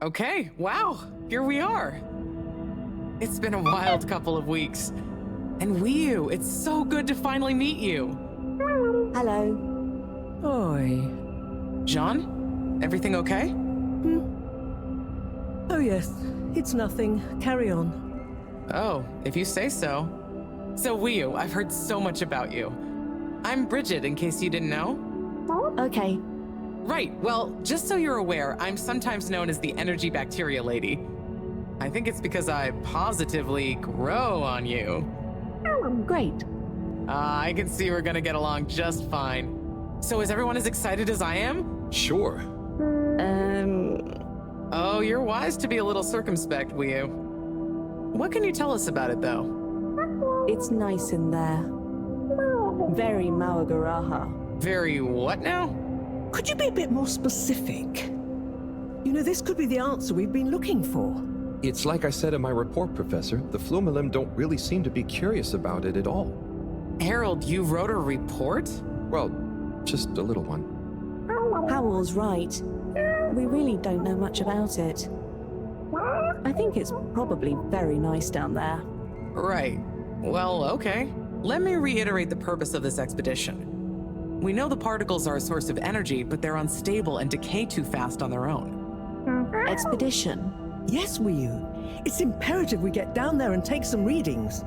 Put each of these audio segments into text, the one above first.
Okay, wow, here we are. It's been a wild couple of weeks. And Wiyu, it's so good to finally meet you. Hello. Oi. John, everything okay? Oh yes, it's nothing. Carry on. Oh, if you say so. So Wiyu, I've heard so much about you. I'm Bridget, in case you didn't know. Okay. Right, well, just so you're aware, I'm sometimes known as the energy bacteria lady. I think it's because I positively grow on you. Great. I can see we're gonna get along just fine. So is everyone as excited as I am? Sure. Oh, you're wise to be a little circumspect, Wiyu. What can you tell us about it, though? It's nice in there. Very Mawagaraha. Very what now? Could you be a bit more specific? You know, this could be the answer we've been looking for. It's like I said in my report, Professor. The Flumilim don't really seem to be curious about it at all. Harold, you wrote a report? Well, just a little one. Howell's right. We really don't know much about it. I think it's probably very nice down there. Right. Well, okay. Let me reiterate the purpose of this expedition. We know the particles are a source of energy, but they're unstable and decay too fast on their own. Expedition? Yes, Wiyu. It's imperative we get down there and take some readings.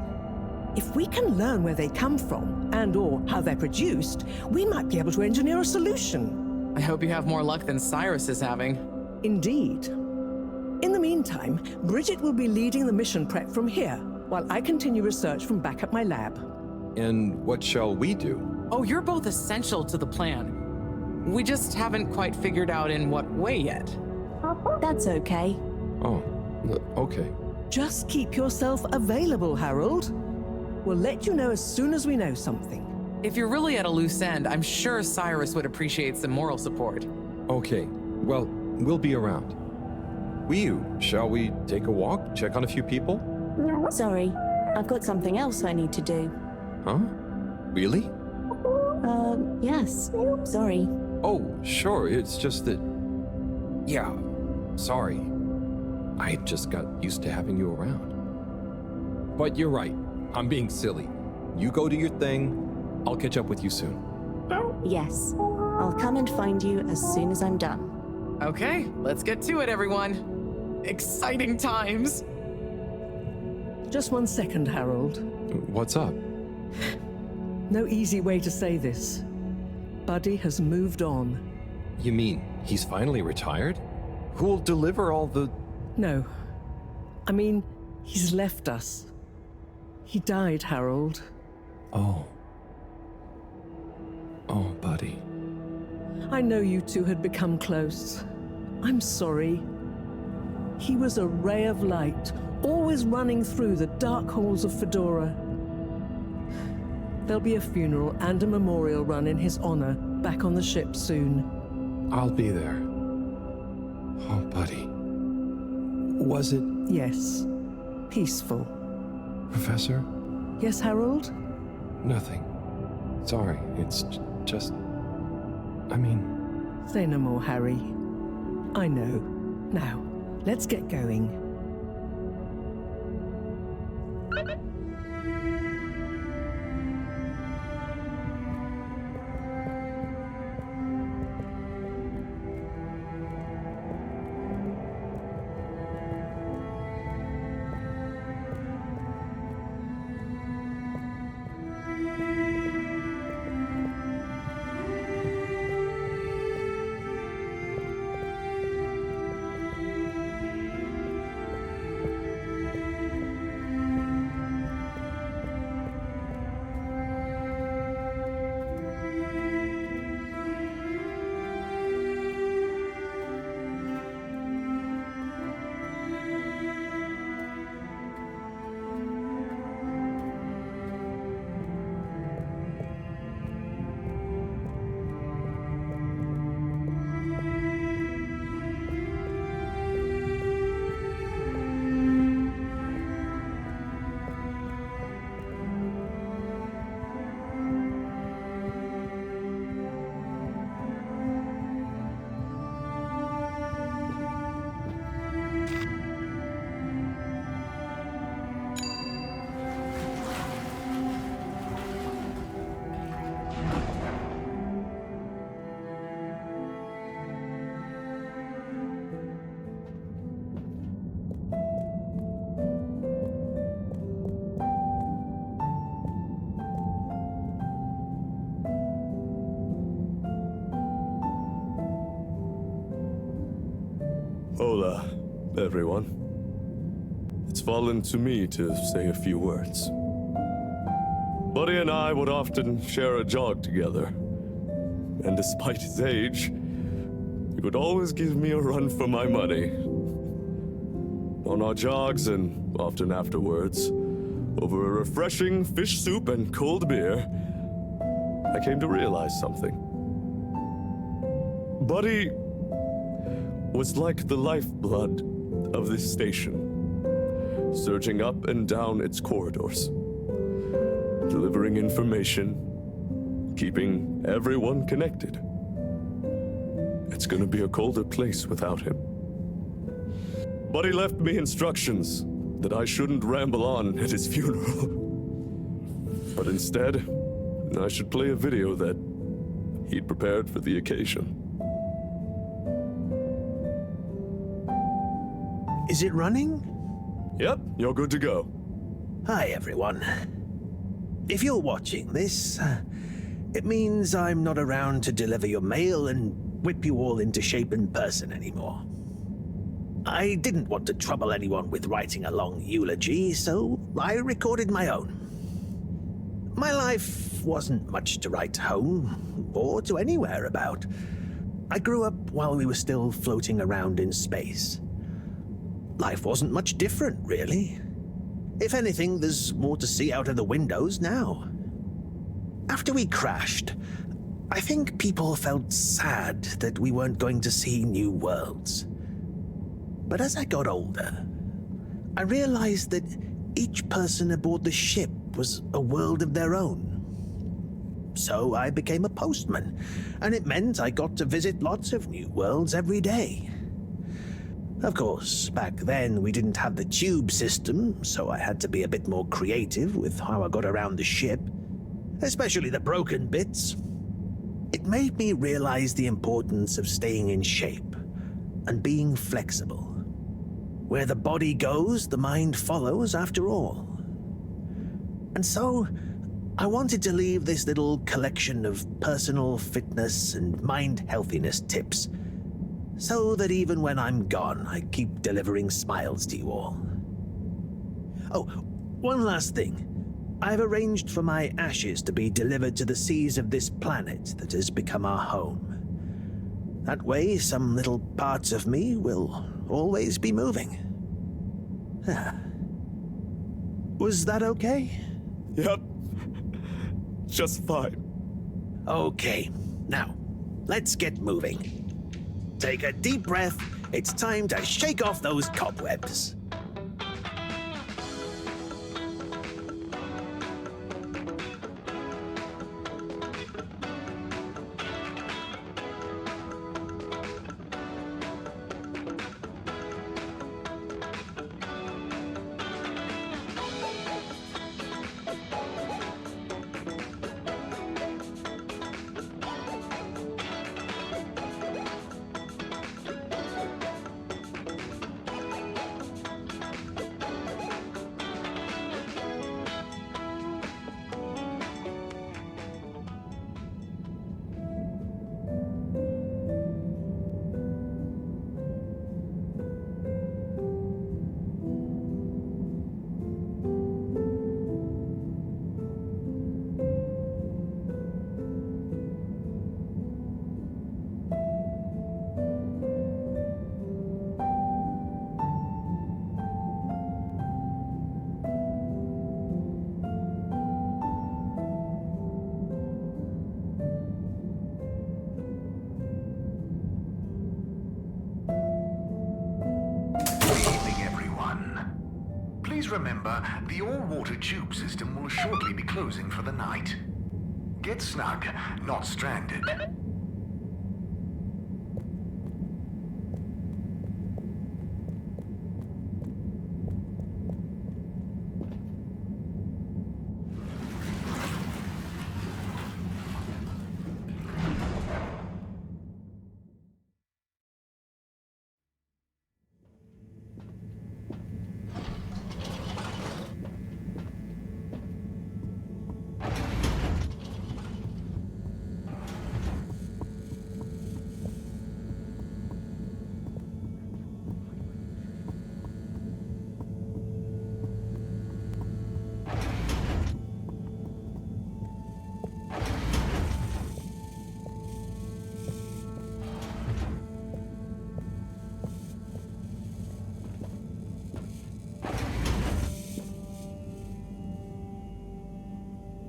If we can learn where they come from and/or how they're produced, we might be able to engineer a solution. I hope you have more luck than Cyrus is having. Indeed. In the meantime, Bridget will be leading the mission prep from here, while I continue research from back at my lab. And what shall we do? Oh, you're both essential to the plan. We just haven't quite figured out in what way yet. That's okay. Oh, okay. Just keep yourself available, Harold. We'll let you know as soon as we know something. If you're really at a loose end, I'm sure Cyrus would appreciate some moral support. Okay. Well, we'll be around. Wiyu, shall we take a walk, check on a few people? Sorry, I've got something else I need to do. Huh? Really? Yes. Sorry. Oh, sure. It's just that... Yeah, sorry. I just got used to having you around. But you're right. I'm being silly. You go do your thing. I'll catch up with you soon. Yes. I'll come and find you as soon as I'm done. Okay, let's get to it, everyone. Exciting times. Just 1 second, Harold. What's up? No easy way to say this. Buddy has moved on. You mean he's finally retired? Who'll deliver all the... No. I mean, he's left us. He died, Harold. Oh. Oh, buddy. I know you two had become close. I'm sorry. He was a ray of light, always running through the dark halls of Fedora. There'll be a funeral and a memorial run in his honor back on the ship soon. I'll be there. Oh, buddy. Was it... Yes. Peaceful. Professor? Yes, Harold? Nothing. Sorry, it's just... I mean... Say no more, Harry. I know. Now, let's get going. Hola, everyone. It's fallen to me to say a few words. Buddy and I would often share a jog together. And despite his age, he would always give me a run for my money. On our jogs and often afterwards, over a refreshing fish soup and cold beer, I came to realize something. Buddy was like the lifeblood of this station, surging up and down its corridors, delivering information, keeping everyone connected. It's gonna be a colder place without him. Buddy left me instructions that I shouldn't ramble on at his funeral. But instead, I should play a video that he'd prepared for the occasion. Is it running? Yep, you're good to go. Hi, everyone. If you're watching this, it means I'm not around to deliver your mail and whip you all into shape in person anymore. I didn't want to trouble anyone with writing a long eulogy, so I recorded my own. My life wasn't much to write home or to anywhere about. I grew up while we were still floating around in space. Life wasn't much different, really. If anything, there's more to see out of the windows now. After we crashed, I think people felt sad that we weren't going to see new worlds. But as I got older, I realized that each person aboard the ship was a world of their own. So I became a postman, and it meant I got to visit lots of new worlds every day. Of course, back then we didn't have the tube system, so I had to be a bit more creative with how I got around the ship, especially the broken bits. It made me realize the importance of staying in shape and being flexible. Where the body goes, the mind follows after all. And so, I wanted to leave this little collection of personal fitness and mind healthiness tips, so that even when I'm gone, I keep delivering smiles to you all. Oh, one last thing. I've arranged for my ashes to be delivered to the seas of this planet that has become our home. That way, some little parts of me will always be moving. Was that okay? Yep. Just fine. Okay, now, let's get moving. Take a deep breath. It's time to shake off those cobwebs. Remember, the all-water tube system will shortly be closing for the night. Get snug, not stranded.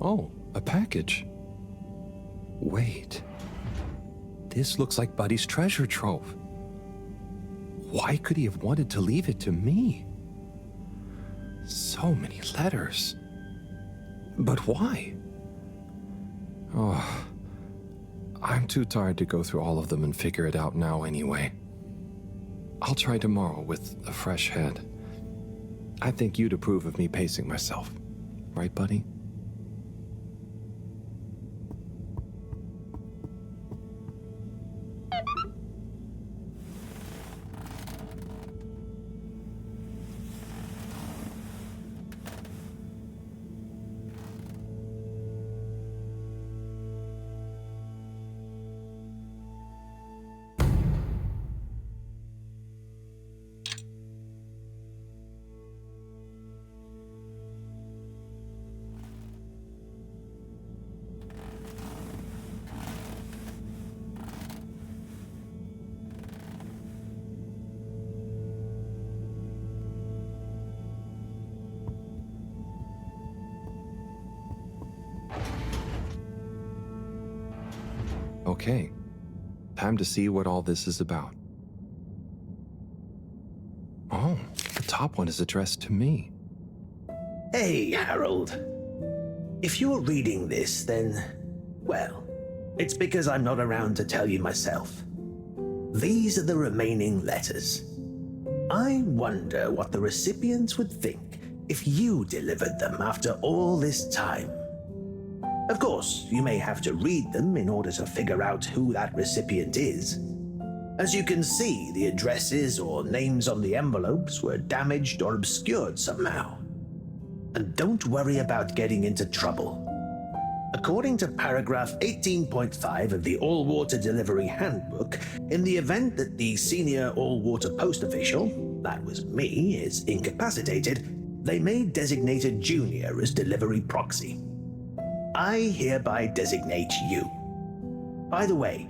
Oh, a package. Wait. This looks like Buddy's treasure trove. Why could he have wanted to leave it to me? So many letters. But why? Oh, I'm too tired to go through all of them and figure it out now anyway. I'll try tomorrow with a fresh head. I think you'd approve of me pacing myself. Right, buddy? Okay, time to see what all this is about. Oh, the top one is addressed to me. Hey, Harold. If you're reading this, then, well, it's because I'm not around to tell you myself. These are the remaining letters. I wonder what the recipients would think if you delivered them after all this time. Of course, you may have to read them in order to figure out who that recipient is. As you can see, the addresses or names on the envelopes were damaged or obscured somehow. And don't worry about getting into trouble. According to paragraph 18.5 of the All-Water Delivery Handbook, in the event that the senior all-water post official, that was me, is incapacitated, they may designate a junior as delivery proxy. I hereby designate you. By the way,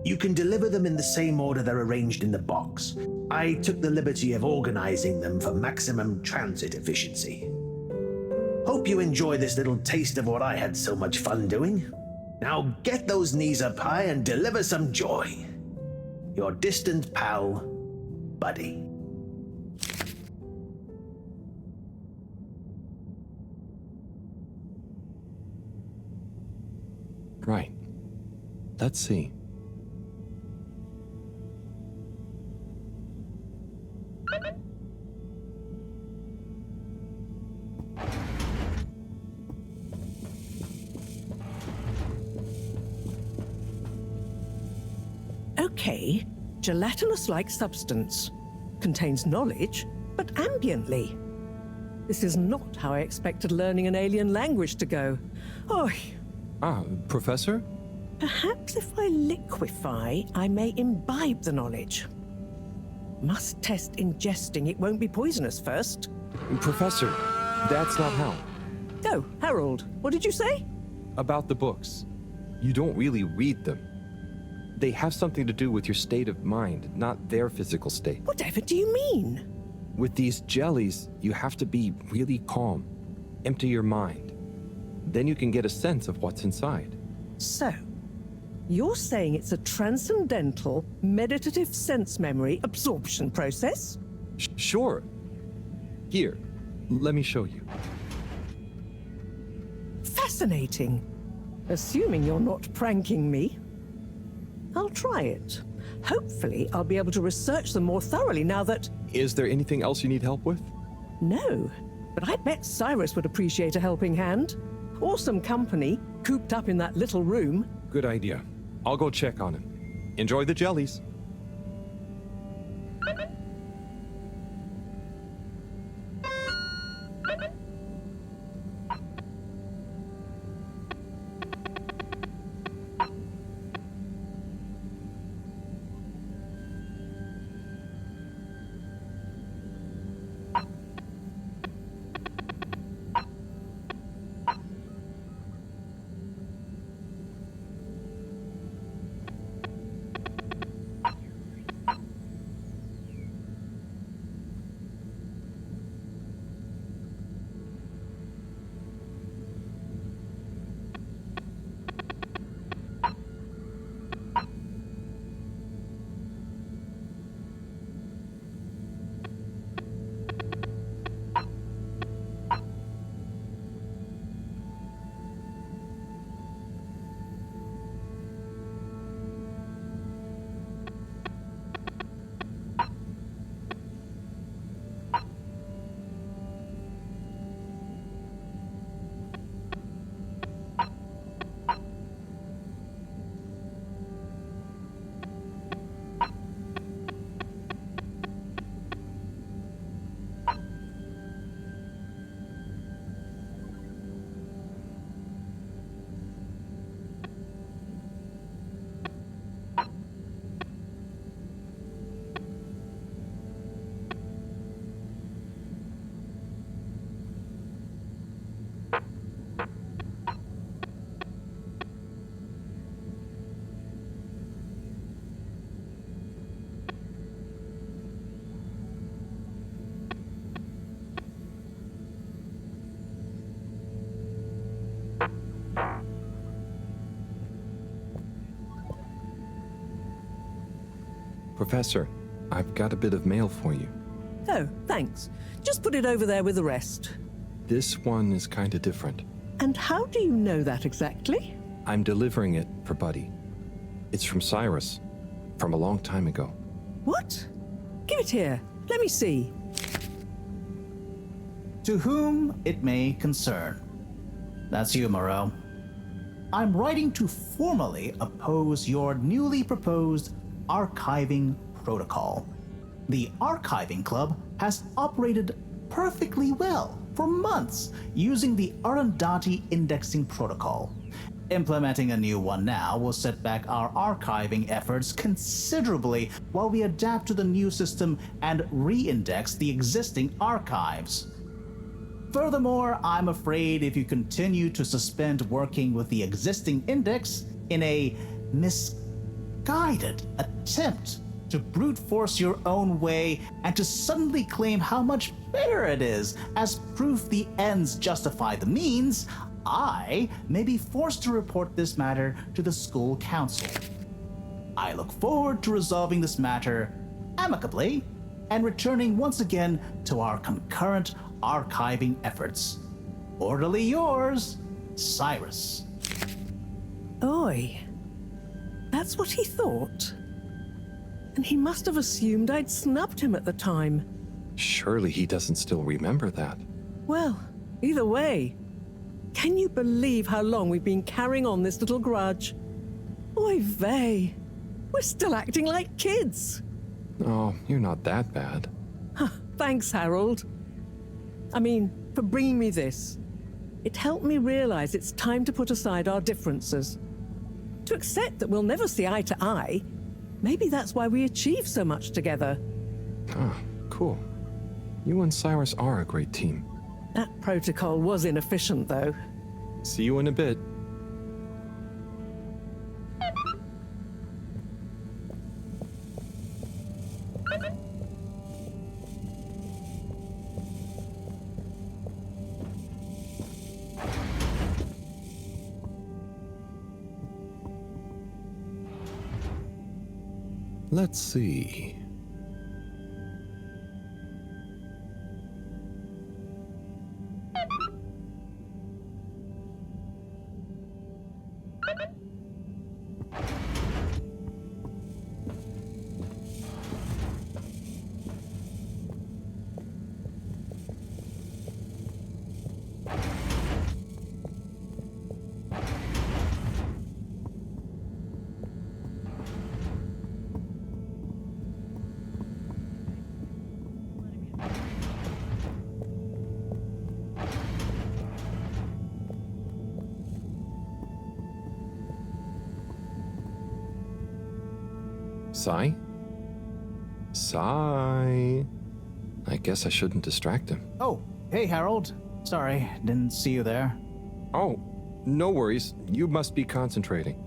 you can deliver them in the same order they're arranged in the box. I took the liberty of organizing them for maximum transit efficiency. Hope you enjoy this little taste of what I had so much fun doing. Now get those knees up high and deliver some joy. Your distant pal, Buddy. Right. Let's see. Okay, gelatinous-like substance. Contains knowledge, but ambiently. This is not how I expected learning an alien language to go. Oh, Ah, Professor? perhaps if I liquefy, I may imbibe the knowledge. Must test ingesting. It won't be poisonous first. Professor, that's not how. Oh, Harold, what did you say? About the books. You don't really read them. They have something to do with your state of mind, not their physical state. Whatever do you mean? With these jellies, you have to be really calm. Empty your mind. Then you can get a sense of what's inside. So, you're saying it's a transcendental, meditative sense memory absorption process? Sure. Here, let me show you. Fascinating. Assuming you're not pranking me. I'll try it. Hopefully, I'll be able to research them more thoroughly now that... Is there anything else you need help with? No, but I bet Cyrus would appreciate a helping hand. Or some company, cooped up in that little room. Good idea. I'll go check on him. Enjoy the jellies. Professor, I've got a bit of mail for you. Oh, thanks. Just put it over there with the rest. This one is kind of different. And how do you know that exactly? I'm delivering it for Buddy. It's from Cyrus, from a long time ago. What? Give it here. Let me see. To whom it may concern. That's you, Moreau. I'm writing to formally oppose your newly proposed archiving protocol. The Archiving Club has operated perfectly well for months using the Arundhati indexing protocol. Implementing a new one now will set back our archiving efforts considerably while we adapt to the new system and re-index the existing archives. Furthermore, I'm afraid if you continue to suspend working with the existing index in a misguided attempt to brute force your own way and to suddenly claim how much better it is as proof the ends justify the means, I may be forced to report this matter to the school council. I look forward to resolving this matter amicably and returning once again to our concurrent archiving efforts. Orderly yours, Cyrus. Oi. That's what he thought. And he must have assumed I'd snubbed him at the time. Surely he doesn't still remember that. Well, either way, can you believe how long we've been carrying on this little grudge? Oy vey. We're still acting like kids. Oh, you're not that bad. Thanks, Harold. I mean, for bringing me this. It helped me realize it's time to put aside our differences. To accept that we'll never see eye to eye. Maybe that's why we achieve so much together. Ah, cool. You and Cyrus are a great team. That protocol was inefficient, though. See you in a bit. Let's see. Sai? Sai? I guess I shouldn't distract him. Oh, hey Harold. Sorry, didn't see you there. Oh, no worries. You must be concentrating.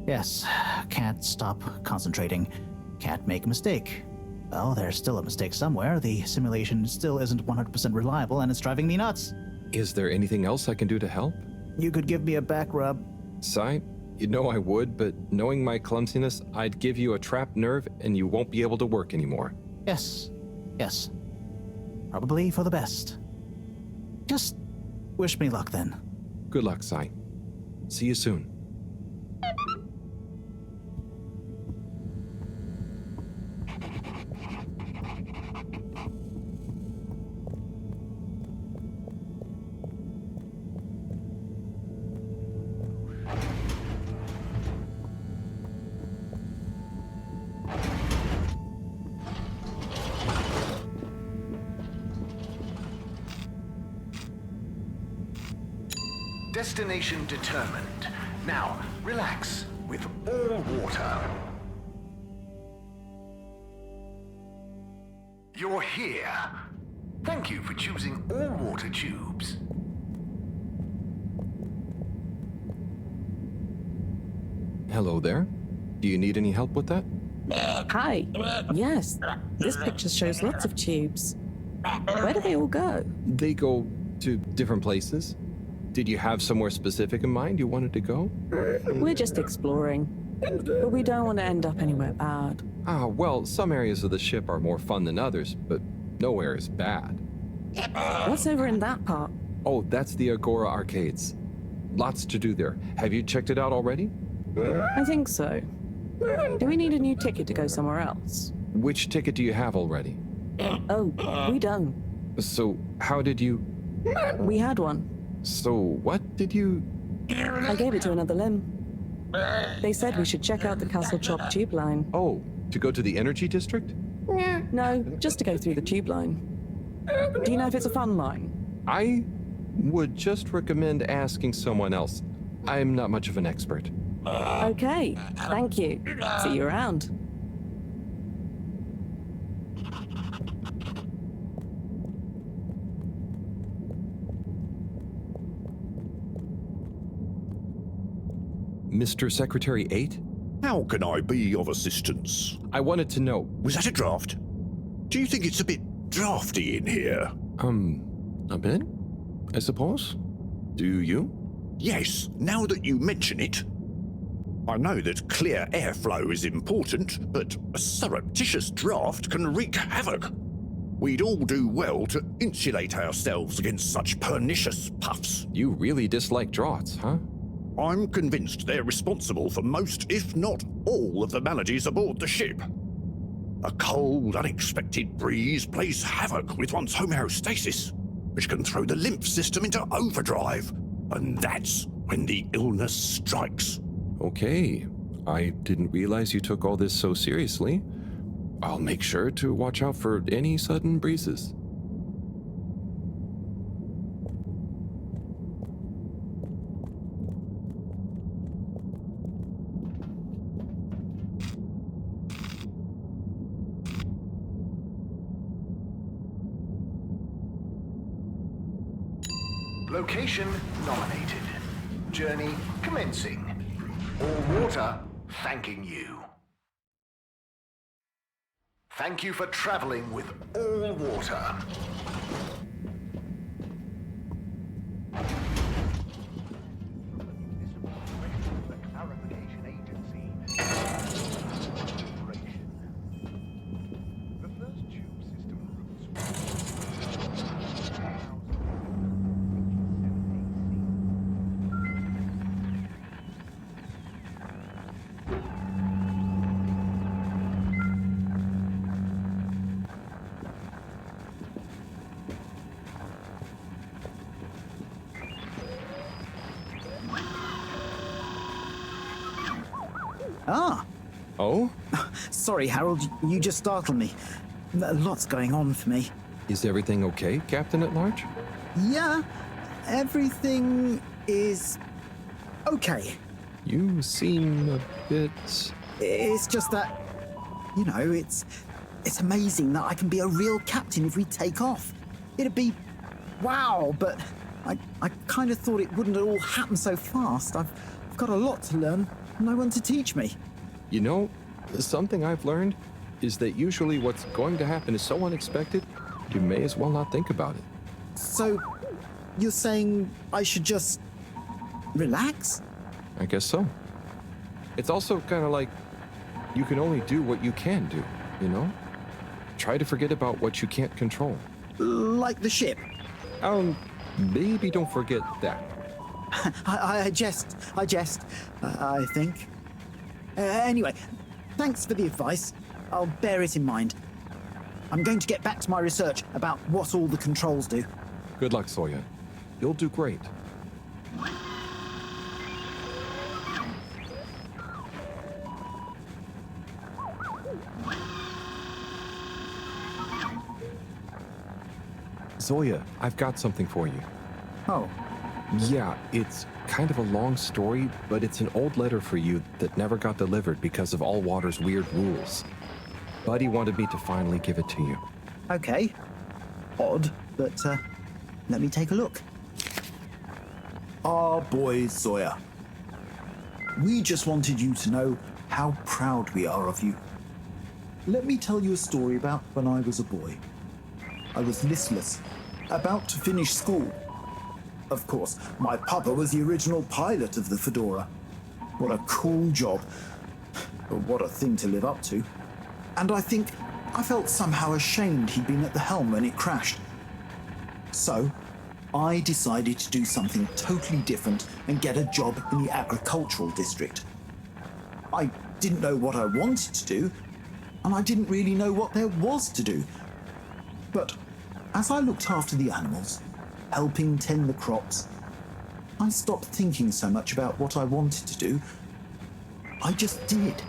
Yes, can't stop concentrating. Can't make a mistake. Well, there's still a mistake somewhere. The simulation still isn't 100% reliable and it's driving me nuts. Is there anything else I can do to help? You could give me a back rub. Sai, you know I would, but knowing my clumsiness, I'd give you a trapped nerve and you won't be able to work anymore. Yes. Probably for the best. Just wish me luck then. Good luck, Sai. See you soon. Destination determined. Now, relax with all water. You're here. Thank you for choosing all water tubes. Hello there. Do you need any help with that? Hi. Yes, this picture shows lots of tubes. Where do they all go? They go to different places. Did you have somewhere specific in mind you wanted to go? We're just exploring. But we don't want to end up anywhere bad. Ah, well, some areas of the ship are more fun than others, but nowhere is bad. What's over in that part? Oh, that's the Agora Arcades. Lots to do there. Have you checked it out already? I think so. Do we need a new ticket to go somewhere else? Which ticket do you have already? Oh, we don't. So, how did you... We had one. So, what did you... I gave it to another limb. They said we should check out the Castle Chop tube line. Oh, to go to the Energy District? No, just to go through the tube line. Do you know if it's a fun line? I would just recommend asking someone else. I'm not much of an expert. Okay, thank you. See you around. Mr. Secretary 8? How can I be of assistance? I wanted to know. Was that a draft? Do you think it's a bit drafty in here? A bit? I suppose? Do you? Yes, now that you mention it. I know that clear airflow is important, but a surreptitious draft can wreak havoc. We'd all do well to insulate ourselves against such pernicious puffs. You really dislike draughts, huh? I'm convinced they're responsible for most, if not all, of the maladies aboard the ship. A cold, unexpected breeze plays havoc with one's homeostasis, which can throw the lymph system into overdrive, and that's when the illness strikes. Okay. I didn't realize you took all this so seriously. I'll make sure to watch out for any sudden breezes. Location nominated. Journey commencing. All water thanking you. Thank you for traveling with all water. Ah, Oh? sorry, Harold. You just startled me. Lots going on for me. Is everything okay, Captain at Large? Yeah, everything is okay. You seem a bit... It's just that, you know, it's amazing that I can be a real captain if we take off. It'd be wow, but I kind of thought it wouldn't all happen so fast. I've got a lot to learn, no one to teach me. You know, something I've learned is that usually what's going to happen is so unexpected, you may as well not think about it. So, you're saying I should just relax? I guess so. It's also kind of like you can only do what you can do, you know? Try to forget about what you can't control. Like the ship? Maybe don't forget that. I jest, I think. Anyway, thanks for the advice. I'll bear it in mind. I'm going to get back to my research about what all the controls do. Good luck, Sawyer. You'll do great. Zoya, I've got something for you. Oh, Yeah, it's kind of a long story, but it's an old letter for you that never got delivered because of Allwater's weird rules. Buddy wanted me to finally give it to you. okay. Odd, but let me take a look. Our boy Zoya. We just wanted you to know how proud we are of you. Let me tell you a story about when I was a boy. I was listless, about to finish school. Of course, my papa was the original pilot of the Fedora. What a cool job. What a thing to live up to. And I think I felt somehow ashamed he'd been at the helm when it crashed. So, I decided to do something totally different and get a job in the agricultural district. I didn't know what I wanted to do, and I didn't really know what there was to do. But as I looked after the animals, helping tend the crops, I stopped thinking so much about what I wanted to do. I just did.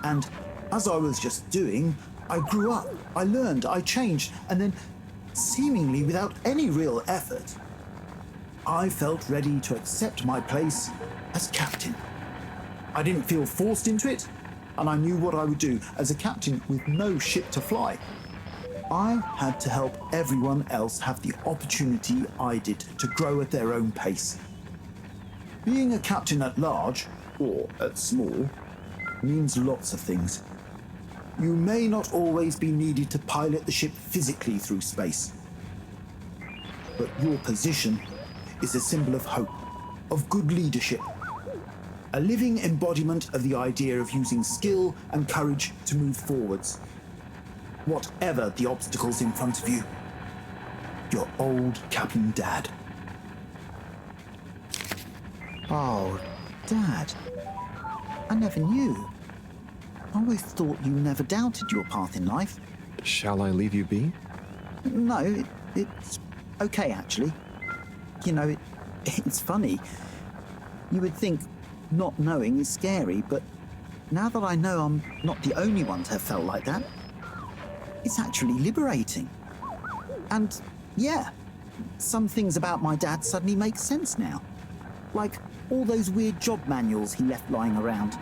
And as I was just doing, I grew up, I learned, I changed, and then, seemingly without any real effort, I felt ready to accept my place as captain. I didn't feel forced into it, and I knew what I would do as a captain with no ship to fly. I had to help everyone else have the opportunity I did to grow at their own pace. Being a captain at large, or at small, means lots of things. You may not always be needed to pilot the ship physically through space, but your position is a symbol of hope, of good leadership, a living embodiment of the idea of using skill and courage to move forwards. Whatever the obstacles in front of you, your old Captain Dad. Oh, Dad. I never knew. I always thought you never doubted your path in life. Shall I leave you be? No, it's okay, actually. You know, it's funny. You would think not knowing is scary, but now that I know I'm not the only one to have felt like that, it's actually liberating. And yeah, some things about my dad suddenly make sense now. Like all those weird job manuals he left lying around.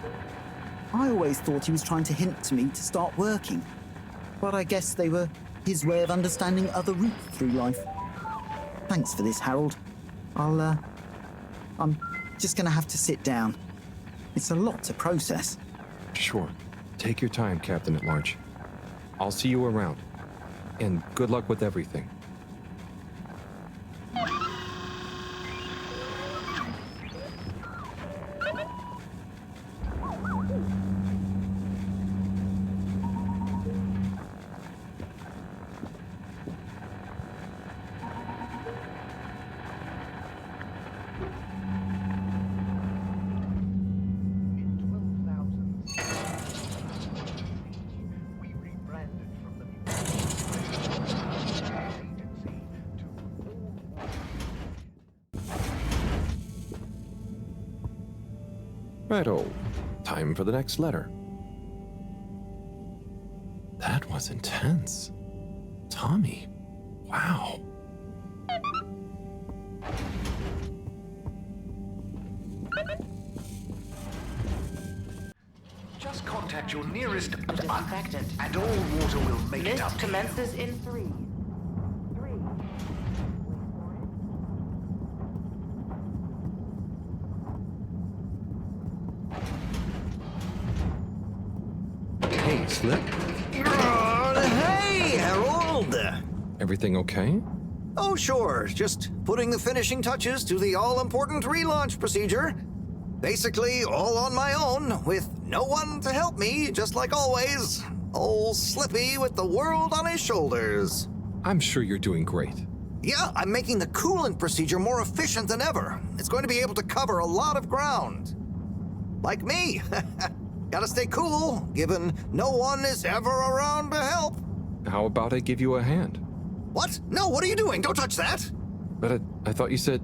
I always thought he was trying to hint to me to start working, but I guess they were his way of understanding other routes through life. Thanks for this, Harold. I'm just gonna have to sit down. It's a lot to process. Sure. Take your time, Captain at Large. I'll see you around. And good luck with everything. Righto. Time for the next letter. That was intense. Tommy. Wow. Just contact your nearest disinfectant. and all water will make it up Mist to you. commences in 3. Hey, Slip. Hey, Harold! Everything okay? Oh, sure. Just putting the finishing touches to the all-important relaunch procedure. Basically, all on my own, with no one to help me, just like always. Old Slippy with the world on his shoulders. I'm sure you're doing great. Yeah, I'm making the coolant procedure more efficient than ever. It's going to be able to cover a lot of ground. Like me. Gotta stay cool, given no one is ever around to help. How about I give you a hand? What? No, what are you doing? Don't touch that! But I thought you said...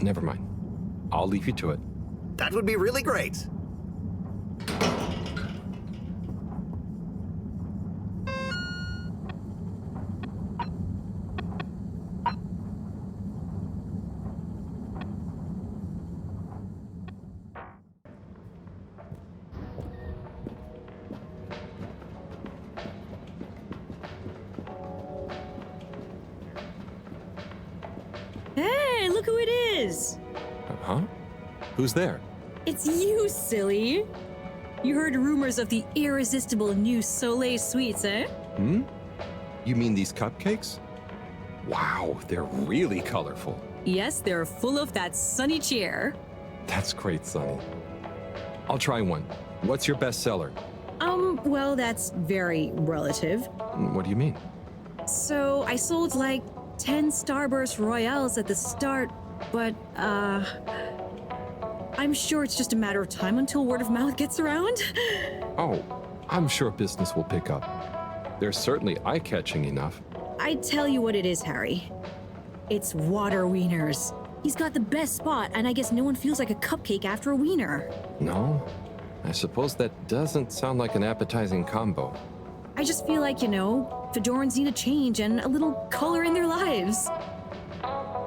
Never mind. I'll leave you to it. That would be really great. Hey, look who it is! Huh? Who's there? It's you, silly! You heard rumors of the irresistible new Soleil sweets, eh? Hmm? You mean these cupcakes? Wow, they're really colorful. Yes, they're full of that sunny cheer. That's great, Sonny. I'll try one. What's your bestseller? Well, that's very relative. What do you mean? So I sold like 10 Starburst Royales at the start, but, I'm sure it's just a matter of time until word of mouth gets around. Oh, I'm sure business will pick up. They're certainly eye-catching enough. I tell you what it is, Harry. It's water wieners. He's got the best spot, and I guess no one feels like a cupcake after a wiener. No? I suppose that doesn't sound like an appetizing combo. I just feel like, Fedorans need a change and a little color in their lives.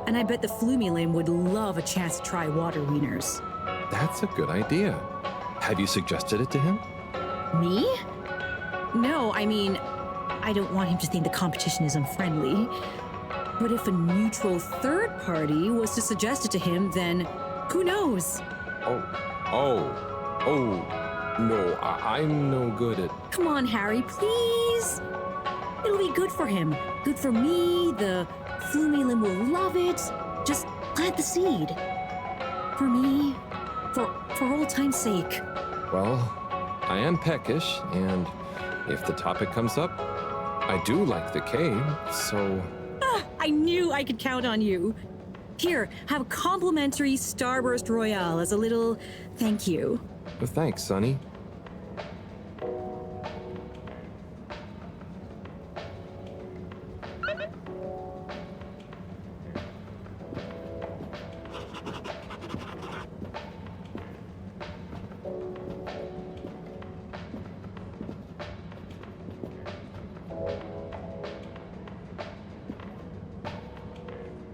And I bet the Flumilim would love a chance to try water wieners. That's a good idea. Have you suggested it to him? Me? No, I mean, I don't want him to think the competition is unfriendly. But if a neutral third party was to suggest it to him, then who knows? No, I'm no good at... Come on, Harry, please. It'll be good for him. Good for me. The Flumilim will love it. Just plant the seed. For me. For old time's sake. Well, I am peckish, and if the topic comes up, I do like the cave, so... I knew I could count on you. Here, have a complimentary Starburst Royale as a little thank you. Well, thanks, Sonny.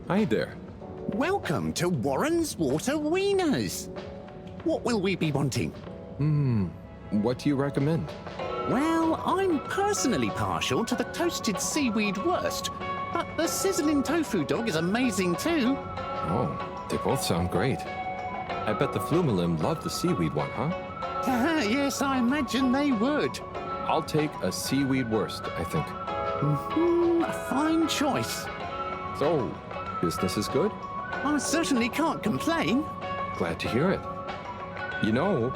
Hi there. Welcome to Warren's Water Wieners. What will we be wanting? What do you recommend? Well, I'm personally partial to the toasted seaweed wurst, but the sizzling tofu dog is amazing too. Oh, they both sound great. I bet the Flumilim love the seaweed one, huh? Yes, I imagine they would. I'll take a seaweed wurst, I think. A fine choice. So, business is good? I certainly can't complain. Glad to hear it. You know,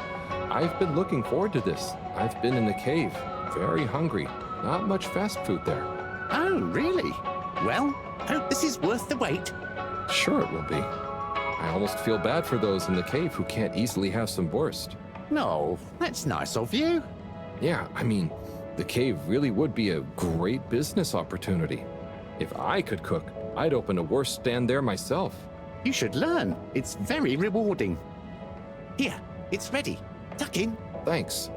I've been looking forward to this. I've been in the cave, very hungry. Not much fast food there. Oh, really? Well, hope this is worth the wait. Sure it will be. I almost feel bad for those in the cave who can't easily have some wurst. No, that's nice of you. Yeah, I mean, the cave really would be a great business opportunity. If I could cook, I'd open a wurst stand there myself. You should learn. It's very rewarding. Here, it's ready. Tuck in. Thanks.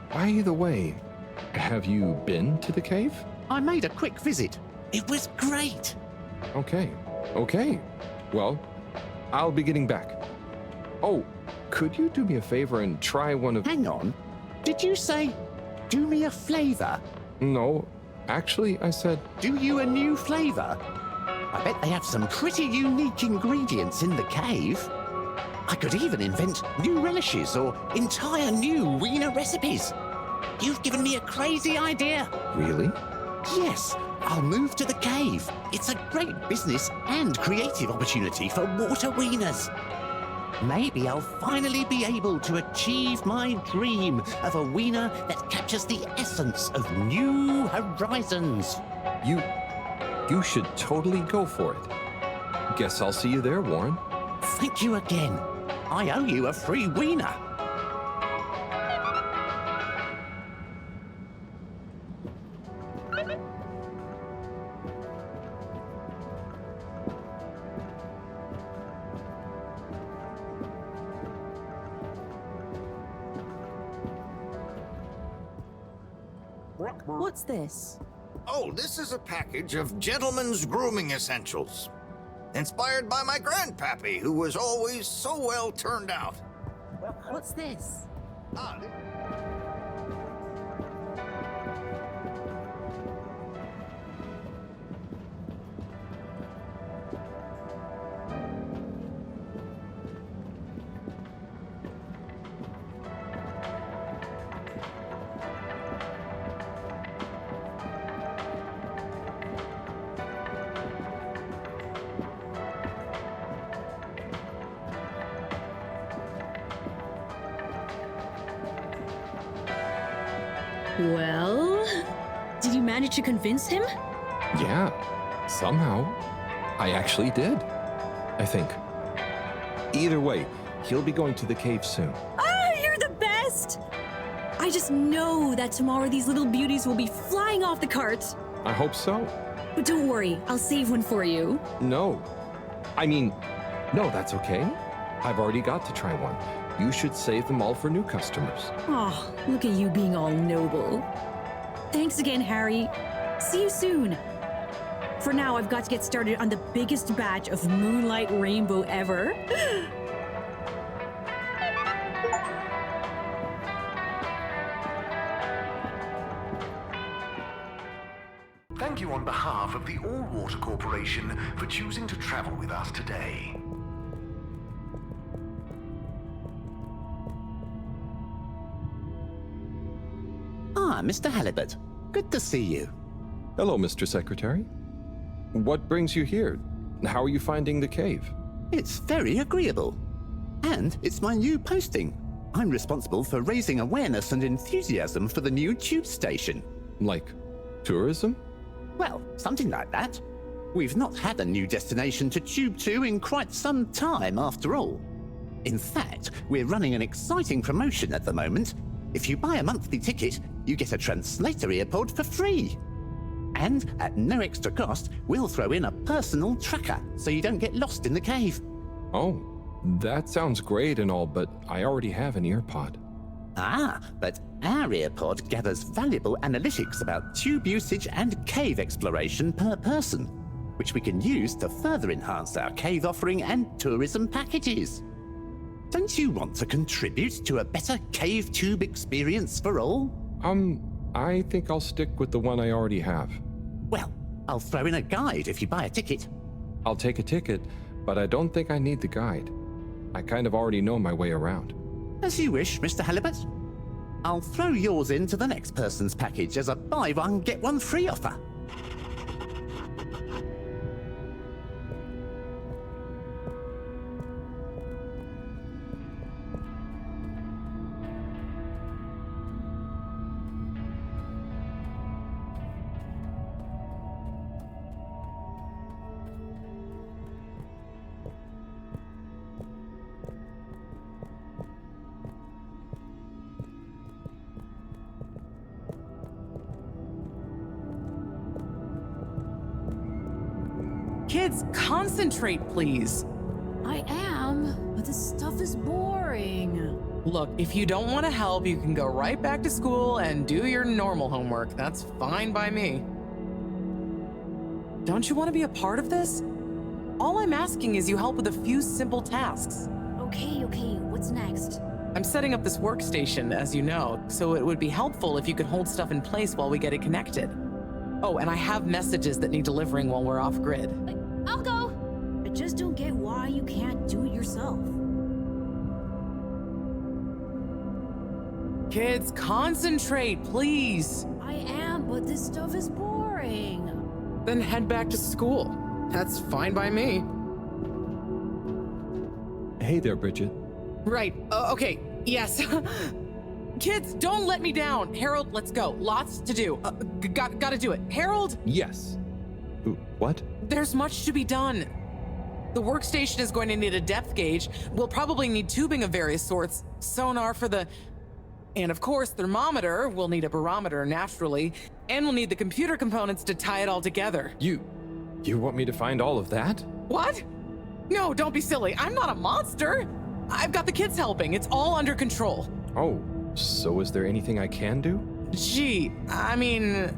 By the way, have you been to the cave? I made a quick visit. It was great. Okay. Well, I'll be getting back. Oh, could you do me a favor and try one of... Hang on. Did you say, do me a flavor? No, actually, I said... Do you a new flavor? I bet they have some pretty unique ingredients in the cave. I could even invent new relishes or entire new wiener recipes. You've given me a crazy idea. Really? Yes, I'll move to the cave. It's a great business and creative opportunity for water wieners. Maybe I'll finally be able to achieve my dream of a wiener that captures the essence of new horizons. You should totally go for it. Guess I'll see you there, Warren. Thank you again. I owe you a free wiener. What's this? Oh, this is a package of gentlemen's grooming essentials. Inspired by my grandpappy, who was always so well turned out. What's this? Well, did you manage to convince him? Yeah, somehow. I actually did. I think. Either way, he'll be going to the cave soon. Ah, you're the best! I just know that tomorrow these little beauties will be flying off the cart. I hope so. But don't worry, I'll save one for you. No. No, that's okay. I've already got to try one. You should save them all for new customers. Oh, look at you being all noble. Thanks again, Harry. See you soon. For now, I've got to get started on the biggest batch of Moonlight Rainbow ever. Thank you on behalf of the All Water Corporation for choosing to travel with us today. Ah, Mr. Halibut. Good to see you. Hello, Mr. Secretary. What brings you here? How are you finding the cave? It's very agreeable. And it's my new posting. I'm responsible for raising awareness and enthusiasm for the new tube station. Like tourism? Well, something like that. We've not had a new destination to tube to in quite some time, after all. In fact, we're running an exciting promotion at the moment. If you buy a monthly ticket, you get a translator earpod for free. And at no extra cost, we'll throw in a personal tracker so you don't get lost in the cave. Oh, that sounds great and all, but I already have an earpod. Ah, but our earpod gathers valuable analytics about tube usage and cave exploration per person, which we can use to further enhance our cave offering and tourism packages. Don't you want to contribute to a better cave tube experience for all? I think I'll stick with the one I already have. Well, I'll throw in a guide if you buy a ticket. I'll take a ticket, but I don't think I need the guide. I kind of already know my way around. As you wish, Mr. Halibut. I'll throw yours into the next person's package as a buy one, get one free offer. Kids, concentrate, please. I am, but this stuff is boring. Look, if you don't want to help, you can go right back to school and do your normal homework. That's fine by me. Don't you want to be a part of this? All I'm asking is you help with a few simple tasks. Okay, what's next? I'm setting up this workstation, as you know, so it would be helpful if you could hold stuff in place while we get it connected. Oh, and I have messages that need delivering while we're off grid. I'll go. I just don't get why you can't do it yourself. Kids, concentrate, please. I am, but this stuff is boring. Then head back to school. That's fine by me. Hey there, Bridget. Right, okay, yes. Kids, don't let me down. Harold, let's go. Lots to do. Gotta do it. Harold? Yes. What? There's much to be done. The workstation is going to need a depth gauge. We'll probably need tubing of various sorts. Sonar for the... And of course, thermometer. We'll need a barometer, naturally. And we'll need the computer components to tie it all together. You want me to find all of that? What? No, don't be silly. I'm not a monster. I've got the kids helping. It's all under control. Oh, so is there anything I can do? Gee, I mean,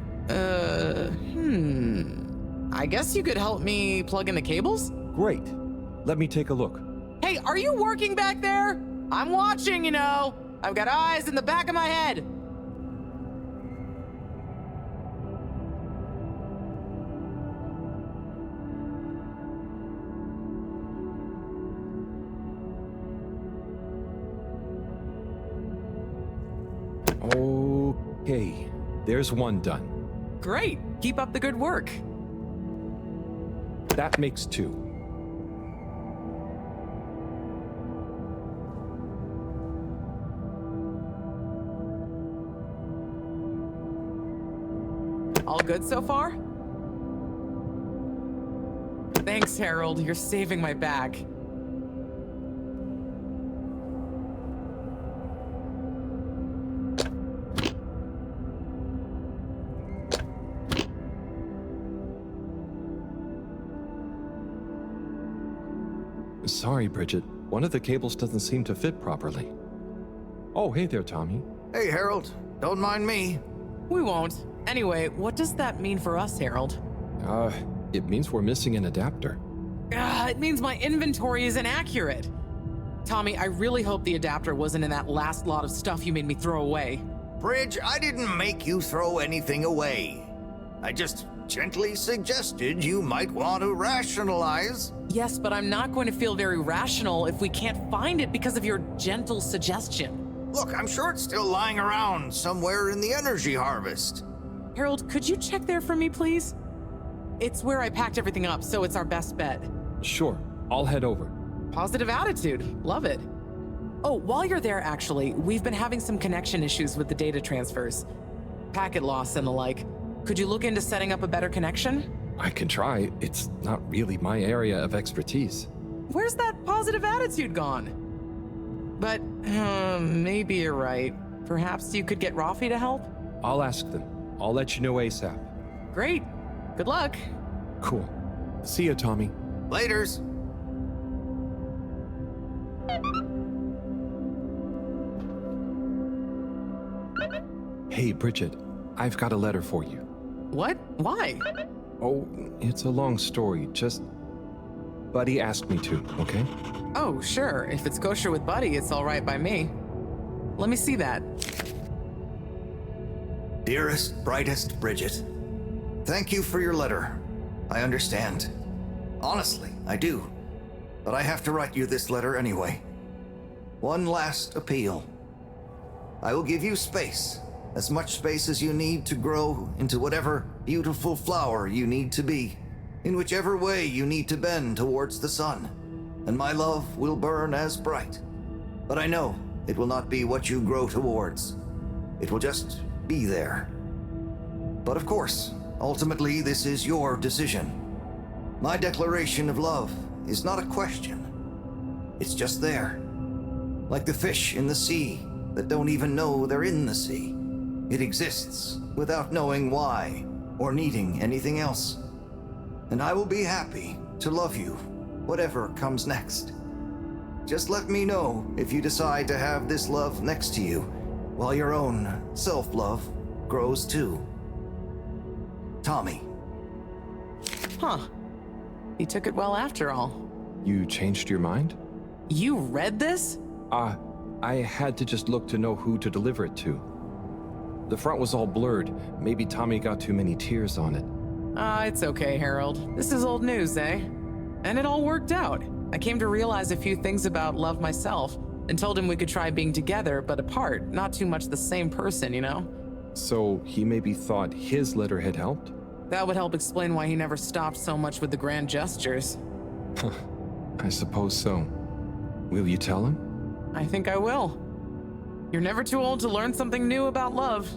I guess you could help me plug in the cables? Great. Let me take a look. Hey, are you working back there? I'm watching, you know. I've got eyes in the back of my head. Okay, there's one done. Great. Keep up the good work. That makes two. good so far? Thanks, Harold. You're saving my back. Sorry, Bridget. One of the cables doesn't seem to fit properly. Oh, hey there, Tommy. Hey, Harold. Don't mind me. We won't. Anyway, what does that mean for us, Harold? It means we're missing an adapter. It means my inventory is inaccurate. Tommy, I really hope the adapter wasn't in that last lot of stuff you made me throw away. Bridge, I didn't make you throw anything away. I just gently suggested you might want to rationalize. Yes, but I'm not going to feel very rational if we can't find it because of your gentle suggestion. Look, I'm sure it's still lying around somewhere in the energy harvest. Harold, could you check there for me, please? It's where I packed everything up, so it's our best bet. Sure, I'll head over. Positive attitude. Love it. Oh, while you're there, actually, we've been having some connection issues with the data transfers. Packet loss and the like. Could you look into setting up a better connection? I can try. It's not really my area of expertise. Where's that positive attitude gone? But, maybe you're right. Perhaps you could get Rafi to help? I'll ask them. I'll let you know ASAP. Great. Good luck. Cool. See ya, Tommy. Laters. Hey, Bridget. I've got a letter for you. What? Why? Oh, it's a long story. Just... Buddy asked me to, okay? Oh, sure. If it's kosher with Buddy, it's all right by me. Let me see that. Dearest, brightest Bridget, thank you for your letter. I understand. Honestly, I do. But I have to write you this letter anyway. One last appeal. I will give you space. As much space as you need to grow into whatever beautiful flower you need to be, in whichever way you need to bend towards the sun, and my love will burn as bright. But I know it will not be what you grow towards. It will just be there. But of course, ultimately this is your decision. My declaration of love is not a question. It's just there. Like the fish in the sea that don't even know they're in the sea. It exists without knowing why or needing anything else. And I will be happy to love you, whatever comes next. Just let me know if you decide to have this love next to you, while your own self-love grows too. Tommy. Huh. He took it well after all. You changed your mind? You read this? I had to just look to know who to deliver it to. The front was all blurred. Maybe Tommy got too many tears on it. It's okay, Harold. This is old news, eh? And it all worked out. I came to realize a few things about love myself, and told him we could try being together, but apart, not too much the same person, you know? So he maybe thought his letter had helped? That would help explain why he never stopped so much with the grand gestures. I suppose so. Will you tell him? I think I will. You're never too old to learn something new about love.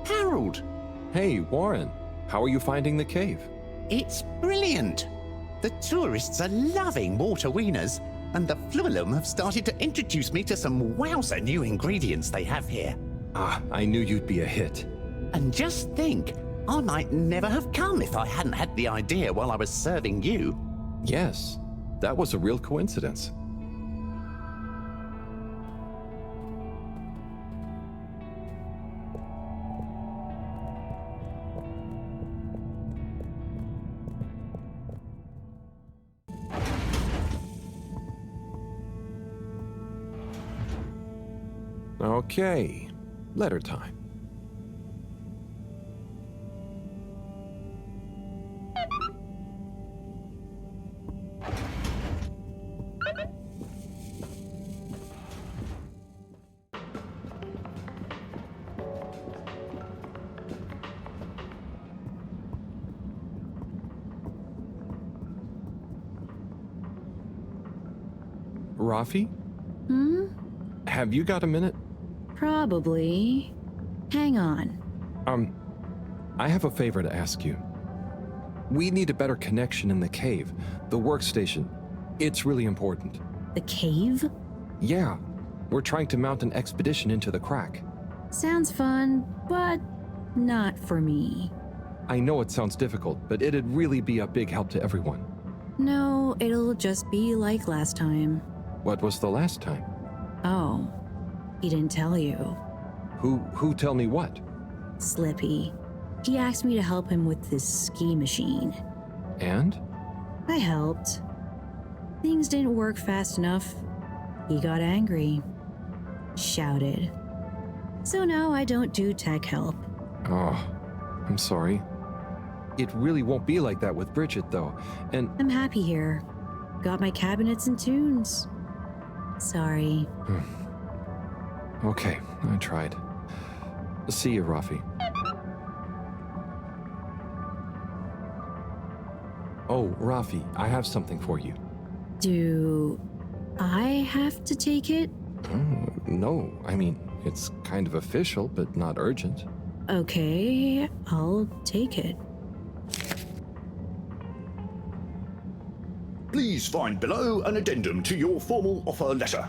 Harold! Hey, Warren. How are you finding the cave? It's brilliant! The tourists are loving water wieners, and the Fluilum have started to introduce me to some wowzer new ingredients they have here. I knew you'd be a hit. And just think, I might never have come if I hadn't had the idea while I was serving you. Yes, that was a real coincidence. Okay, letter time. Rafi? Hmm? Have you got a minute? Probably. Hang on. I have a favor to ask you. We need a better connection in the cave, the workstation. It's really important. The cave? Yeah, we're trying to mount an expedition into the crack. Sounds fun, but not for me. I know it sounds difficult, but it'd really be a big help to everyone. No, it'll just be like last time. What was the last time? Oh, he didn't tell you. Who tell me what? Slippy. He asked me to help him with this ski machine. And? I helped. Things didn't work fast enough. He got angry. Shouted. So now I don't do tech help. Oh, I'm sorry. It really won't be like that with Bridget, though, and... I'm happy here. Got my cabinets and tunes. Sorry. Okay, I tried. See you, Rafi. Oh, Rafi, I have something for you. Do I have to take it? No, I mean, it's kind of official, but not urgent. Okay, I'll take it. Please find below an addendum to your formal offer letter.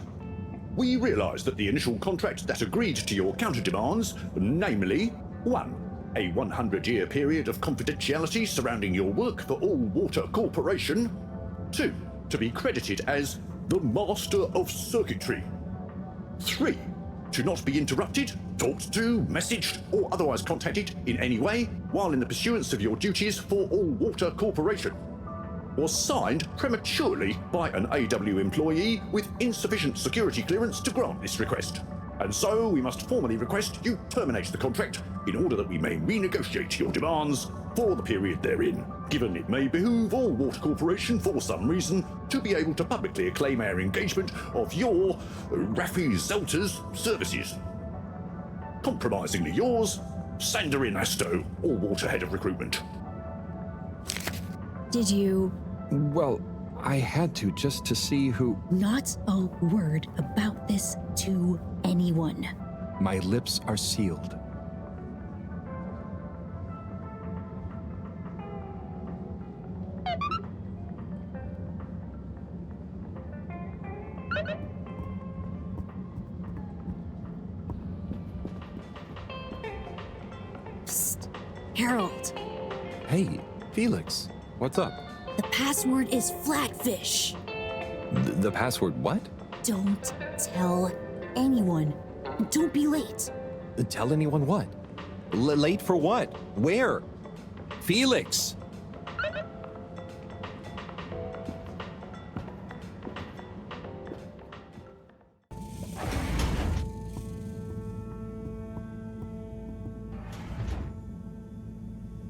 We realise that the initial contract that agreed to your counter-demands, namely 1. A 100-year period of confidentiality surrounding your work for All Water Corporation. 2. To be credited as the Master of Circuitry. 3. To not be interrupted, talked to, messaged, or otherwise contacted in any way while in the pursuance of your duties for All Water Corporation. Was signed prematurely by an AW employee with insufficient security clearance to grant this request. And so we must formally request you terminate the contract in order that we may renegotiate your demands for the period therein, given it may behoove All Water Corporation for some reason to be able to publicly acclaim our engagement of your Rafi Zelter's services. Compromisingly yours, Sandarin Asto, All Water Head of Recruitment. Did you? Well, I had to just to see who... Not a word about this to anyone. My lips are sealed. Psst. Harold. Hey, Felix, what's up? The password is Flatfish. The password what? Don't tell anyone. Don't be late. Tell anyone what? Late for what? Where? Felix!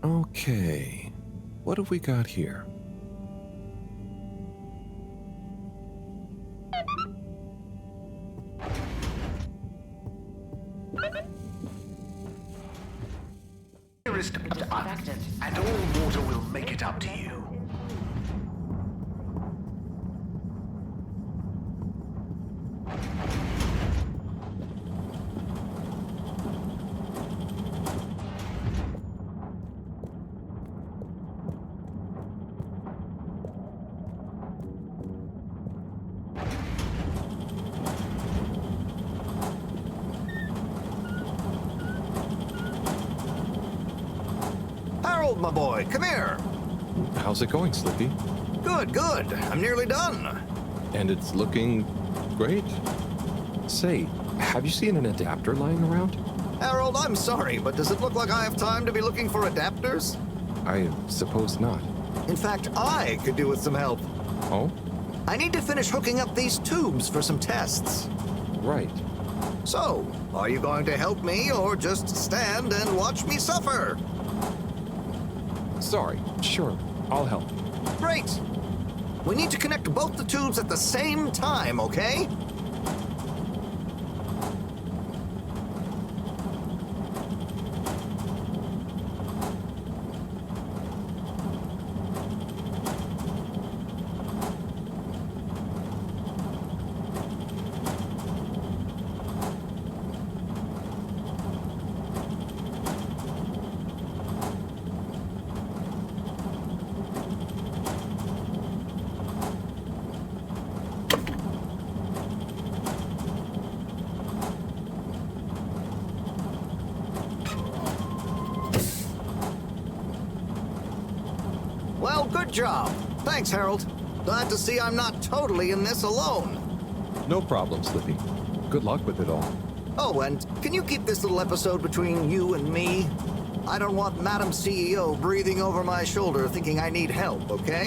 Okay, what have we got here? Nearest infected, and all water will make it up to you. Harold, my boy, come here. How's it going, Slippy? Good, good. I'm nearly done. And it's looking great. Say, have you seen an adapter lying around? Harold, I'm sorry, but does it look like I have time to be looking for adapters? I suppose not. In fact, I could do with some help. Oh? I need to finish hooking up these tubes for some tests. Right. So, are you going to help me or just stand and watch me suffer? Sorry, sure, I'll help. Great! We need to connect both the tubes at the same time, okay? Well, good job. Thanks, Harold. Glad to see I'm not totally in this alone. No problem, Slippy. Good luck with it all. Oh, and can you keep this little episode between you and me? I don't want Madam CEO breathing over my shoulder thinking I need help, okay?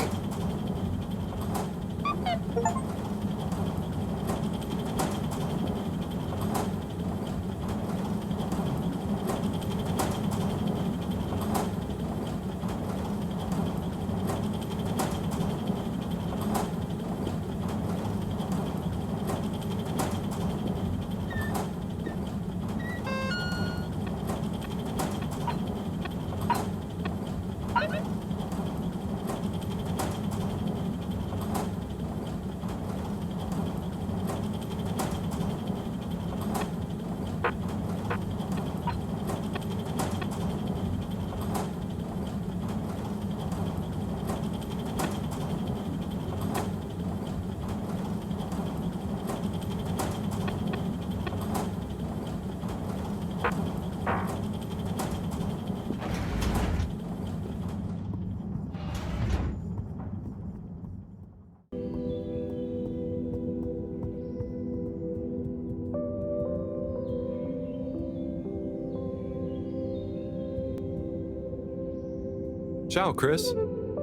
Ciao, Chris.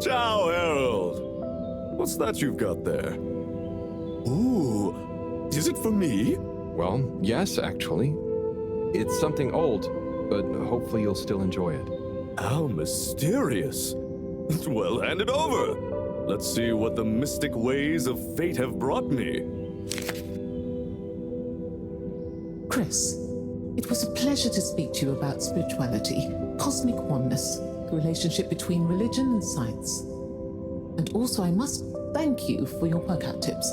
Ciao, Harold. What's that you've got there? Ooh, is it for me? Well, yes, actually. It's something old, but hopefully you'll still enjoy it. How mysterious. Well, hand it over. Let's see what the mystic ways of fate have brought me. Chris, it was a pleasure to speak to you about spirituality, cosmic oneness, the relationship between religion and science. And also, I must thank you for your workout tips.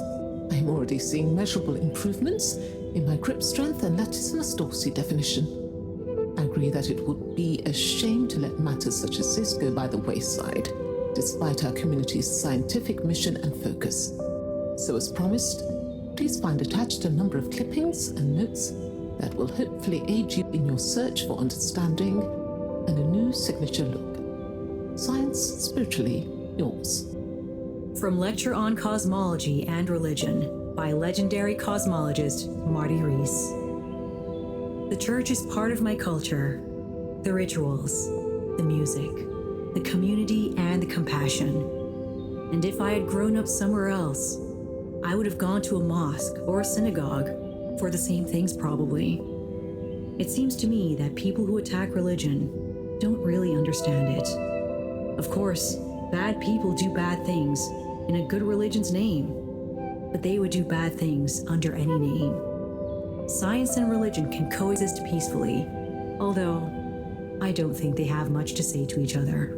I am already seeing measurable improvements in my grip strength and latissimus dorsi definition. I agree that it would be a shame to let matters such as this go by the wayside, despite our community's scientific mission and focus. So as promised, please find attached a number of clippings and notes that will hopefully aid you in your search for understanding and a new signature look. Science, spiritually, yours. From Lecture on Cosmology and Religion by legendary cosmologist Marty Rees. The church is part of my culture, the rituals, the music, the community, and the compassion. And if I had grown up somewhere else, I would have gone to a mosque or a synagogue for the same things probably. It seems to me that people who attack religion don't really understand it. Of course, bad people do bad things in a good religion's name, but they would do bad things under any name. Science and religion can coexist peacefully, although I don't think they have much to say to each other.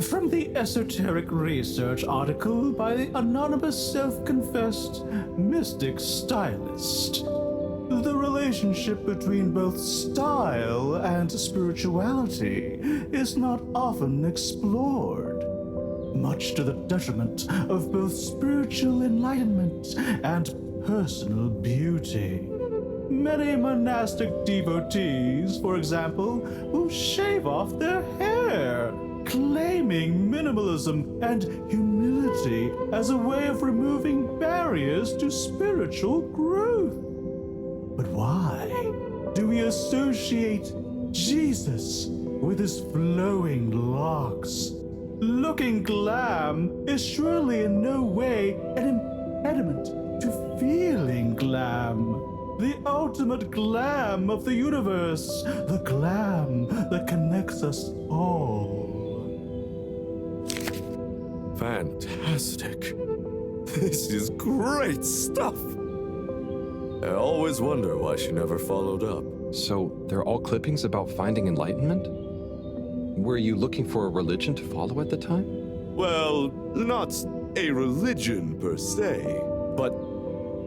From the esoteric research article by the anonymous self-confessed mystic stylist, the relationship between both style and spirituality is not often explored, much to the detriment of both spiritual enlightenment and personal beauty. Many monastic devotees, for example, will shave off their hair, claiming minimalism and humility as a way of removing barriers to spiritual growth. But why do we associate Jesus with his flowing locks? Looking glam is surely in no way an impediment to feeling glam. The ultimate glam of the universe. The glam that connects us all. Fantastic. This is great stuff. I always wonder why she never followed up. So, they're all clippings about finding enlightenment? Were you looking for a religion to follow at the time? Well, not a religion per se, but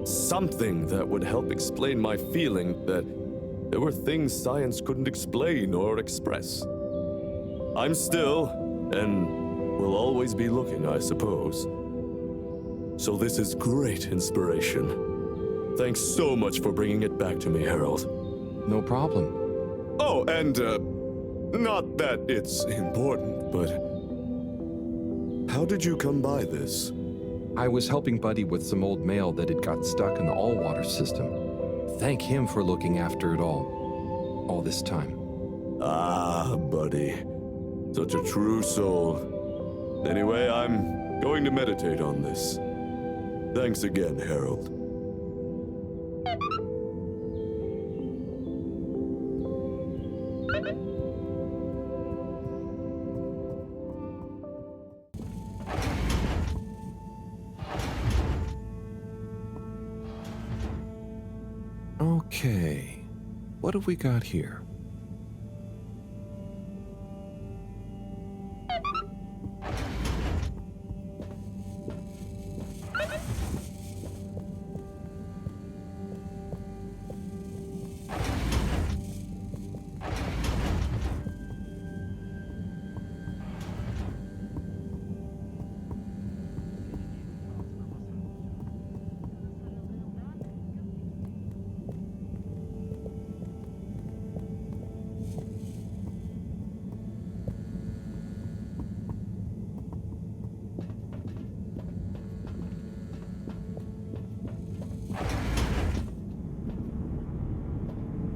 something that would help explain my feeling that there were things science couldn't explain or express. I'm still, and will always be looking, I suppose. So this is great inspiration. Thanks so much for bringing it back to me, Harold. No problem. Oh, and, not that it's important, but how did you come by this? I was helping Buddy with some old mail that had got stuck in the all-water system. Thank him for looking after it all this time. Ah, Buddy. Such a true soul. Anyway, I'm going to meditate on this. Thanks again, Harold. Okay, what have we got here?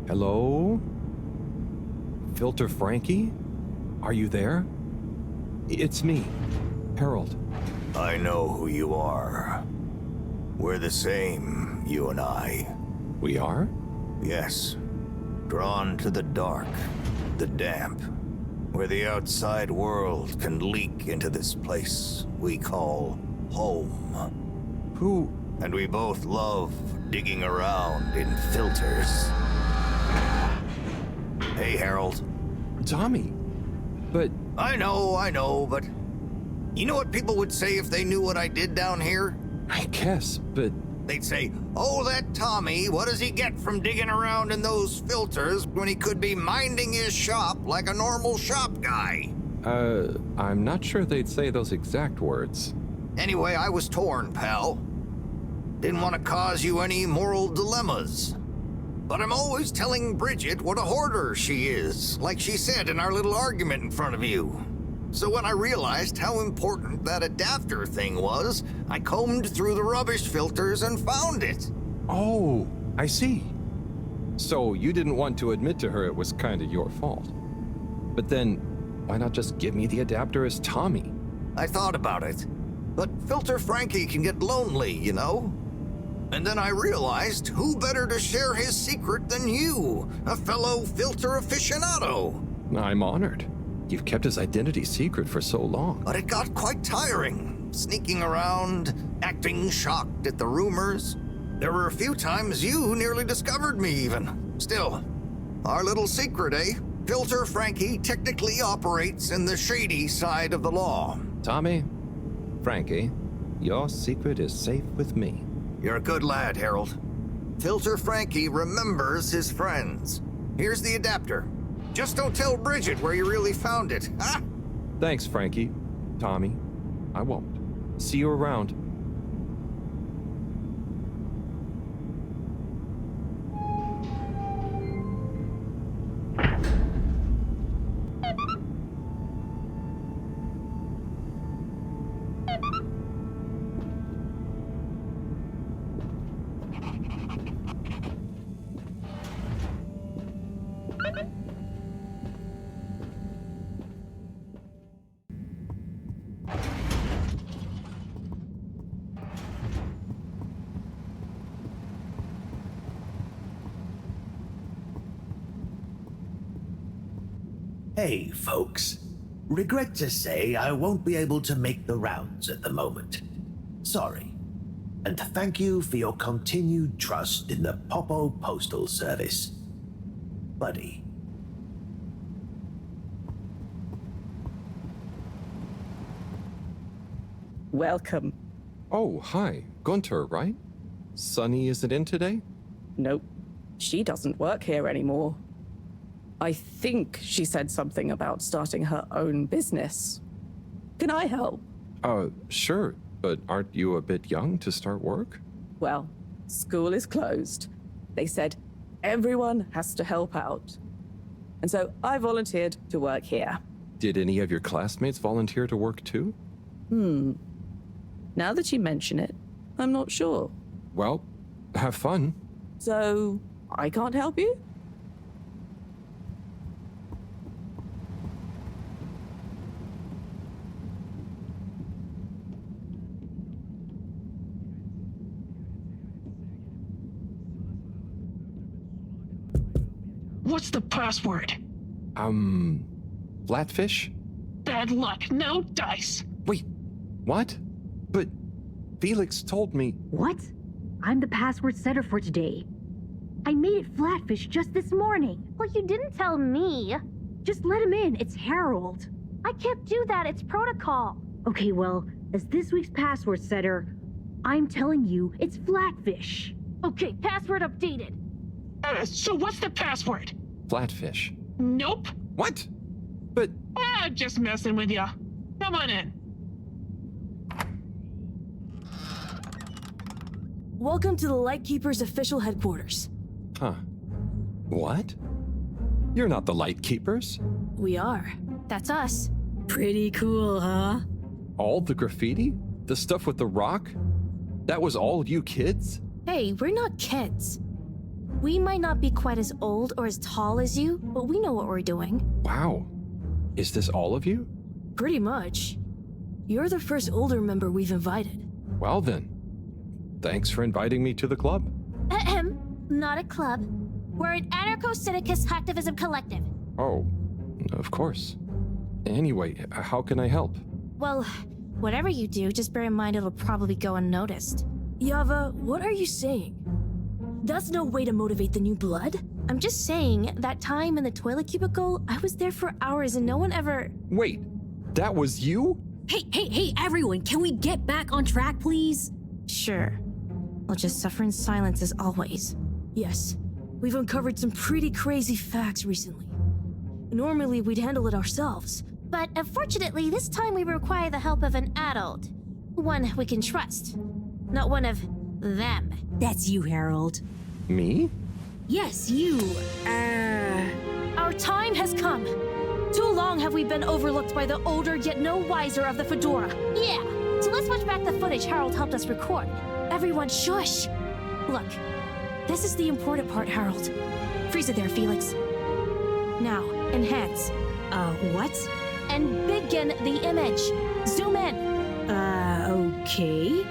Hello? Filter Frankie? Are you there? It's me, Harold. I know who you are. We're the same, you and I. We are? Yes. Drawn to the dark, the damp, where the outside world can leak into this place we call home. Who? And we both love digging around in filters. Hey, Harold. Tommy, but... I know, but... You know what people would say if they knew what I did down here? I guess, but... They'd say, oh, that Tommy, what does he get from digging around in those filters when he could be minding his shop like a normal shop guy? I'm not sure they'd say those exact words. Anyway, I was torn, pal. Didn't want to cause you any moral dilemmas. But I'm always telling Bridget what a hoarder she is, like she said in our little argument in front of you. So when I realized how important that adapter thing was, I combed through the rubbish filters and found it. Oh, I see. So you didn't want to admit to her it was kind of your fault. But then, why not just give me the adapter as Tommy? I thought about it. But Filter Frankie can get lonely, you know? And then I realized who better to share his secret than you, a fellow filter aficionado. I'm honored. You've kept his identity secret for so long. But it got quite tiring, sneaking around, acting shocked at the rumors. There were a few times you nearly discovered me even. Still, our little secret, eh? Filter Frankie technically operates in the shady side of the law. Tommy, Frankie, your secret is safe with me. You're a good lad, Harold. Filter Frankie remembers his friends. Here's the adapter. Just don't tell Bridget where you really found it, huh? Thanks, Frankie. Tommy, I won't. See you around. Hey, folks. Regret to say I won't be able to make the rounds at the moment. Sorry. And thank you for your continued trust in the Popo Postal Service. Buddy. Welcome. Oh, hi. Gunter, right? Sunny isn't in today? Nope. She doesn't work here anymore. I think she said something about starting her own business. Can I help? Sure. But aren't you a bit young to start work? Well, school is closed. They said everyone has to help out. And so I volunteered to work here. Did any of your classmates volunteer to work too? Now that you mention it, I'm not sure. Well, have fun. So, I can't help you? What's the password? Flatfish? Bad luck, no dice. Wait, what? But Felix told me... What? I'm the password setter for today. I made it Flatfish just this morning. Well, you didn't tell me. Just let him in, it's Harold. I can't do that, it's protocol. Okay, well, as this week's password setter, I'm telling you, it's Flatfish. Okay, password updated. So what's the password? Flatfish. Nope. What? But... just messing with ya. Come on in. Welcome to the Lightkeeper's official headquarters. Huh. What? You're not the Lightkeepers. We are. That's us. Pretty cool, huh? All the graffiti? The stuff with the rock? That was all you kids? Hey, we're not kids. We might not be quite as old or as tall as you, but we know what we're doing. Wow. Is this all of you? Pretty much. You're the first older member we've invited. Well then. Thanks for inviting me to the club. Ahem. Not a club. We're an anarcho-syndicist hacktivism collective. Oh, of course. Anyway, how can I help? Well, whatever you do, just bear in mind it'll probably go unnoticed. Yava, what are you saying? That's no way to motivate the new blood. I'm just saying, that time in the toilet cubicle, I was there for hours and no one ever... Wait, that was you? Hey, everyone, can we get back on track, please? Sure. We'll just suffer in silence as always. Yes, we've uncovered some pretty crazy facts recently. Normally, we'd handle it ourselves. But unfortunately, this time we require the help of an adult. One we can trust. Not one of them. That's you, Harold. Me? Yes, you. Our time has come. Too long have we been overlooked by the older yet no wiser of the Fedora. Yeah, so let's watch back the footage Harold helped us record. Everyone shush. Look, this is the important part, Harold. Freeze it there, Felix. Now, enhance. What? And begin the image. Zoom in. Okay.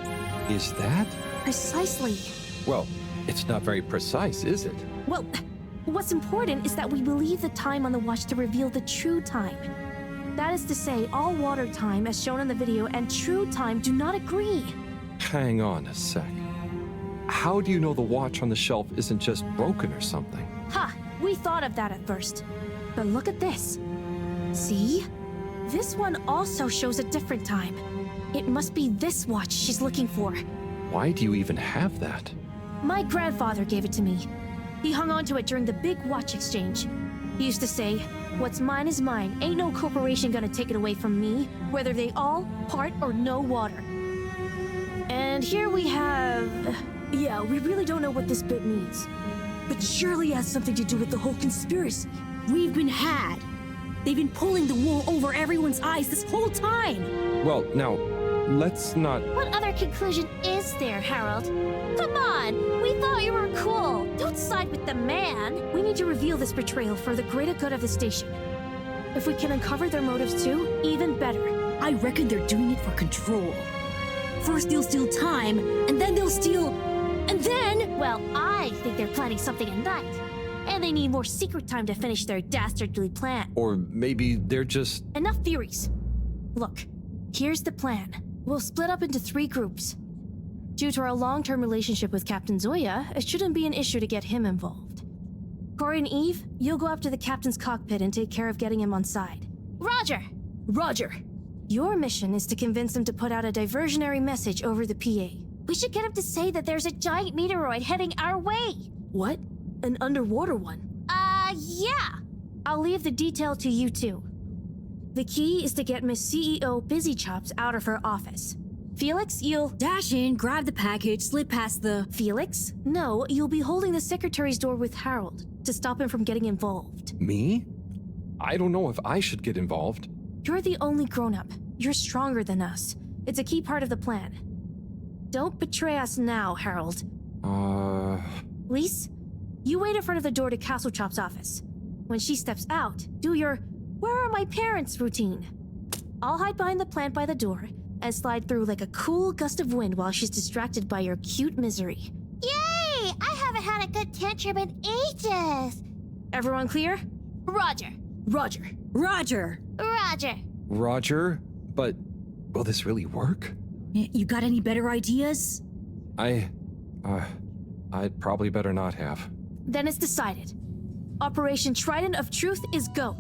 Is that? Precisely. Well, it's not very precise, is it? Well, what's important is that we believe the time on the watch to reveal the true time. That is to say, all water time, as shown in the video, and true time do not agree. Hang on a sec. How do you know the watch on the shelf isn't just broken or something? Ha! We thought of that at first. But look at this. See? This one also shows a different time. It must be this watch she's looking for. Why do you even have that? My grandfather gave it to me. He hung on to it during the big watch exchange. He used to say, "What's mine is mine. Ain't no corporation gonna take it away from me, whether they all, part, or no water." And here we have... Yeah, we really don't know what this bit means. But surely it has something to do with the whole conspiracy. We've been had. They've been pulling the wool over everyone's eyes this whole time. Well, now, let's not... What other conclusion is there, Harold? Come on! We thought you were cool! Don't side with the man! We need to reveal this betrayal for the greater good of the station. If we can uncover their motives too, even better. I reckon they're doing it for control. First they'll steal time, and then they'll steal... And then... Well, I think they're planning something at night. and they need more secret time to finish their dastardly plan. Or maybe they're just... Enough theories. Look, here's the plan. We'll split up into 3 groups. Due to our long-term relationship with Captain Zoya, it shouldn't be an issue to get him involved. Corey and Eve, you'll go up to the captain's cockpit and take care of getting him on side. Roger! Roger! Your mission is to convince him to put out a diversionary message over the PA. We should get him to say that there's a giant meteoroid heading our way. What? An underwater one? Yeah. I'll leave the detail to you two. The key is to get Miss CEO Busy Chops out of her office. Felix, you'll dash in, grab the package, slip past the... Felix? No, you'll be holding the secretary's door with Harold to stop him from getting involved. Me? I don't know if I should get involved. You're the only grown-up. You're stronger than us. It's a key part of the plan. Don't betray us now, Harold. Lise, you wait in front of the door to Castle Chop's office. When she steps out, do your "Where are my parents?" routine. I'll hide behind the plant by the door and slide through like a cool gust of wind while she's distracted by your cute misery. Yay! I haven't had a good tantrum in ages. Everyone clear? Roger. Roger. Roger. Roger. Roger? But will this really work? You got any better ideas? I'd probably better not have. Then it's decided. Operation Trident of Truth is go.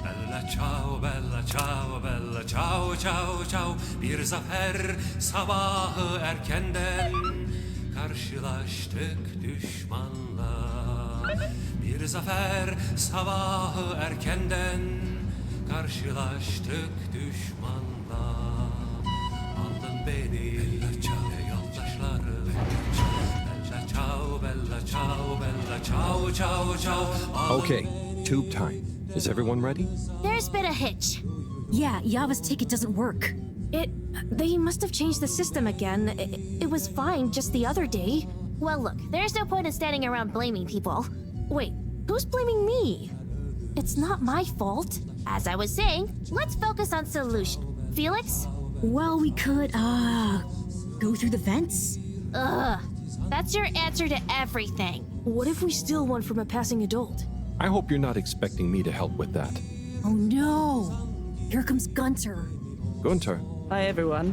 Bella ciao, bella ciao, bella ciao, ciao, ciao. Bir zafer sabahı erkenden karşılaştık düşmanla. Bir zafer sabahı erkenden karşılaştık düşmanla. Aldın beni bella ciao yoldaşlarım. Bella ciao, bella ciao, bella ciao, ciao, ciao. Okay, tube time. Is everyone ready? There's been a hitch. Yeah, Yava's ticket doesn't work. They must have changed the system again. It was fine just the other day. Well, look, there's no point in standing around blaming people. Wait, who's blaming me? It's not my fault. As I was saying, let's focus on solution. Felix? Well, we could, go through the vents? Ugh, that's your answer to everything. What if we steal one from a passing adult? I hope you're not expecting me to help with that. Oh no! Here comes Gunter. Gunter. Hi, everyone.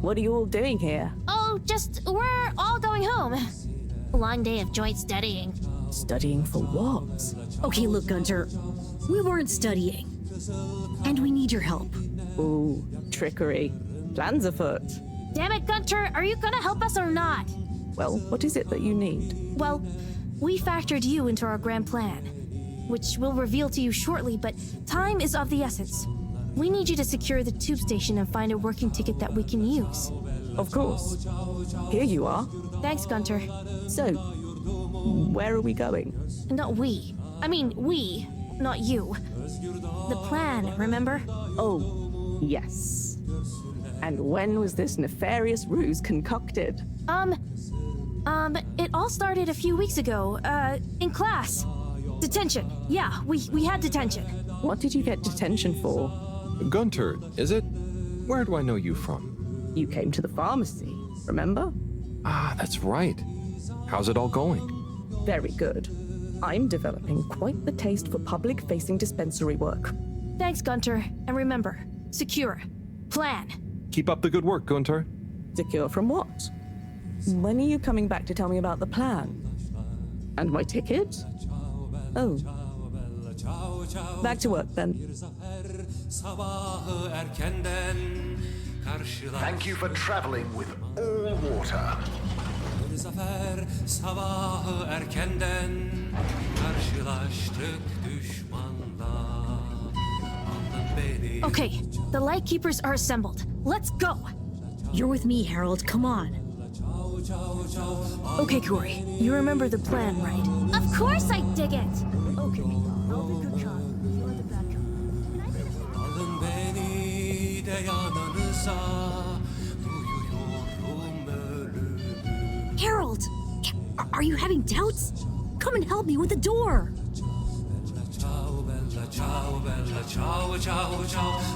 What are you all doing here? Oh, we're all going home. Long day of joint studying. Studying for what? Okay, look, Gunter. We weren't studying. And we need your help. Ooh, trickery. Plans afoot. Damn it, Gunter, are you gonna help us or not? Well, what is it that you need? Well, we factored you into our grand plan, which we'll reveal to you shortly, but time is of the essence. We need you to secure the tube station and find a working ticket that we can use. Of course. Here you are. Thanks, Gunter. So, where are we going? Not we. I mean, we, not you. The plan, remember? Oh, yes. And when was this nefarious ruse concocted? It all started a few weeks ago, in class. Detention. Yeah, we had detention. What did you get detention for? Gunter, is it? Where do I know you from? You came to the pharmacy, remember? Ah, that's right. How's it all going? Very good. I'm developing quite the taste for public-facing dispensary work. Thanks, Gunter. And remember, secure. Plan. Keep up the good work, Gunter. Secure from what? When are you coming back to tell me about the plan? And my ticket? Oh. Back to work, then. Thank you for traveling with all water. Okay, the Lightkeepers are assembled. Let's go! You're with me, Harold. Come on. Okay, Corey. You remember the plan, right? Of course I dig it! Okay, I'll be good cop. You're the bad cop. Harold! Are you having doubts? Come and help me with the door!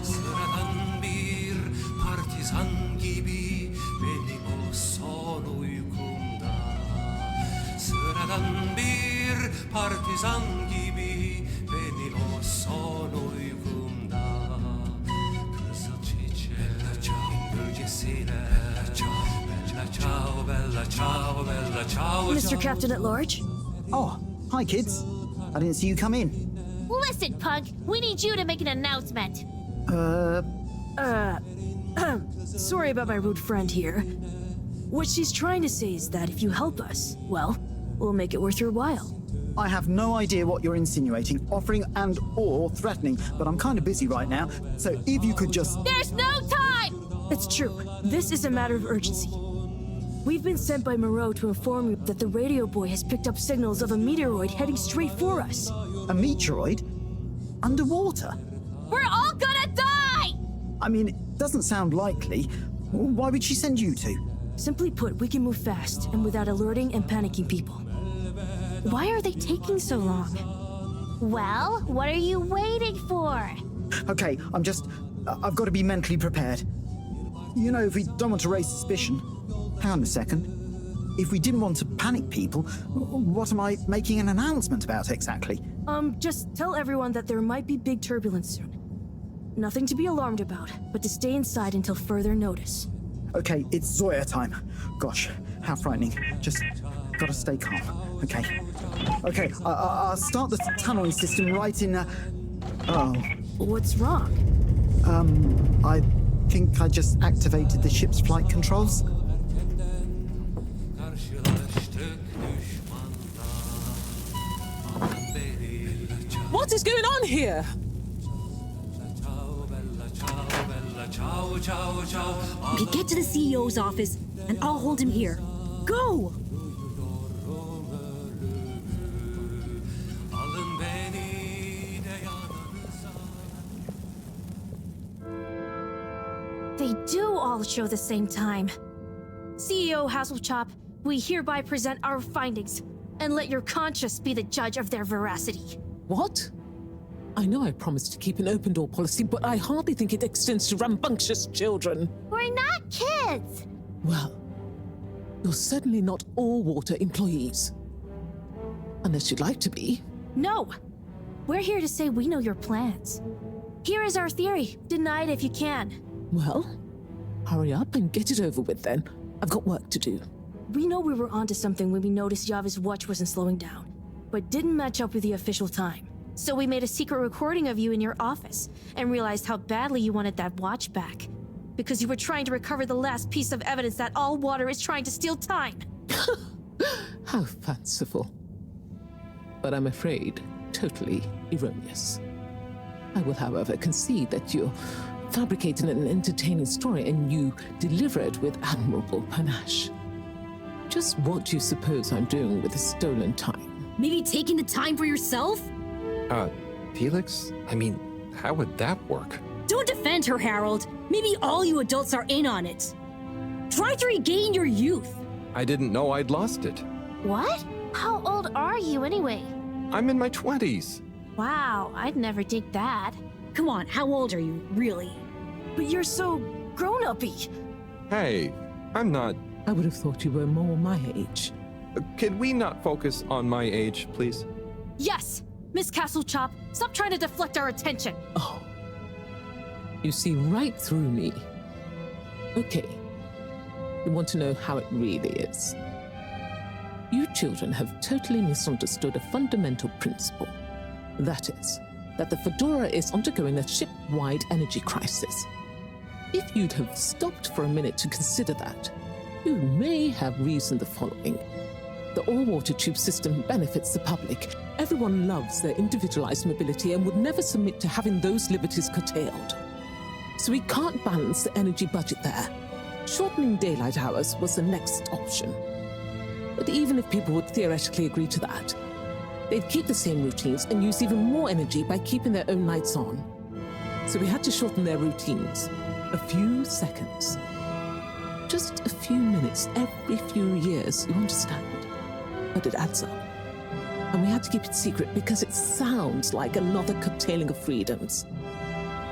Sıradan bir partizan gibi benim o son uykum partisan gibi beni o son uygumda Kızıl çiçeğin gölgesine Bella ciao, bella ciao, bella ciao, Mr. ciao. Captain at Large? Oh, hi kids. I didn't see you come in. Listen, punk, we need you to make an announcement. Sorry about my rude friend here. What she's trying to say is that if you help us, well, we'll make it worth your while. I have no idea what you're insinuating, offering and or threatening, but I'm kind of busy right now, so if you could just... There's no time! It's true. This is a matter of urgency. We've been sent by Moreau to inform you that the radio boy has picked up signals of a meteoroid heading straight for us. A meteoroid? Underwater? We're all gonna die! I mean, it doesn't sound likely. Why would she send you two? Simply put, we can move fast and without alerting and panicking people. Why are they taking so long? Well, what are you waiting for? Okay, I've got to be mentally prepared. You know, if we don't want to raise suspicion... Hang on a second. If we didn't want to panic people, what am I making an announcement about exactly? Just tell everyone that there might be big turbulence soon. Nothing to be alarmed about, but to stay inside until further notice. Okay, it's Zoya time. Gosh, how frightening. Just gotta stay calm. Okay. Okay, I'll start the tunneling system right in... Oh. What's wrong? I think I just activated the ship's flight controls. What is going on here? Okay, get to the CEO's office, and I'll hold him here. Go! They do all show the same time. CEO Hasselchop, we hereby present our findings, and let your conscience be the judge of their veracity. What? I know I promised to keep an open door policy, but I hardly think it extends to rambunctious children. We're not kids! Well, you're certainly not all water employees. Unless you'd like to be. No! We're here to say we know your plans. Here is our theory. Deny it if you can. Well, hurry up and get it over with then. I've got work to do. We know we were onto something when we noticed Yava's watch wasn't slowing down, but didn't match up with the official time. So we made a secret recording of you in your office and realized how badly you wanted that watch back. Because you were trying to recover the last piece of evidence that all water is trying to steal time. How fanciful. But I'm afraid totally erroneous. I will, however, concede that you're fabricating an entertaining story and you deliver it with admirable panache. Just what do you suppose I'm doing with the stolen time? Maybe taking the time for yourself? Felix? I mean, how would that work? Don't defend her, Harold. Maybe all you adults are in on it. Try to regain your youth. I didn't know I'd lost it. What? How old are you anyway? I'm in my 20s. Wow, I'd never dig that. Come on, how old are you, really? But you're so grown-uppy. Hey, I'm not... I would have thought you were more my age. Could we not focus on my age, please? Yes! Miss Castlechop, stop trying to deflect our attention. Oh. You see right through me. Okay. You want to know how it really is. You children have totally misunderstood a fundamental principle. That is, that the Fedora is undergoing a ship-wide energy crisis. If you'd have stopped for a minute to consider that, you may have reasoned the following. The all-water tube system benefits the public. Everyone loves their individualized mobility and would never submit to having those liberties curtailed. So we can't balance the energy budget there. Shortening daylight hours was the next option. But even if people would theoretically agree to that, they'd keep the same routines and use even more energy by keeping their own lights on. So we had to shorten their routines. A few seconds. Just a few minutes every few years, you understand? But it adds up. And we had to keep it secret because it sounds like another curtailing of freedoms.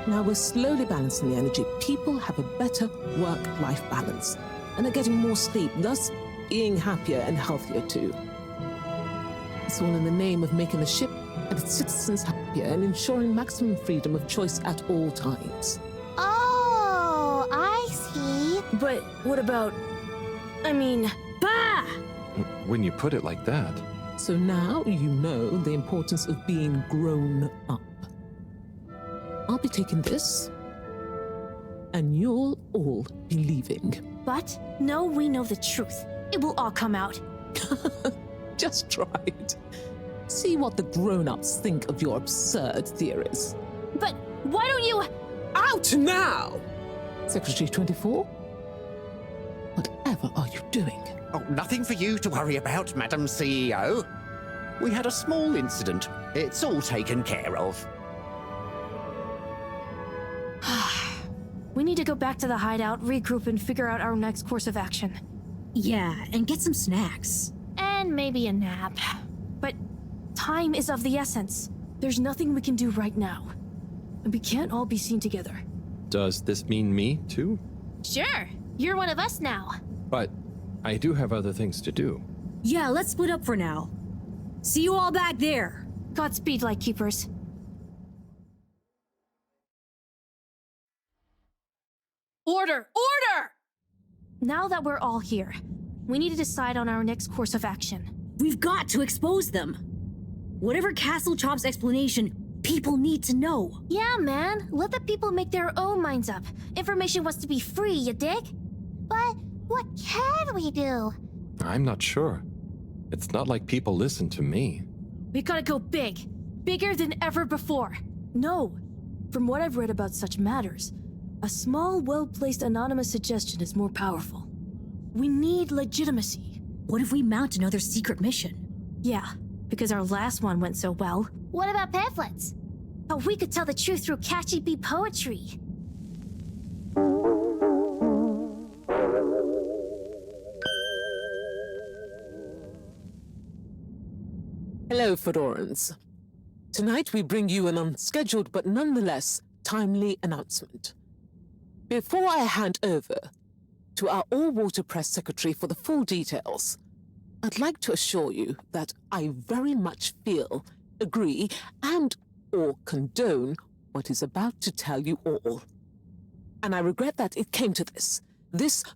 Now we're slowly balancing the energy. People have a better work-life balance and are getting more sleep, thus being happier and healthier too. It's all in the name of making the ship and its citizens happier and ensuring maximum freedom of choice at all times. Oh, I see. But what about... I mean... Bah! When you put it like that. So now you know the importance of being grown up. I'll be taking this, and you'll all be leaving. But no, we know the truth. It will all come out. Just try it. See what the grown-ups think of your absurd theories. But why don't you... Out now! Secretary 24? Whatever are you doing? Oh, nothing for you to worry about, Madam CEO. We had a small incident. It's all taken care of. We need to go back to the hideout, regroup, and figure out our next course of action. Yeah, and get some snacks. And maybe a nap. But time is of the essence. There's nothing we can do right now. And we can't all be seen together. Does this mean me, too? Sure, you're one of us now. But I do have other things to do. Yeah, let's split up for now. See you all back there. Godspeed, Lightkeepers. Order! Order! Now that we're all here, we need to decide on our next course of action. We've got to expose them. Whatever Castle Chop's explanation, people need to know. Yeah, man. Let the people make their own minds up. Information wants to be free, you dig? But what can we do? I'm not sure. It's not like people listen to me. We gotta go big. Bigger than ever before. No. From what I've read about such matters, a small, well-placed anonymous suggestion is more powerful. We need legitimacy. What if we mount another secret mission? Yeah, because our last one went so well. What about pamphlets? Oh, we could tell the truth through catchy bee poetry. Hello, Fedorans. Tonight we bring you an unscheduled but nonetheless timely announcement. Before I hand over to our all-water press secretary for the full details, I'd like to assure you that I very much feel, agree, and/or condone what is about to tell you all. And I regret that it came to this,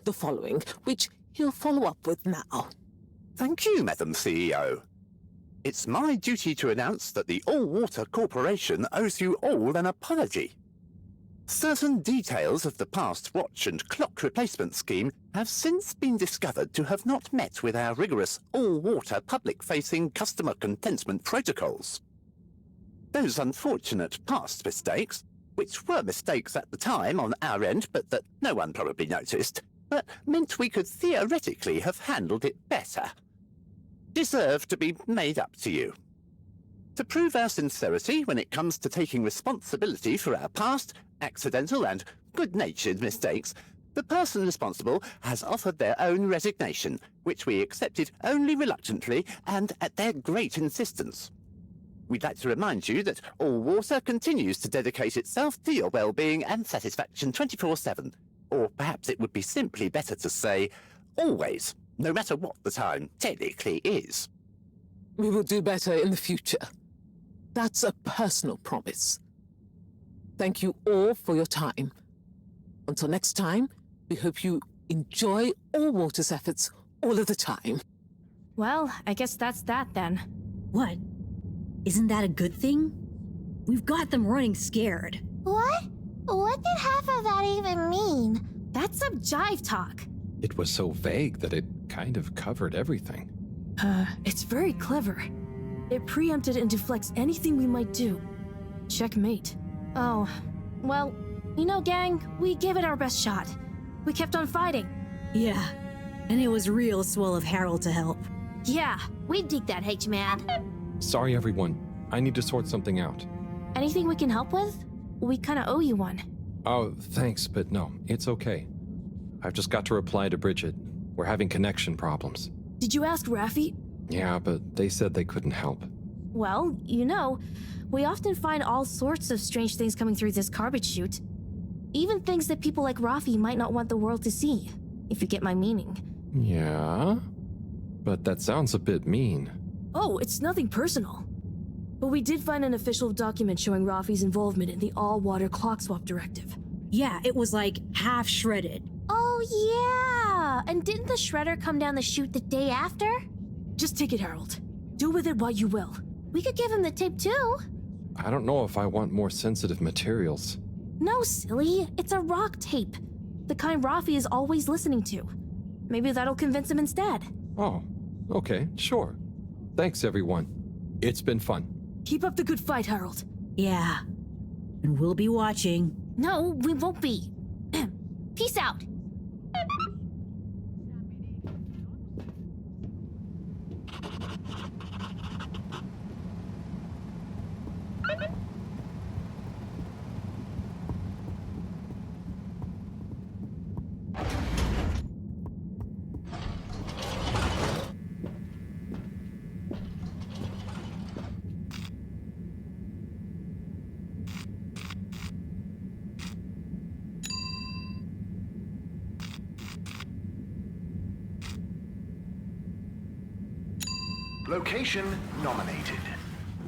the following, which he'll follow up with now. Thank you, Madam CEO. It's my duty to announce that the All-Water Corporation owes you all an apology. Certain details of the past watch and clock replacement scheme have since been discovered to have not met with our rigorous all-water public-facing customer contentment protocols. Those unfortunate past mistakes, which were mistakes at the time on our end but that no one probably noticed, but meant we could theoretically have handled it better, deserve to be made up to you. To prove our sincerity when it comes to taking responsibility for our past, accidental and good-natured mistakes, the person responsible has offered their own resignation, which we accepted only reluctantly and at their great insistence. We'd like to remind you that All Water continues to dedicate itself to your well-being and satisfaction 24/7, or perhaps it would be simply better to say, always, no matter what the time technically is. We will do better in the future. That's a personal promise. Thank you all for your time. Until next time, we hope you enjoy All Water's efforts all of the time. Well, I guess that's that then. What? Isn't that a good thing? We've got them running scared. What? What did half of that even mean? That's some jive talk. It was so vague that it kind of covered everything. It's very clever. It preempted and deflects anything we might do. Checkmate. Oh, well, you know, gang, we gave it our best shot. We kept on fighting. Yeah, and it was real swell of Harold to help. Yeah, we dig that, H-Man. Sorry, everyone. I need to sort something out. Anything we can help with? We kinda owe you one. Oh, thanks, but no, it's okay. I've just got to reply to Bridget. We're having connection problems. Did you ask Raffi? Yeah, but they said they couldn't help. Well, you know, we often find all sorts of strange things coming through this garbage chute. Even things that people like Raffi might not want the world to see, if you get my meaning. Yeah? But that sounds a bit mean. Oh, it's nothing personal. But we did find an official document showing Rafi's involvement in the all-water clock swap directive. Yeah, it was like half shredded. Oh, yeah! And didn't the shredder come down the chute the day after? Just take it, Harold. Do with it what you will. We could give him the tape too. I don't know if I want more sensitive materials. No, silly. It's a rock tape. The kind Rafi is always listening to. Maybe that'll convince him instead. Oh, okay, sure. Thanks, everyone. It's been fun. Keep up the good fight, Harold. Yeah. And we'll be watching. No, we won't be. Peace out. Location nominated.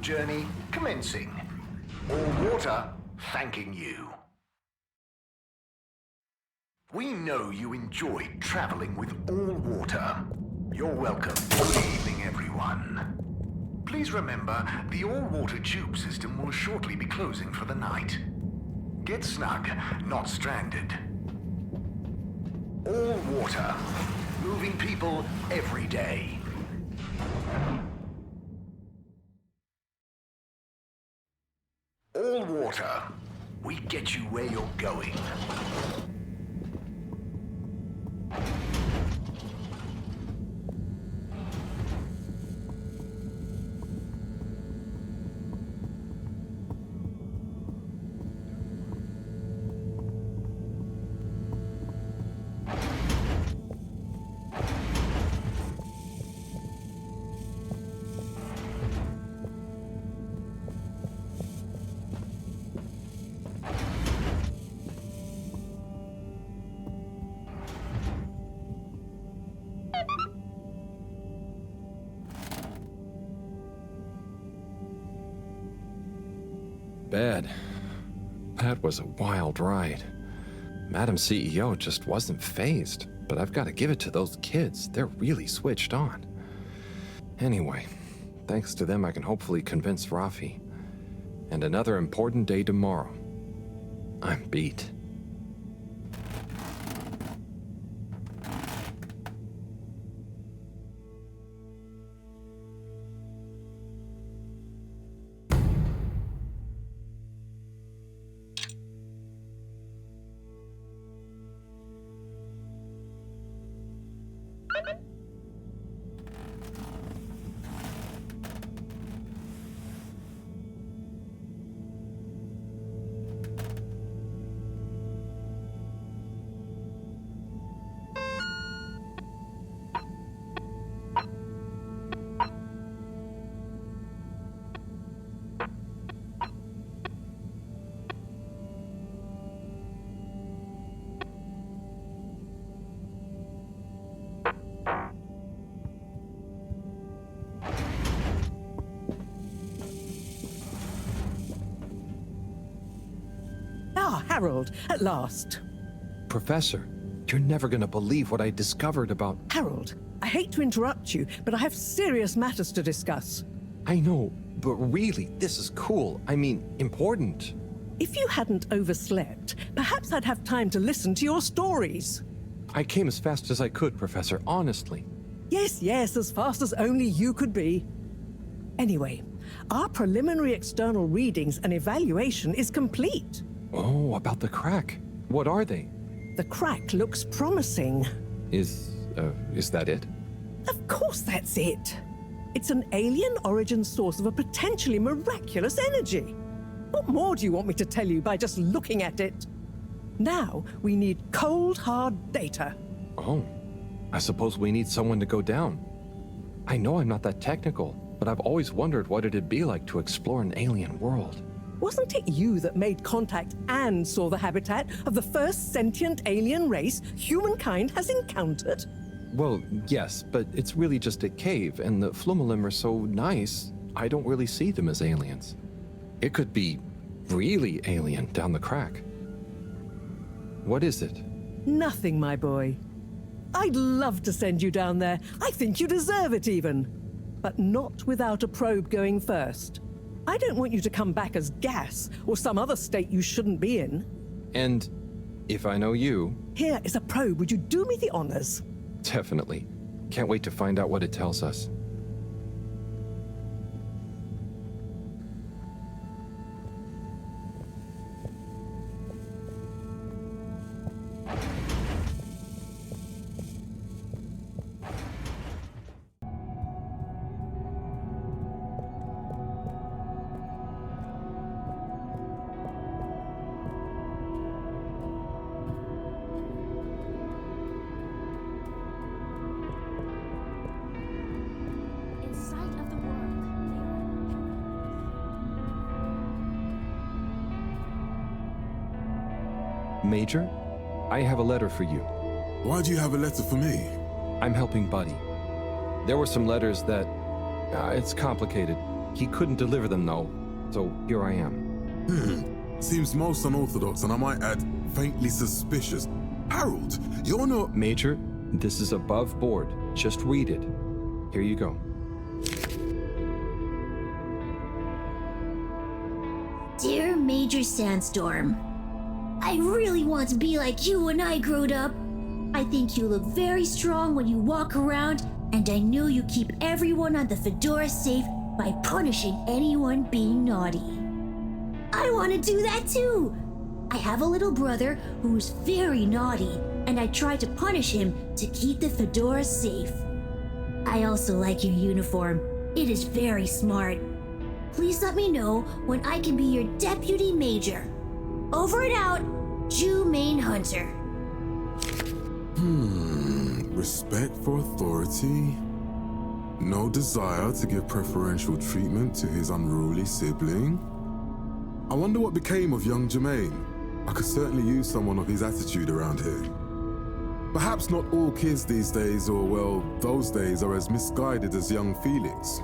Journey commencing. All water thanking you. We know you enjoyed traveling with all water. You're welcome. Good evening, everyone. Please remember, the all-water tube system will shortly be closing for the night. Get snug, not stranded. All water. Moving people every day. All water. We get you where you're going. Bad. That was a wild ride. Madam CEO just wasn't fazed, but I've got to give it to those kids. They're really switched on. Anyway, thanks to them I can hopefully convince Rafi. And another important day tomorrow. I'm beat. Harold, at last. Professor, you're never gonna believe what I discovered about... Harold, I hate to interrupt you, but I have serious matters to discuss. I know, but really, this is cool. I mean, important. If you hadn't overslept, perhaps I'd have time to listen to your stories. I came as fast as I could, Professor, honestly. Yes, as fast as only you could be. Anyway, our preliminary external readings and evaluation is complete. Oh, about the crack. What are they? The crack looks promising. Is that it? Of course that's it. It's an alien origin source of a potentially miraculous energy. What more do you want me to tell you by just looking at it? Now, we need cold, hard data. Oh, I suppose we need someone to go down. I know I'm not that technical, but I've always wondered what it'd be like to explore an alien world. Wasn't it you that made contact and saw the habitat of the first sentient alien race humankind has encountered? Well, yes, but it's really just a cave, and the Flumalim are so nice, I don't really see them as aliens. It could be really alien down the crack. What is it? Nothing, my boy. I'd love to send you down there. I think you deserve it even. But not without a probe going first. I don't want you to come back as gas or some other state you shouldn't be in. And if I know you... Here is a probe. Would you do me the honors? Definitely. Can't wait to find out what it tells us. Major, I have a letter for you. Why do you have a letter for me? I'm helping Buddy. There were some letters that... it's complicated. He couldn't deliver them, though, so here I am. Seems most unorthodox, and I might add, faintly suspicious. Harold, you're not... Major, this is above board. Just read it. Here you go. Dear Major Sandstorm, I really want to be like you when I growed up. I think you look very strong when you walk around, and I know you keep everyone on the Fedora safe by punishing anyone being naughty. I want to do that too. I have a little brother who's very naughty, and I try to punish him to keep the Fedora safe. I also like your uniform. It is very smart. Please let me know when I can be your deputy major. Over and out, Jew Main Hunter. Respect for authority. No desire to give preferential treatment to his unruly sibling. I wonder what became of young Jermaine. I could certainly use someone of his attitude around here. Perhaps not all kids these days, or well, those days, are as misguided as young Felix.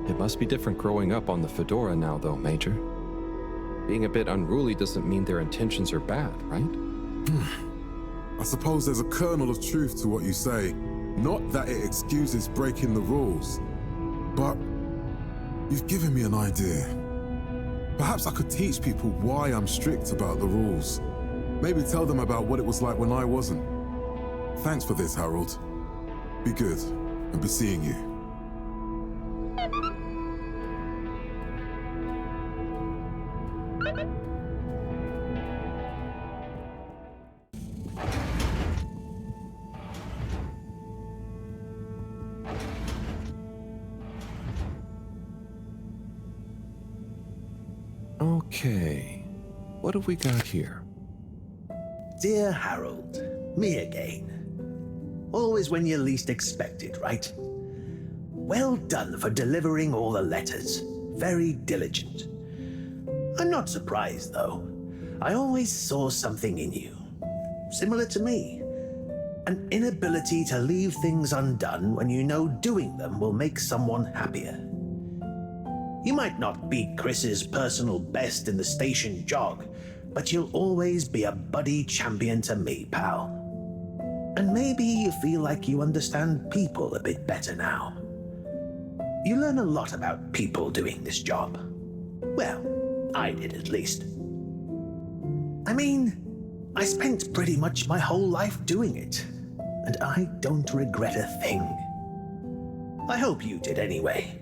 It must be different growing up on the Fedora now, though, Major. Being a bit unruly doesn't mean their intentions are bad, right? I suppose there's a kernel of truth to what you say. Not that it excuses breaking the rules, but you've given me an idea. Perhaps I could teach people why I'm strict about the rules. Maybe tell them about what it was like when I wasn't. Thanks for this, Harold. Be good, and be seeing you. Okay, what have we got here? Dear Harold, me again. Always when you least expect it, right? Well done for delivering all the letters. Very diligent. I'm not surprised, though. I always saw something in you. Similar to me. An inability to leave things undone when you know doing them will make someone happier. You might not be Chris's personal best in the station jog, but you'll always be a buddy champion to me, pal. And maybe you feel like you understand people a bit better now. You learn a lot about people doing this job. Well, I did at least. I mean, I spent pretty much my whole life doing it, and I don't regret a thing. I hope you did anyway.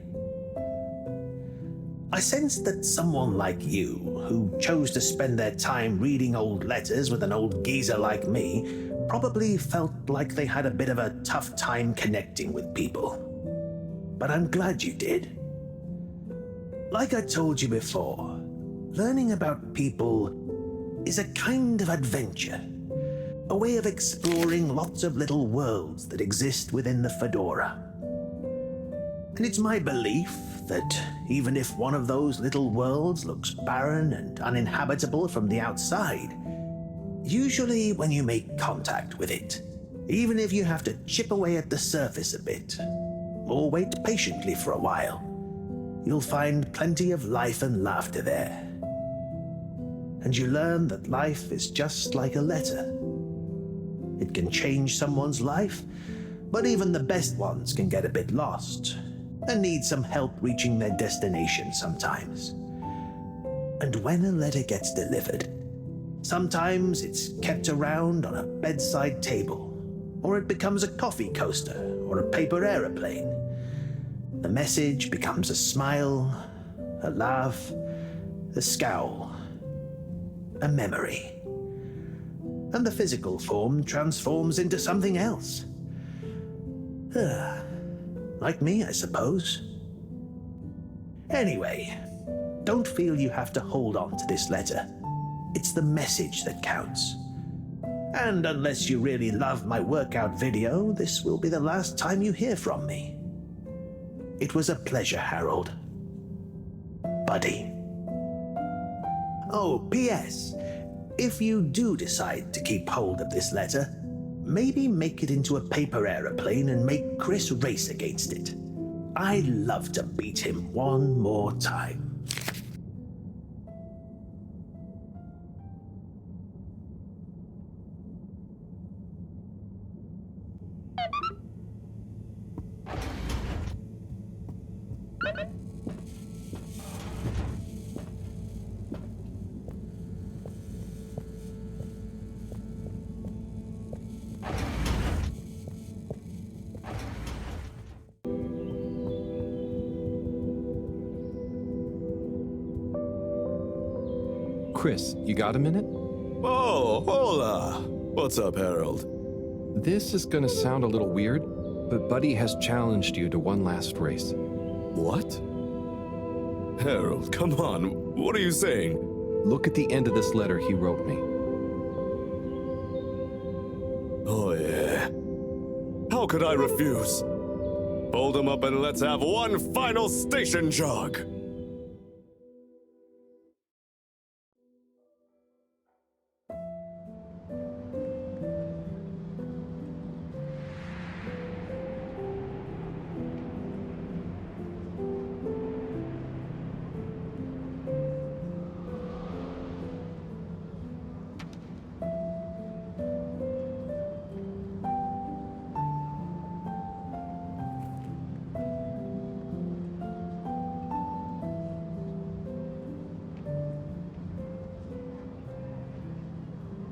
I sensed that someone like you, who chose to spend their time reading old letters with an old geezer like me, probably felt like they had a bit of a tough time connecting with people. But I'm glad you did. Like I told you before, learning about people is a kind of adventure, a way of exploring lots of little worlds that exist within the Fedora. And it's my belief that even if one of those little worlds looks barren and uninhabitable from the outside, usually when you make contact with it, Even if you have to chip away at the surface a bit, or wait patiently for a while, you'll find plenty of life and laughter there. And you learn that life is just like a letter. It can change someone's life, but even the best ones can get a bit lost and need some help reaching their destination sometimes. And when a letter gets delivered, sometimes it's kept around on a bedside table, or it becomes a coffee coaster or a paper aeroplane. The message becomes a smile, a laugh, a scowl, a memory. And the physical form transforms into something else. Like me, I suppose. Anyway, don't feel you have to hold on to this letter. It's the message that counts. And unless you really love my workout video, this will be the last time you hear from me. It was a pleasure, Harold. Buddy. Oh, P.S. If you do decide to keep hold of this letter, maybe make it into a paper aeroplane and make Chris race against it. I'd love to beat him one more time. Chris, you got a minute? Oh, hola! What's up, Harold? This is gonna sound a little weird, but Buddy has challenged you to one last race. What? Harold, come on. What are you saying? Look at the end of this letter he wrote me. Oh, yeah. How could I refuse? Hold him up and let's have one final station jog.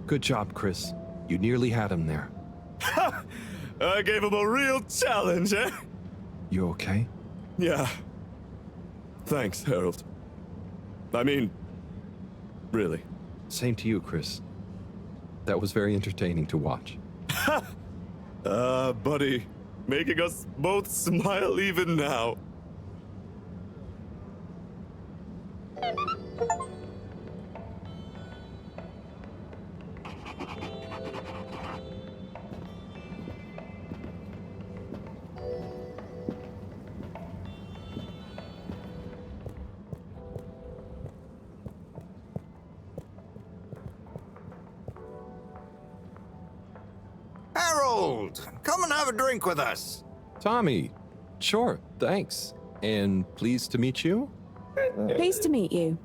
Good job, Chris. You nearly had him there. I gave him a real challenge, eh? You okay? Yeah. Thanks, Harold. I mean, really. Same to you, Chris. That was very entertaining to watch. Buddy, making us both smile even now. Harold, come and have a drink with us. Tommy, sure, thanks. And pleased to meet you? Pleased to meet you.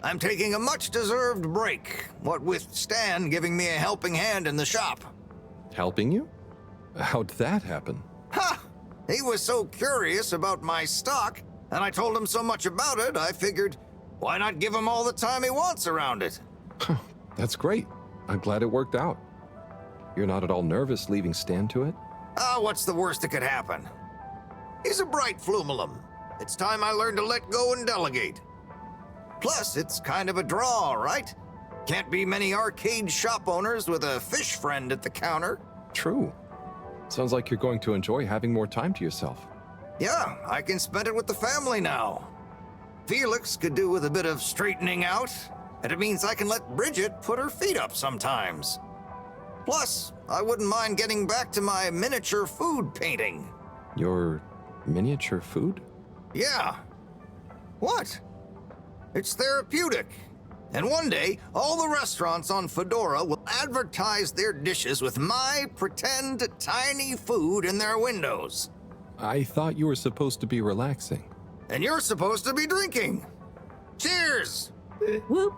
I'm taking a much-deserved break, what with Stan giving me a helping hand in the shop. Helping you? How'd that happen? Ha! He was so curious about my stock, and I told him so much about it, I figured, why not give him all the time he wants around it? That's great. I'm glad it worked out. You're not at all nervous leaving Stan to it? What's the worst that could happen? He's a bright flumelum. It's time I learned to let go and delegate. Plus, it's kind of a draw, right? Can't be many arcade shop owners with a fish friend at the counter. True. Sounds like you're going to enjoy having more time to yourself. Yeah, I can spend it with the family now. Felix could do with a bit of straightening out, and it means I can let Bridget put her feet up sometimes. Plus, I wouldn't mind getting back to my miniature food painting. Your miniature food? Yeah. What? It's therapeutic. And one day, all the restaurants on Fedora will advertise their dishes with my pretend tiny food in their windows. I thought you were supposed to be relaxing. And you're supposed to be drinking. Cheers! Whoop.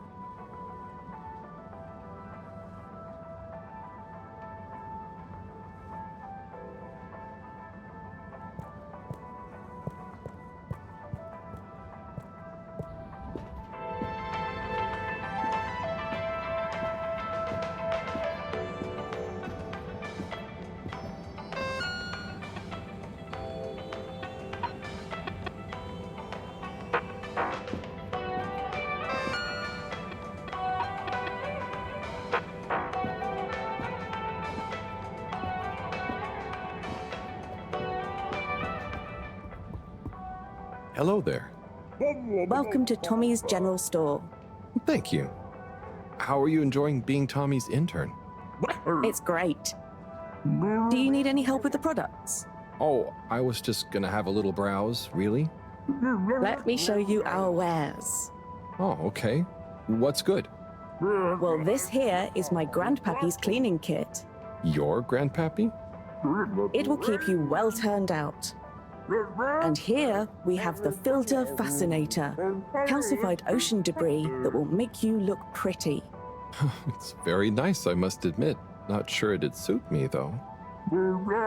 Hello there. Welcome to Tommy's General Store. Thank you. How are you enjoying being Tommy's intern? It's great. Do you need any help with the products? Oh, I was just gonna have a little browse, really? Let me show you our wares. Oh, okay. What's good? Well, this here is my grandpappy's cleaning kit. Your grandpappy? It will keep you well turned out. And here we have the Filter Fascinator, calcified ocean debris that will make you look pretty. It's very nice, I must admit. Not sure it'd suit me, though.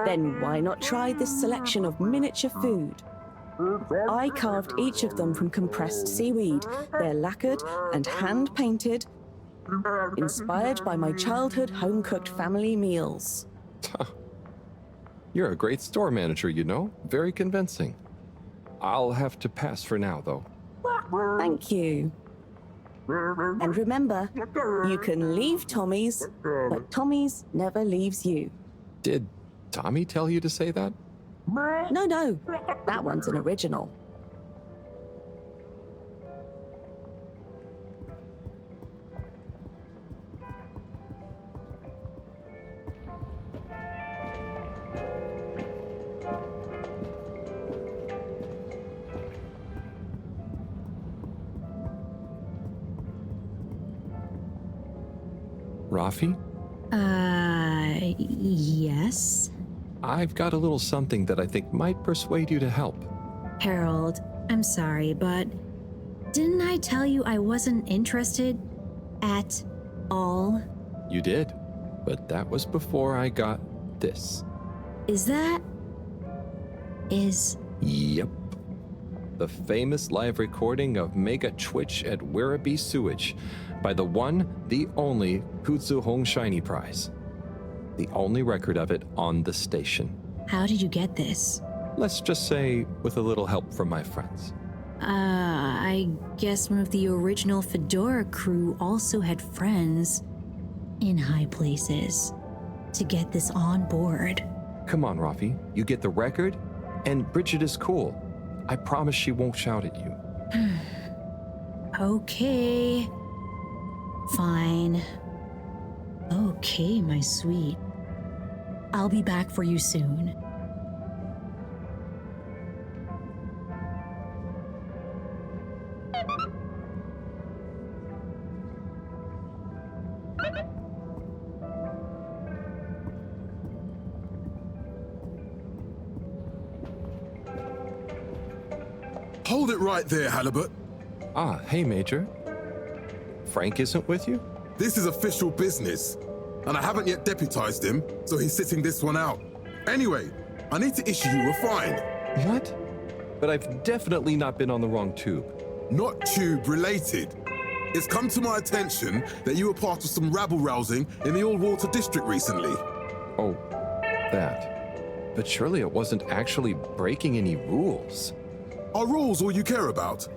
Then why not try this selection of miniature food? I carved each of them from compressed seaweed. They're lacquered and hand-painted, inspired by my childhood home-cooked family meals. You're a great store manager, you know. Very convincing. I'll have to pass for now, though. Thank you. And remember, you can leave Tommy's, but Tommy's never leaves you. Did Tommy tell you to say that? No, that one's an original. Rafi? Yes? I've got a little something that I think might persuade you to help. Harold, I'm sorry, but didn't I tell you I wasn't interested at all? You did, but that was before I got this. Yep. The famous live recording of Mega Twitch at Werribee Sewage by the one, the only Kutsu Hong Shiny Prize. The only record of it on the station. How did you get this? Let's just say with a little help from my friends. I guess one of the original Fedora crew also had friends in high places to get this on board. Come on, Rafi. You get the record, and Bridget is cool. I promise she won't shout at you. Okay. Fine. Okay, my sweet. I'll be back for you soon. Hold it right there, Halibut. Ah, hey, Major. Frank isn't with you? This is official business, and I haven't yet deputized him, so he's sitting this one out. Anyway, I need to issue you a fine. What? But I've definitely not been on the wrong tube. Not tube related. It's come to my attention that you were part of some rabble-rousing in the All Water District recently. Oh, that. But surely it wasn't actually breaking any rules. Are rules all you care about?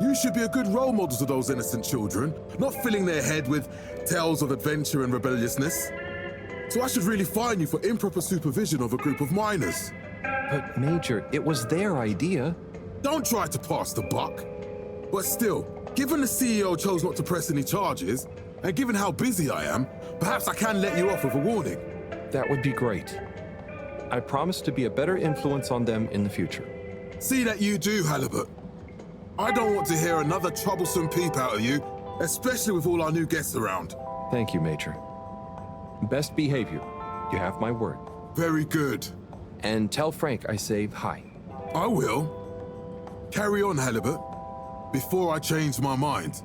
You should be a good role model to those innocent children, not filling their head with tales of adventure and rebelliousness. So I should really fine you for improper supervision of a group of minors. But Major, it was their idea. Don't try to pass the buck. But still, given the CEO chose not to press any charges, and given how busy I am, perhaps I can let you off with a warning. That would be great. I promise to be a better influence on them in the future. See that you do, Halibut. I don't want to hear another troublesome peep out of you especially with all our new guests around. Thank you, Major. Best behavior. You have my word. Very good. And tell Frank I say hi. I will. Carry on, Halibut, before I change my mind.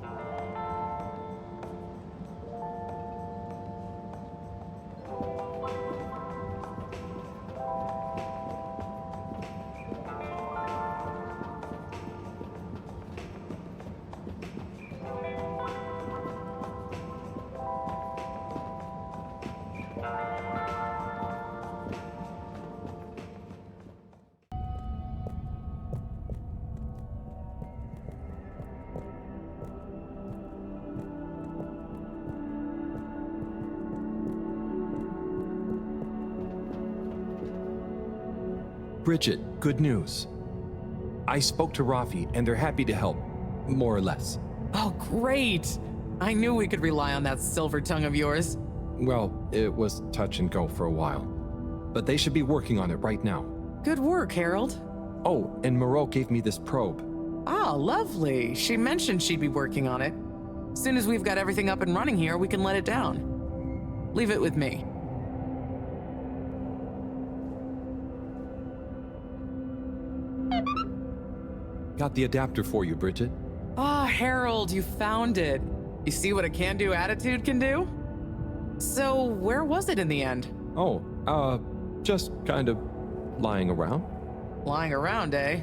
Bridget, good news. I spoke to Rafi, and they're happy to help, more or less. Oh, great! I knew we could rely on that silver tongue of yours. Well, it was touch and go for a while. But they should be working on it right now. Good work, Harold. Oh, and Moreau gave me this probe. Ah, lovely. She mentioned she'd be working on it. As soon as we've got everything up and running here, we can let it down. Leave it with me. Got the adapter for you, Bridget. Ah, Harold, you found it. You see what a can-do attitude can do? So, where was it in the end? Oh, just kind of lying around. Lying around, eh?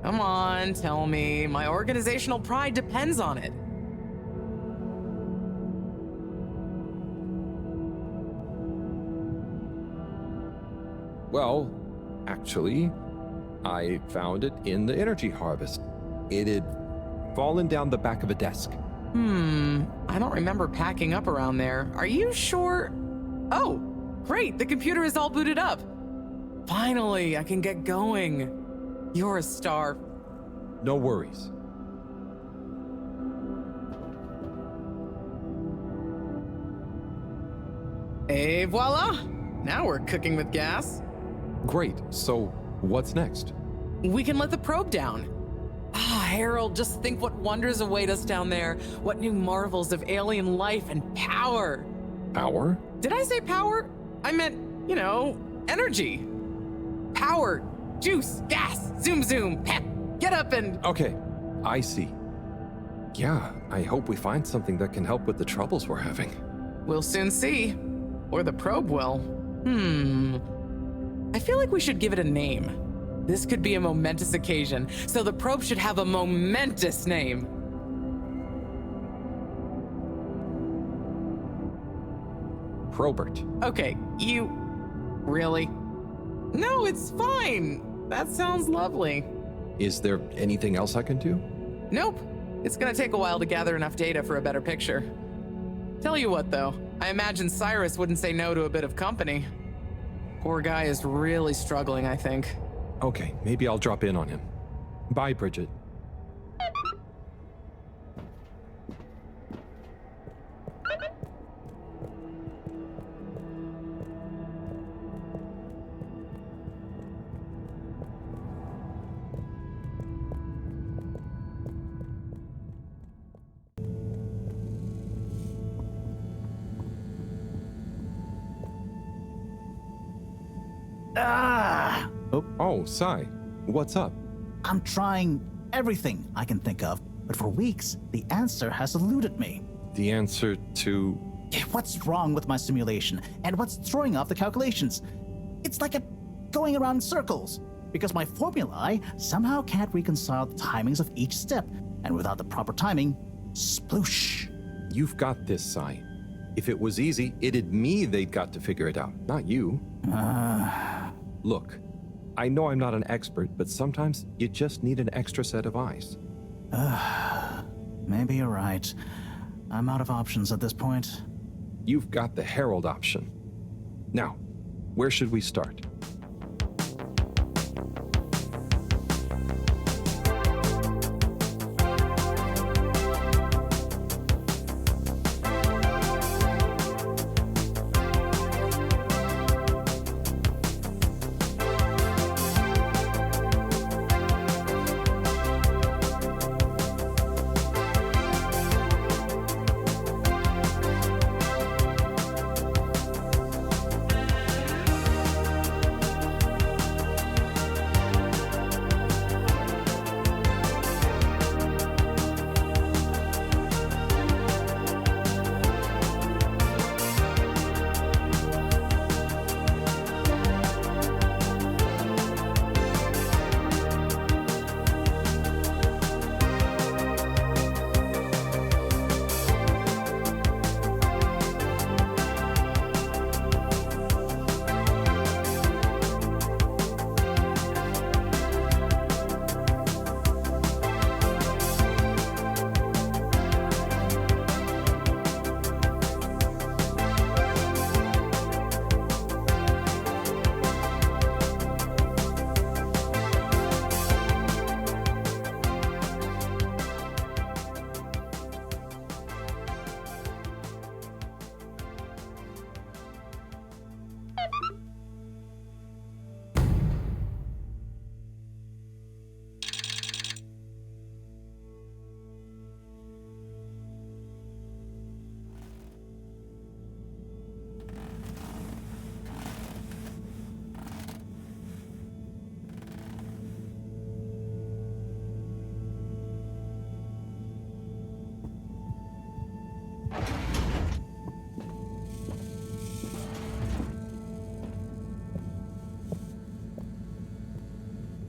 Come on, tell me. My organizational pride depends on it. Well, actually, I found it in the energy harvest. It had fallen down the back of a desk. I don't remember packing up around there. Are you sure? Oh, great, the computer is all booted up. Finally, I can get going. You're a star. No worries. Et voila! Now we're cooking with gas. Great, so what's next? We can let the probe down. Ah, Harold, just think what wonders await us down there. What new marvels of alien life and power. Power? Did I say power? I meant, you know, energy. Power, juice, gas, zoom zoom, pep, get up and... Okay, I see. Yeah, I hope we find something that can help with the troubles we're having. We'll soon see. Or the probe will. I feel like we should give it a name. This could be a momentous occasion, so the probe should have a momentous name. Probert. Okay, you... Really? No, it's fine. That sounds lovely. Is there anything else I can do? Nope. It's gonna take a while to gather enough data for a better picture. Tell you what, though. I imagine Cyrus wouldn't say no to a bit of company. Poor guy is really struggling, I think. Okay, maybe I'll drop in on him. Bye, Bridget. Oh, Sai, what's up? I'm trying everything I can think of, but for weeks, the answer has eluded me. The answer to... What's wrong with my simulation, and what's throwing off the calculations? It's like going around in circles, because my formulae somehow can't reconcile the timings of each step, and without the proper timing, sploosh. You've got this, Sai. If it was easy, it'd me they'd got to figure it out, not you. Look, I know I'm not an expert, but sometimes you just need an extra set of eyes. Maybe you're right. I'm out of options at this point. You've got the Herald option. Now, where should we start?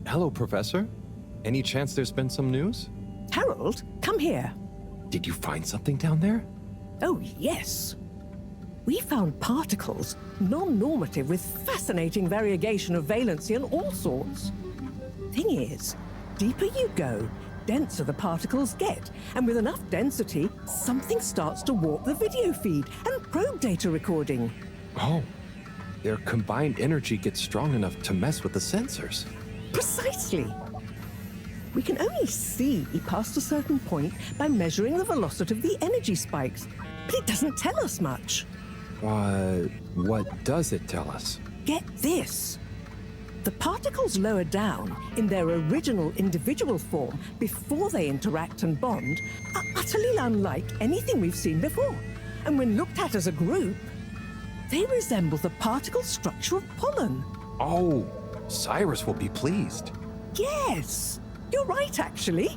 Hello, Professor. Any chance there's been some news? Harold, come here. Did you find something down there? Oh, yes. We found particles, non-normative, with fascinating variegation of valency and all sorts. Thing is, deeper you go, denser the particles get, and with enough density, something starts to warp the video feed and probe data recording. Oh, their combined energy gets strong enough to mess with the sensors. Precisely. We can only see past a certain point by measuring the velocity of the energy spikes, but it doesn't tell us much. What does it tell us? Get this. The particles lower down in their original individual form before they interact and bond are utterly unlike anything we've seen before. And when looked at as a group, they resemble the particle structure of pollen. Oh, Cyrus will be pleased. Yes, you're right, actually.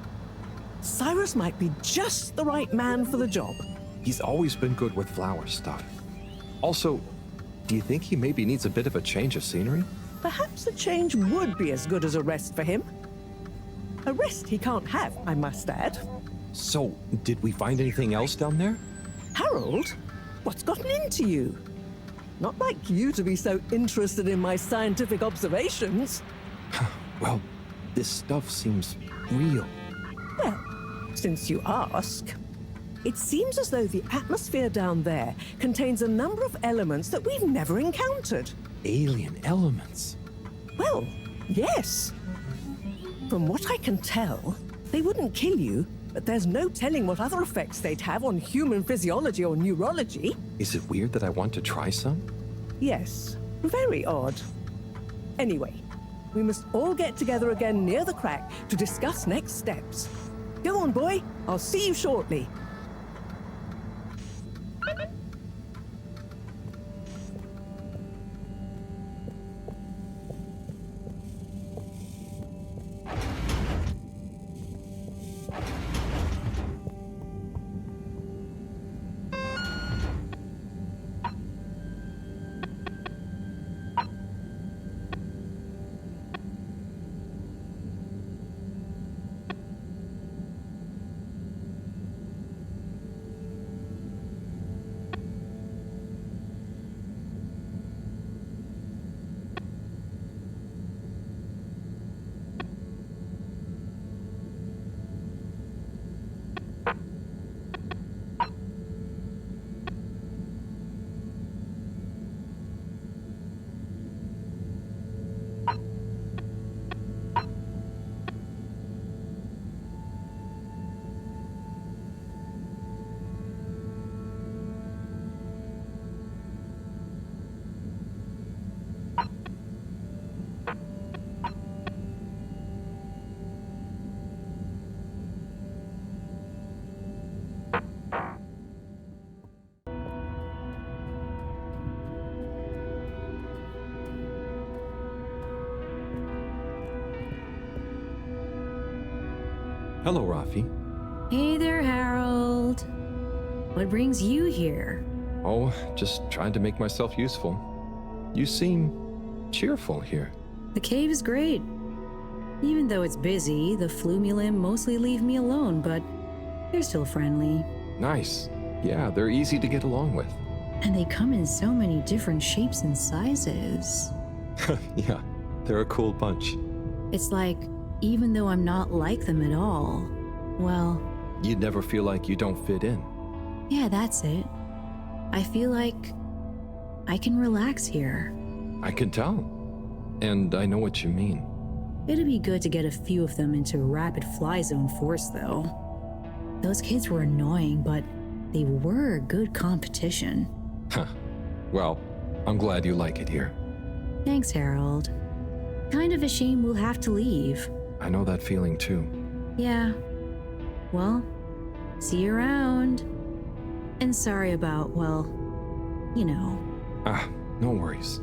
Cyrus might be just the right man for the job. He's always been good with flower stuff. Also, do you think he maybe needs a bit of a change of scenery? Perhaps a change would be as good as a rest for him. A rest he can't have, I must add. So, did we find anything else down there? Harold, what's gotten into you? Not like you to be so interested in my scientific observations. Well, this stuff seems real. Well, since you ask. It seems as though the atmosphere down there contains a number of elements that we've never encountered. Alien elements? Well, yes. From what I can tell, they wouldn't kill you, but there's no telling what other effects they'd have on human physiology or neurology. Is it weird that I want to try some? Yes, very odd. Anyway, we must all get together again near the crack to discuss next steps. Go on, boy. I'll see you shortly. Hello, Rafi. Hey there, Harold. What brings you here? Oh, just trying to make myself useful. You seem cheerful here. The cave is great. Even though it's busy, the Flumilim mostly leave me alone, but they're still friendly. Nice. Yeah, they're easy to get along with. And they come in so many different shapes and sizes. Yeah, they're a cool bunch. It's like, even though I'm not like them at all, well... You'd never feel like you don't fit in. Yeah, that's it. I feel like I can relax here. I can tell. And I know what you mean. It'd be good to get a few of them into rapid fly zone force, though. Those kids were annoying, but they were good competition. Huh. Well, I'm glad you like it here. Thanks, Harold. Kind of a shame we'll have to leave. I know that feeling too. Yeah. Well, see you around. And sorry about, well, you know. Ah, no worries.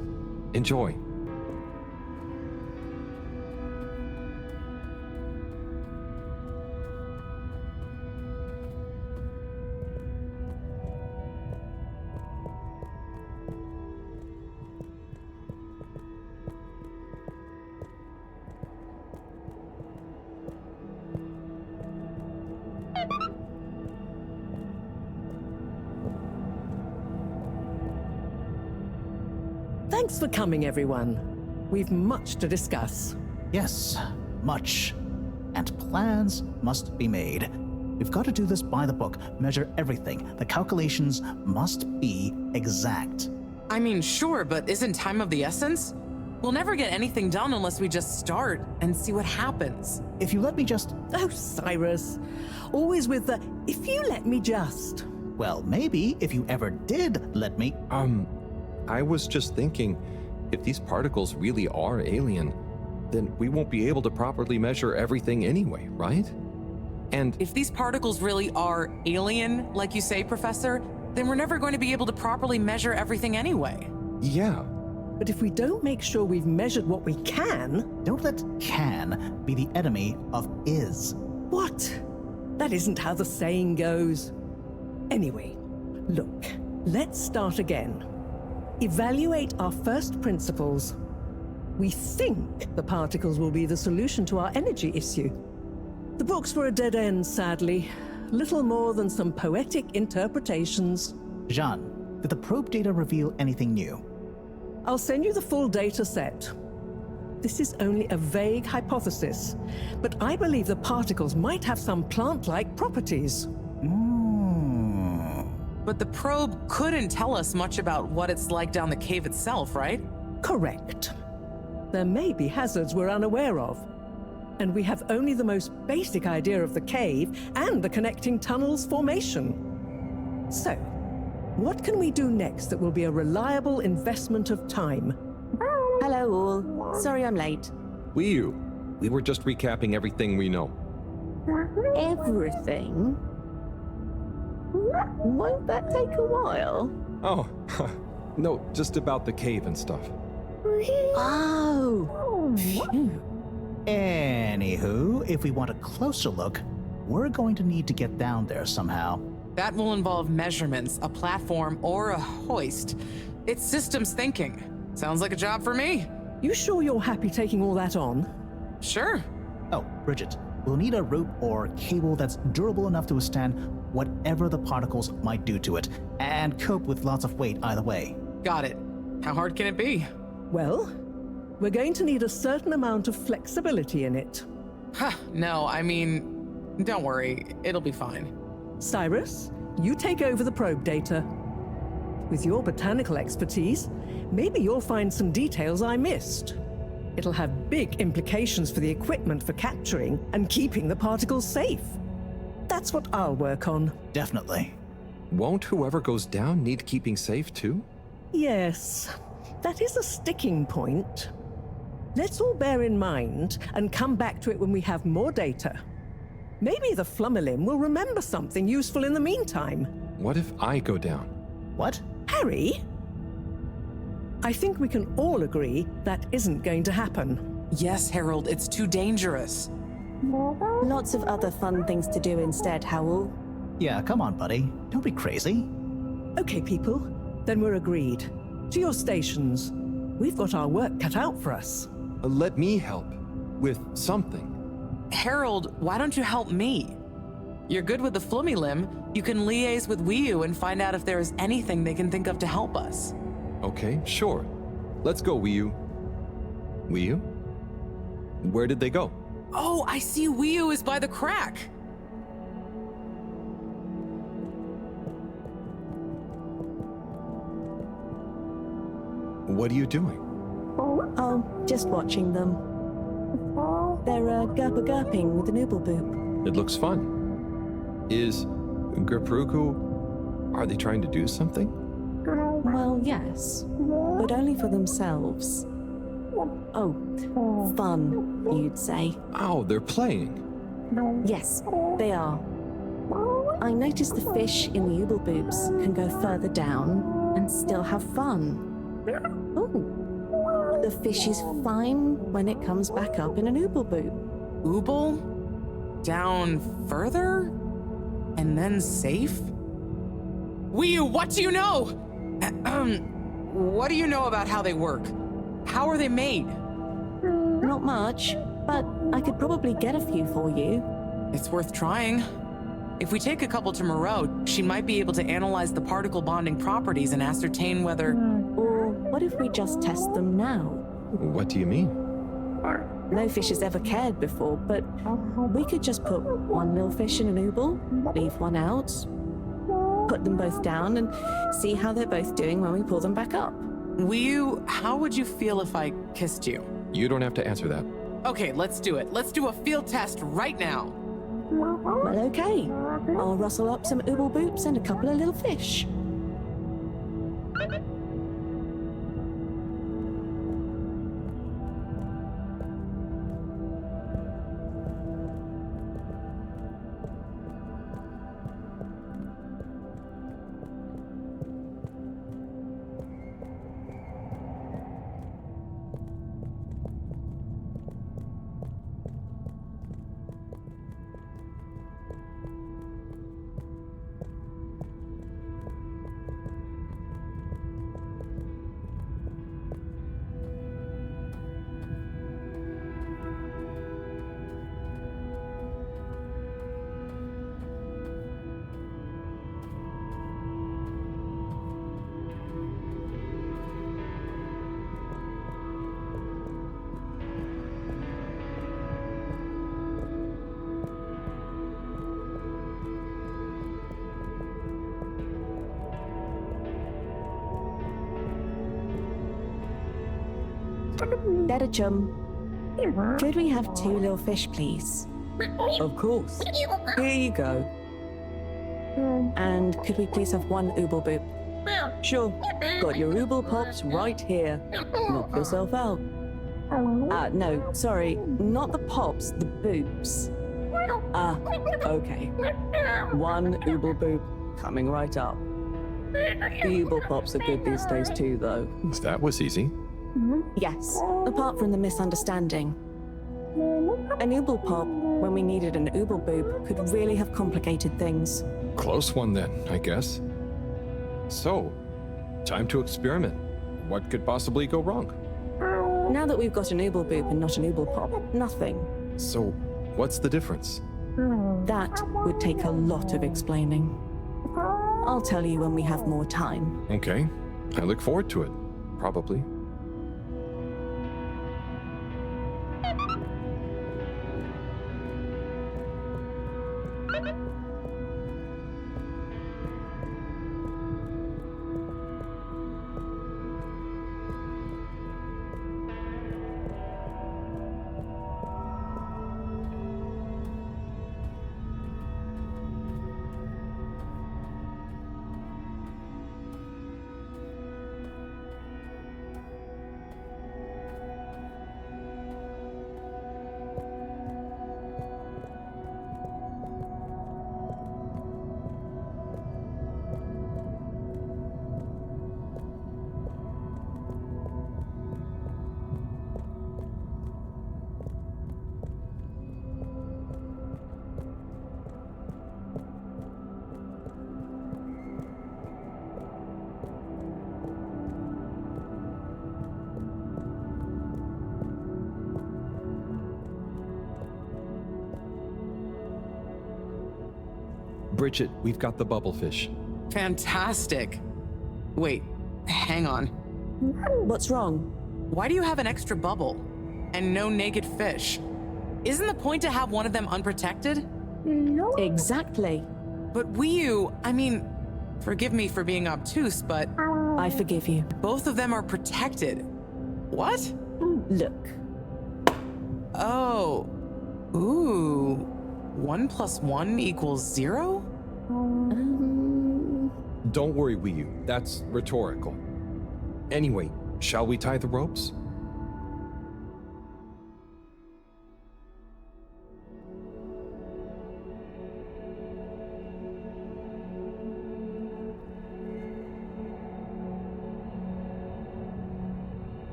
Enjoy. Thanks for coming, everyone. We've much to discuss. Yes, much. And plans must be made. We've got to do this by the book, measure everything. The calculations must be exact. I mean, sure, but isn't time of the essence? We'll never get anything done unless we just start and see what happens. If you let me just... Oh, Cyrus. Always with the, if you let me just. Well, maybe if you ever did let me... I was just thinking, if these particles really are alien, then we won't be able to properly measure everything anyway, right? And if these particles really are alien, like you say, Professor, then we're never going to be able to properly measure everything anyway. Yeah. But if we don't make sure we've measured what we can... Don't let can be the enemy of is. What? That isn't how the saying goes. Anyway, look, let's start again. Evaluate our first principles. We think the particles will be the solution to our energy issue. The books were a dead end, sadly. Little more than some poetic interpretations. Jean, did the probe data reveal anything new? I'll send you the full data set. This is only a vague hypothesis, but I believe the particles might have some plant-like properties. But the probe couldn't tell us much about what it's like down the cave itself, right? Correct. There may be hazards we're unaware of, and we have only the most basic idea of the cave and the connecting tunnels formation. So, what can we do next that will be a reliable investment of time? Hello all. Sorry I'm late. We were just recapping everything we know. Everything? Won't that take a while? Oh, no, just about the cave and stuff. Oh. Phew. Anywho, if we want a closer look, we're going to need to get down there somehow. That will involve measurements, a platform, or a hoist. It's systems thinking. Sounds like a job for me. You sure you're happy taking all that on? Sure. Oh, Bridget, we'll need a rope or cable that's durable enough to withstand whatever the particles might do to it, and cope with lots of weight either way. Got it. How hard can it be? Well, we're going to need a certain amount of flexibility in it. No, I mean, don't worry. It'll be fine. Cyrus, you take over the probe data. With your botanical expertise, maybe you'll find some details I missed. It'll have big implications for the equipment for capturing and keeping the particles safe. That's what I'll work on. Definitely. Won't whoever goes down need keeping safe too? Yes, that is a sticking point. Let's all bear in mind and come back to it when we have more data. Maybe the Flummerlim will remember something useful in the meantime. What if I go down? What? Harry? I think we can all agree that isn't going to happen. Yes, Harold, it's too dangerous. Lots of other fun things to do instead, Howell. Yeah, come on, buddy. Don't be crazy. Okay, people. Then we're agreed. To your stations. We've got our work cut out for us. Let me help. With something. Harold, why don't you help me? You're good with the Flummerlim. You can liaise with Wiu and find out if there is anything they can think of to help us. Okay, sure. Let's go, Wiu. Wiu? Where did they go? Oh, I see Wiu is by the crack. What are you doing? Oh, just watching them. They're gurping with the Nooble Boop. It looks fun. Is Gerpruku... Are they trying to do something? Well, yes, but only for themselves. Oh, fun, you'd say. Oh, they're playing. Yes, they are. I noticed the fish in the Ooble Boobs can go further down and still have fun. Oh, the fish is fine when it comes back up in an Ooble Boob. Ooble? Down further? And then safe? Wiu, what do you know? What do you know about how they work? How are they made? Not much, but I could probably get a few for you. It's worth trying. If we take a couple to Moreau, she might be able to analyze the particle bonding properties and ascertain whether... Or what if we just test them now? What do you mean? No fish has ever cared before, but we could just put one little fish in an ooble, leave one out, put them both down, and see how they're both doing when we pull them back up. How would you feel if I kissed you? You don't have to answer that. Okay, let's do it. Let's do a field test right now. Well, okay. I'll rustle up some ooble boops and a couple of little fish. Better chum. Could we have 2 little fish, please? Of course. Here you go. And could we please have 1 ooble boop? Sure. Got your ooble pops right here. Knock yourself out. No, sorry. Not the pops, the boops. Okay. 1 ooble boop coming right up. The ooble pops are good these days too, though. That was easy. Yes, apart from the misunderstanding. An ooble pop, when we needed an ooble boop, could really have complicated things. Close one then, I guess. So, time to experiment. What could possibly go wrong? Now that we've got an ooble boop and not an ooble pop, nothing. So, what's the difference? That would take a lot of explaining. I'll tell you when we have more time. Okay, I look forward to it. Probably. Bridget, we've got the bubblefish. Fantastic. Wait, hang on. What's wrong? Why do you have an extra bubble and no naked fish? Isn't the point to have one of them unprotected? No. Exactly. But I mean, forgive me for being obtuse, but... I forgive you. Both of them are protected. What? Look. Oh. Ooh. 1 + 1 = 0? Don't worry, Wiyu. That's rhetorical. Anyway, shall we tie the ropes?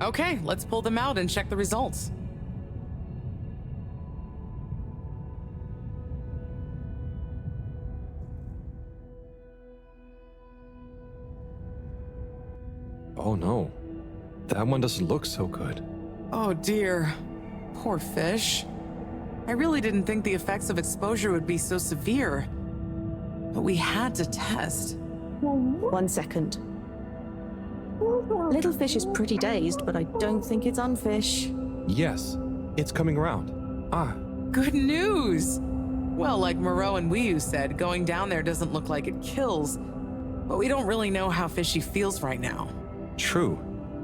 Okay, let's pull them out and check the results. Oh no, that one doesn't look so good. Oh dear, poor fish. I really didn't think the effects of exposure would be so severe, but we had to test. 1 second. Little fish is pretty dazed, but I don't think it's unfish. Yes, it's coming around. Ah, Good news! Well, like Moreau and Wiyu said, going down there doesn't look like it kills, but we don't really know how fishy feels right now. true.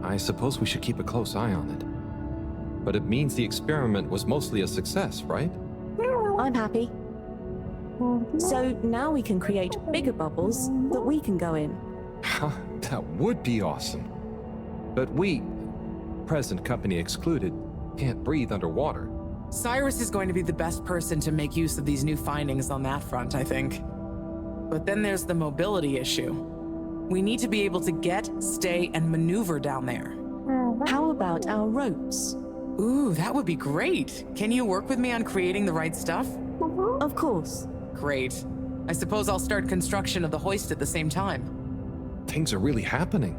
I suppose we should keep a close eye on it. But it means the experiment was mostly a success, right? I'm happy. So now we can create bigger bubbles that we can go in. That would be awesome. But we, present company excluded, can't breathe underwater. Cyrus is going to be the best person to make use of these new findings on that front, I think. But then there's the mobility issue. We need to be able to get, stay, and maneuver down there. How about our ropes? Ooh, that would be great. Can you work with me on creating the right stuff? Of course. Great. I suppose I'll start construction of the hoist at the same time. Things are really happening.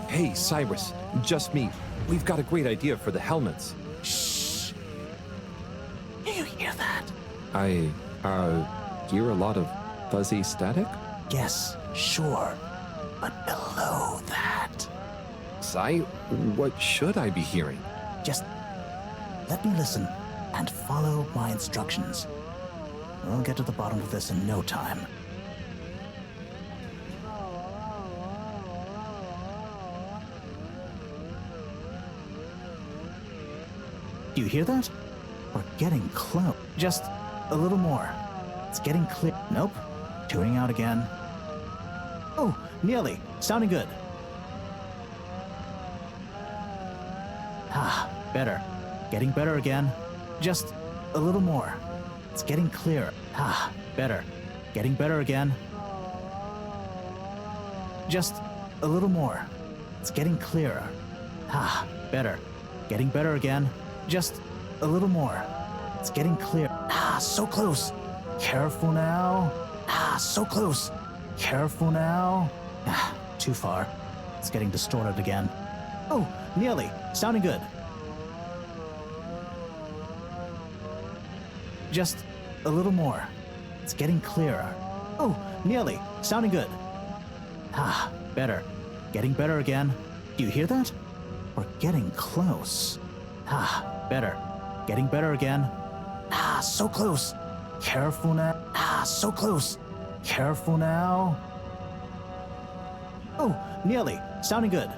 Hey, Cyrus, just me. We've got a great idea for the helmets. Shh. Do you hear that? I, hear a lot of fuzzy static? Yes, sure. But below that. Cy, what should I be hearing? Just let me listen and follow my instructions. We'll get to the bottom of this in no time. Do you hear that? We're getting close. Just a little more. It's getting clear. Nope. Tuning out again. Oh, nearly. Sounding good. Ah, better. Getting better again. Just a little more. It's getting clearer. Ah, better. Getting better again. Just a little more. It's getting clearer. Ah, better. Getting better again. Just a little more. It's getting clear. Ah, so close. Careful now. Ah, so close. Careful now. Ah, too far. It's getting distorted again. Oh, nearly. Sounding good. Just a little more. It's getting clearer. Oh, nearly. Sounding good. Ah, better. Getting better again. Do you hear that? We're getting close. Ah, better. Getting better again. Ah, so close. Careful now. Ah, so close. Careful now. Oh, nearly. Sounding good.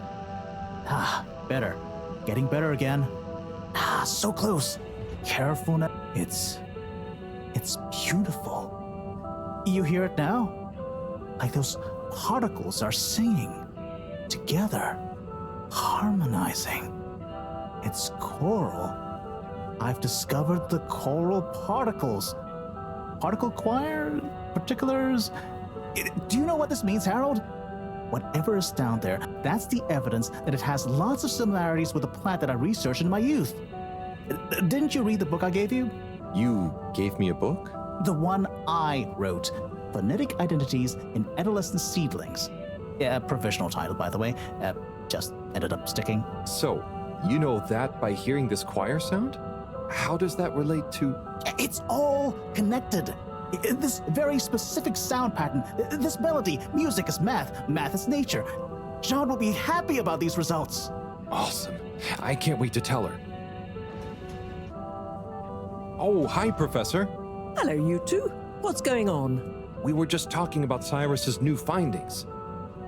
Ah, better. Getting better again. Ah, so close. Careful now. It's beautiful. You hear it now? Like those particles are singing together, harmonizing. It's choral. I've discovered the choral particles. Particle choir? Particulars? Do you know what this means, Harold? Whatever is down there, that's the evidence that it has lots of similarities with the plant that I researched in my youth. Didn't you read the book I gave you? You gave me a book? The one I wrote. Phonetic Identities in Adolescent Seedlings. Provisional title, by the way. Just ended up sticking. So, you know that by hearing this choir sound? How does that relate to... It's all connected. This very specific sound pattern, this melody, music is math, math is nature. John will be happy about these results. Awesome. I can't wait to tell her. Oh, hi, Professor. Hello, you two. What's going on? We were just talking about Cyrus's new findings.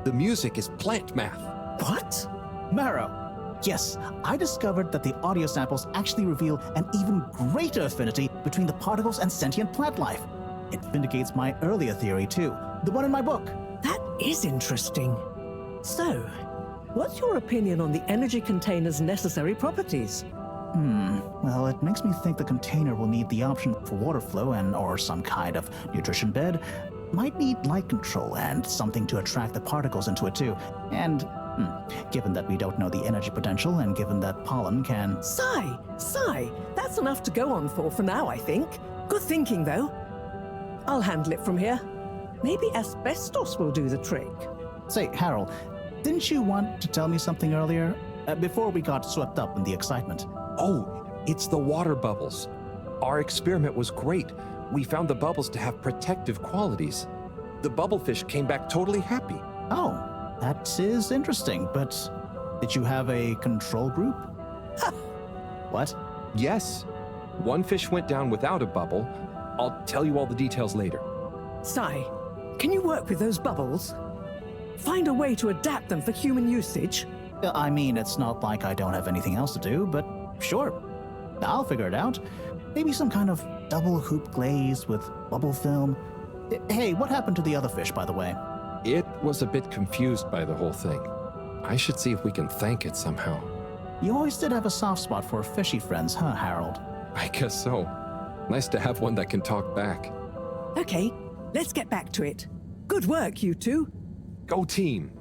The music is plant math. What? Marrow. Yes, I discovered that the audio samples actually reveal an even greater affinity between the particles and sentient plant life. It vindicates my earlier theory, too. The one in my book. That is interesting. So, what's your opinion on the energy container's necessary properties? Well, it makes me think the container will need the option for water flow or some kind of nutrition bed. Might need light control and something to attract the particles into it too. And Given that we don't know the energy potential, and given that pollen can... Sigh, that's enough to go on for now, I think. Good thinking, though. I'll handle it from here. Maybe asbestos will do the trick. Say, Harold, didn't you want to tell me something earlier? Before we got swept up in the excitement. Oh, it's the water bubbles. Our experiment was great. We found the bubbles to have protective qualities. The bubblefish came back totally happy. Oh, that is interesting, but did you have a control group? What? Yes. One fish went down without a bubble. I'll tell you all the details later. Sai, can you work with those bubbles? Find a way to adapt them for human usage? I mean, it's not like I don't have anything else to do, but sure. I'll figure it out. Maybe some kind of double hoop glaze with bubble film. Hey, what happened to the other fish, by the way? It was a bit confused by the whole thing. I should see if we can thank it somehow. You always did have a soft spot for fishy friends, huh, Harold? I guess so. Nice to have one that can talk back. Okay, let's get back to it. Good work, you two. Go team!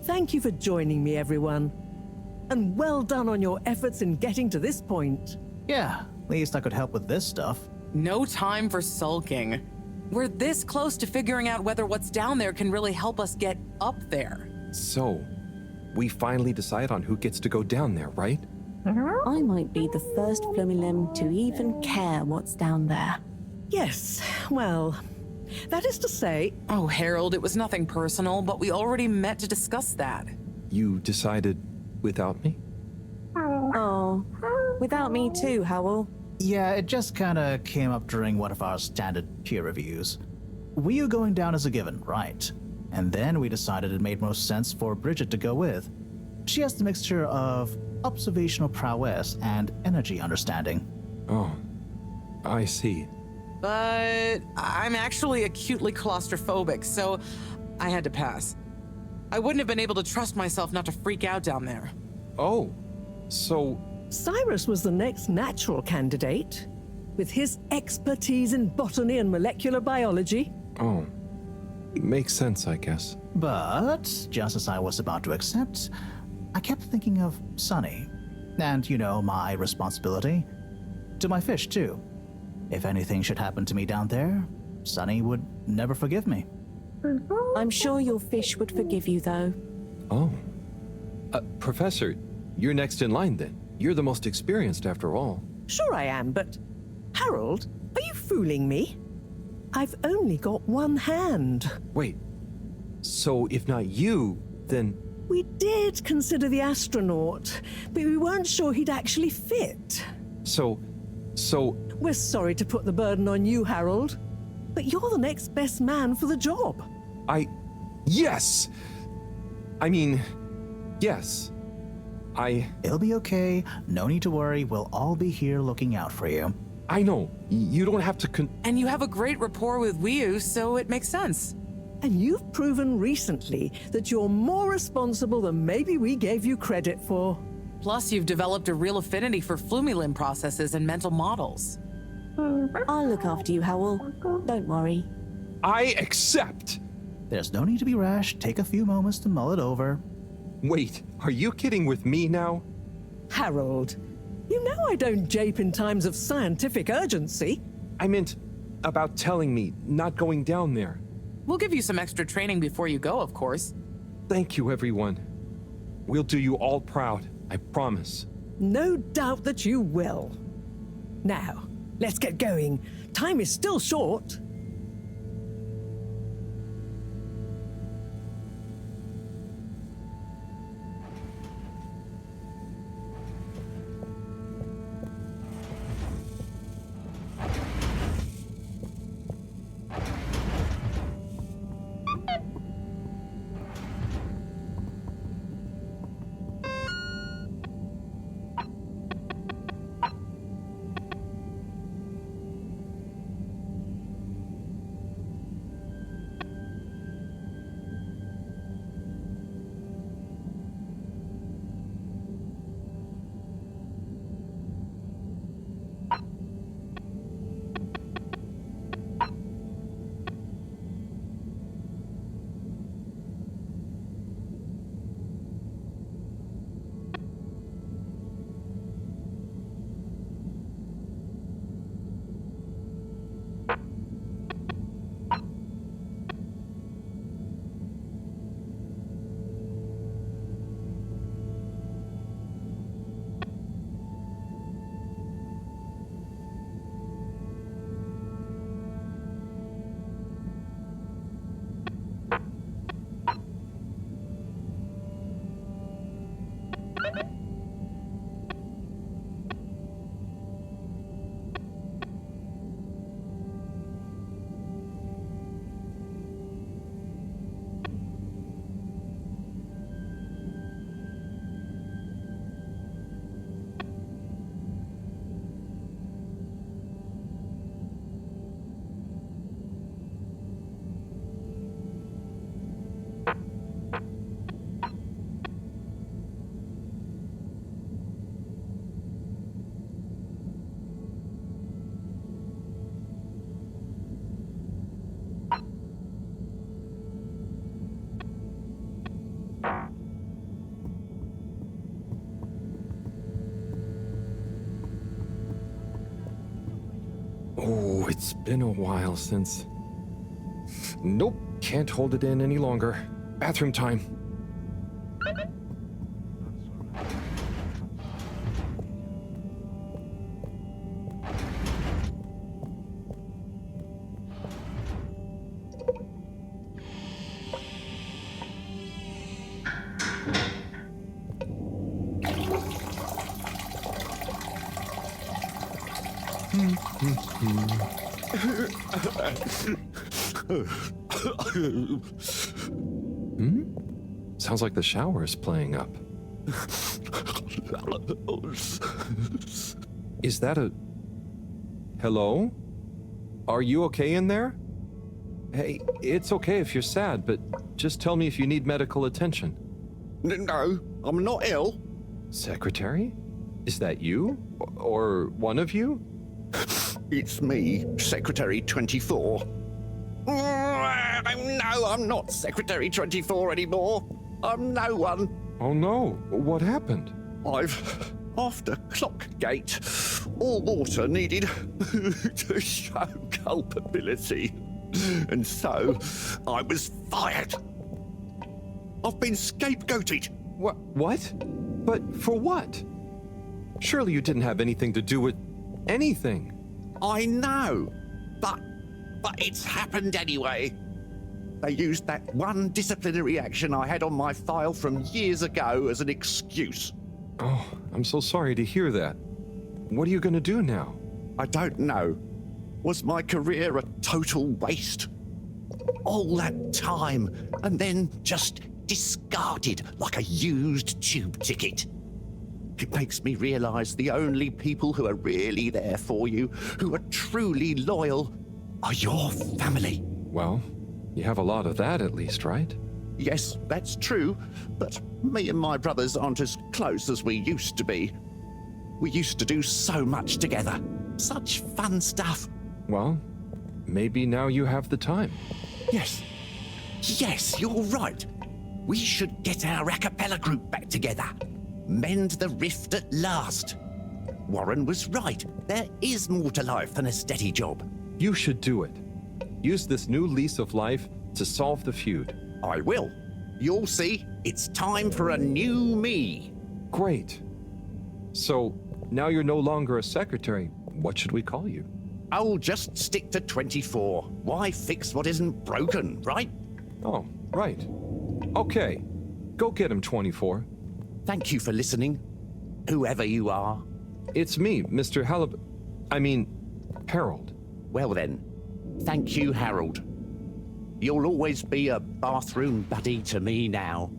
Thank you for joining me, everyone. And well done on your efforts in getting to this point. Yeah, at least I could help with this stuff. No time for sulking. We're this close to figuring out whether what's down there can really help us get up there. So, we finally decide on who gets to go down there, right? I might be the first Flumilim to even care what's down there. Yes, well, that is to say... Oh, Harold, it was nothing personal, but we already met to discuss that. You decided without me? Oh, without me too, Howell. Yeah, it just kinda came up during one of our standard peer reviews. We were going down as a given, right? And then we decided it made most sense for Bridget to go with. She has the mixture of observational prowess and energy understanding. Oh, I see. But I'm actually acutely claustrophobic, so I had to pass. I wouldn't have been able to trust myself not to freak out down there. Oh, so... Cyrus was the next natural candidate, with his expertise in botany and molecular biology. Oh, makes sense, I guess. But, just as I was about to accept, I kept thinking of Sunny. And, you know, my responsibility. To my fish, too. If anything should happen to me down there, Sunny would never forgive me. I'm sure your fish would forgive you, though. Oh. Professor, you're next in line then. You're the most experienced after all. Sure I am, but... Harold, are you fooling me? I've only got one hand. Wait, so if not you, then... We did consider the astronaut, but we weren't sure he'd actually fit. So... We're sorry to put the burden on you, Harold, but you're the next best man for the job. Yes! I mean, yes. It'll be okay. No need to worry. We'll all be here looking out for you. I know. You don't have to And you have a great rapport with Wiu, so it makes sense. And you've proven recently that you're more responsible than maybe we gave you credit for. Plus, you've developed a real affinity for Flumilim processes and mental models. I'll look after you, Howell. Don't worry. I accept! There's no need to be rash. Take a few moments to mull it over. Wait, are you kidding with me now? Harold, you know I don't jape in times of scientific urgency. I meant about telling me, not going down there. We'll give you some extra training before you go, of course. Thank you, everyone. We'll do you all proud, I promise. No doubt that you will. Now, let's get going. Time is still short. Oh, it's been a while since... Nope, can't hold it in any longer. Bathroom time. Sounds like the shower is playing up. Is that a... Hello? Are you okay in there? Hey, it's okay if you're sad, but just tell me if you need medical attention. No, I'm not ill. Secretary? Is that you? Or one of you? It's me, Secretary 24. No, I'm not Secretary 24 anymore. I'm no one. Oh no, what happened? After Clockgate, all water needed to show culpability. And so, I was fired. I've been scapegoated. What? But for what? Surely you didn't have anything to do with anything. I know. But it's happened anyway. They used that one disciplinary action I had on my file from years ago as an excuse. Oh, I'm so sorry to hear that. What are you gonna do now? I don't know. Was my career a total waste? All that time, and then just discarded like a used tube ticket. It makes me realize the only people who are really there for you, who are truly loyal, are your family. Well, you have a lot of that at least, right? Yes, that's true, but me and my brothers aren't as close as we used to be. We used to do so much together. Such fun stuff. Well, maybe now you have the time. Yes, you're right. We should get our a cappella group back together. Mend the rift at last. Warren was right. There is more to life than a steady job. You should do it. Use this new lease of life to solve the feud. I will. You'll see. It's time for a new me. Great. So, now you're no longer a secretary. What should we call you? I'll just stick to 24. Why fix what isn't broken, right? Oh, right. Okay. Go get him, 24. Thank you for listening, whoever you are. It's me, Mr. Halibut. I mean, Harold. Well then, thank you, Harold. You'll always be a bathroom buddy to me now.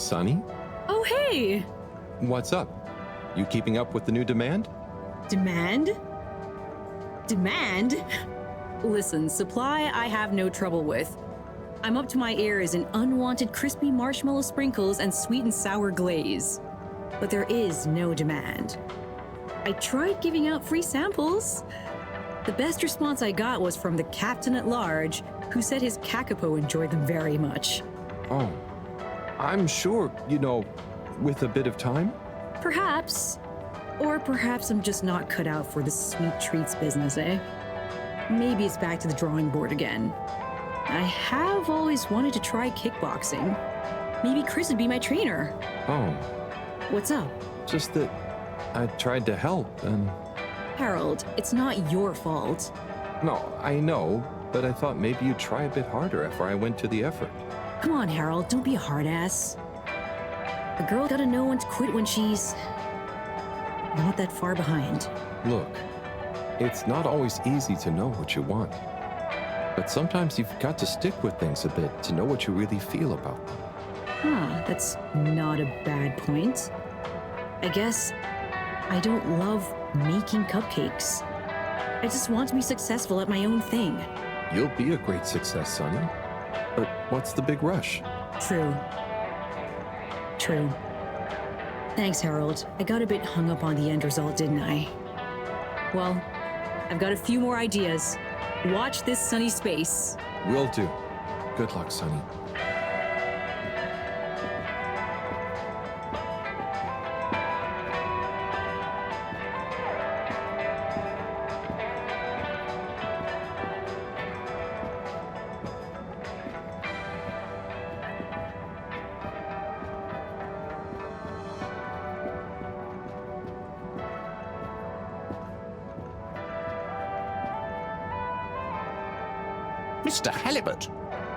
Sonny? Oh, hey! What's up? You keeping up with the new demand? Demand? Demand? Listen, supply I have no trouble with. I'm up to my ears in unwanted crispy marshmallow sprinkles and sweet and sour glaze. But there is no demand. I tried giving out free samples. The best response I got was from the captain at large, who said his kakapo enjoyed them very much. Oh, I'm sure, with a bit of time. Perhaps. Or perhaps I'm just not cut out for the sweet treats business, eh? Maybe it's back to the drawing board again. I have always wanted to try kickboxing. Maybe Chris would be my trainer. Oh. What's up? Just that I tried to help and... Harold, it's not your fault. No, I know, but I thought maybe you'd try a bit harder after I went to the effort. Come on, Harold, don't be a hard ass. A girl gotta know when to quit when she's not that far behind. Look, it's not always easy to know what you want. But sometimes you've got to stick with things a bit to know what you really feel about them. That's not a bad point. I guess I don't love making cupcakes. I just want to be successful at my own thing. You'll be a great success, Sonny. But what's the big rush? True. Thanks, Harold. I got a bit hung up on the end result, didn't I? Well, I've got a few more ideas. Watch this sunny space. Will do. Good luck, Sonny. Mr. Halibut,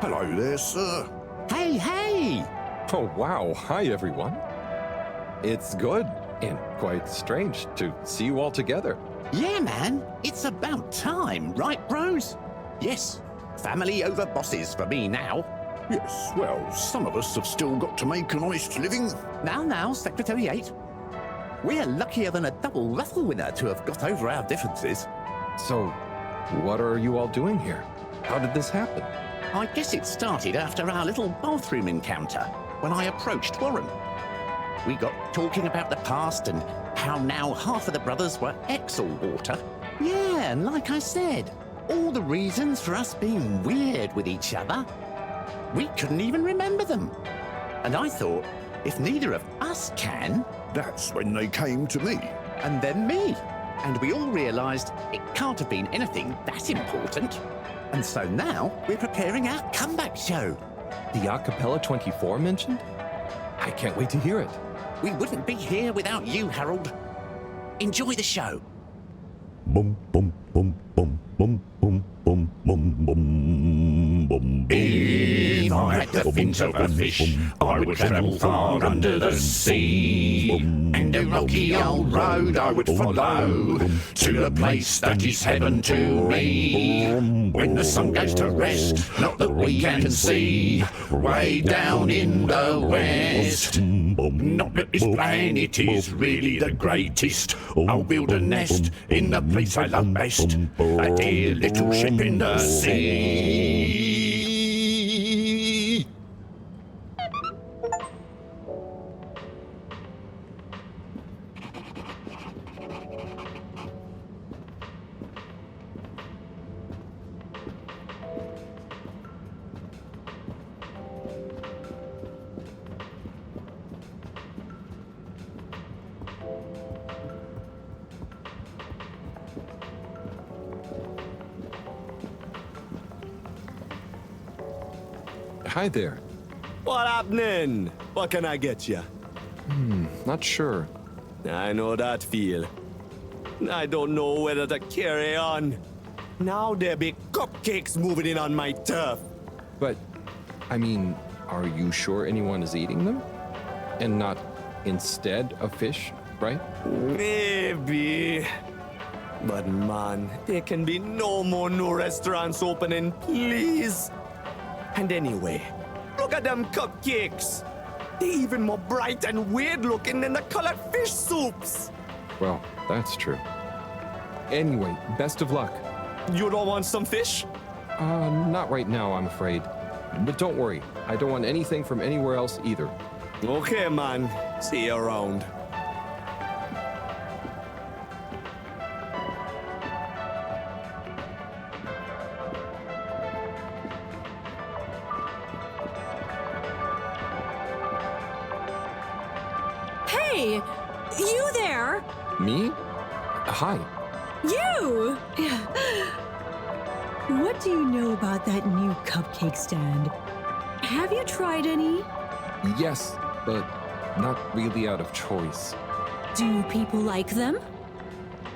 Hello there, sir. Hey! Oh, wow. Hi, everyone. It's good and quite strange to see you all together. Yeah, man. It's about time, right, bros? Yes. Family over bosses for me now. Yes, well, some of us have still got to make an honest living. Now, Secretary 8. We're luckier than a double raffle winner to have got over our differences. So, what are you all doing here? How did this happen? I guess it started after our little bathroom encounter, when I approached Warren. We got talking about the past and how now half of the brothers were ex-All-Water. Yeah, and like I said, all the reasons for us being weird with each other, we couldn't even remember them. And I thought, if neither of us can... That's when they came to me. And then me. And we all realised it can't have been anything that important. And so now we're preparing our comeback show. The Acapella 24 mentioned? I can't wait to hear it. We wouldn't be here without you, Harold. Enjoy the show. Bum, bum, bum, bum, bum, bum, bum, bum, bum, bum. If I had the fins of a fish, I would travel far under the sea. And a rocky old road I would follow to the place that is heaven to me. When the sun goes to rest, not that we can see, way down in the west. Not that this planet is really the greatest. I'll build a nest in the place I love best, a dear little ship in the sea. Hi there. What happening? What can I get you? Not sure. I know that feel. I don't know whether to carry on. Now there be cupcakes moving in on my turf. But, I mean, are you sure anyone is eating them? And not instead of fish, right? Maybe. But man, there can be no more new restaurants opening, please. And anyway, look at them cupcakes. They're even more bright and weird looking than the colored fish soups. Well, that's true. Anyway, best of luck. You don't want some fish? Not right now, I'm afraid. But don't worry, I don't want anything from anywhere else either. Okay, man. See you around. Hey, you there? Me? Hi. You! What do you know about that new cupcake stand? Have you tried any? Yes, but not really out of choice. Do people like them?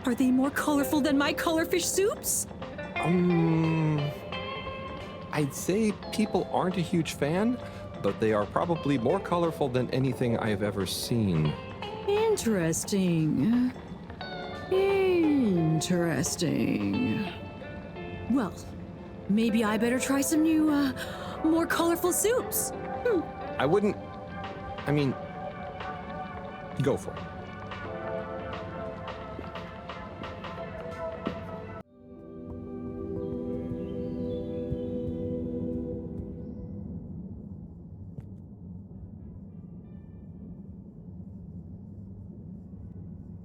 Are they more colorful than my colorfish soups? I'd say people aren't a huge fan, but they are probably more colorful than anything I've ever seen. Interesting. Interesting. Well, maybe I better try some new, more colorful soups. I wouldn't... I mean... Go for it.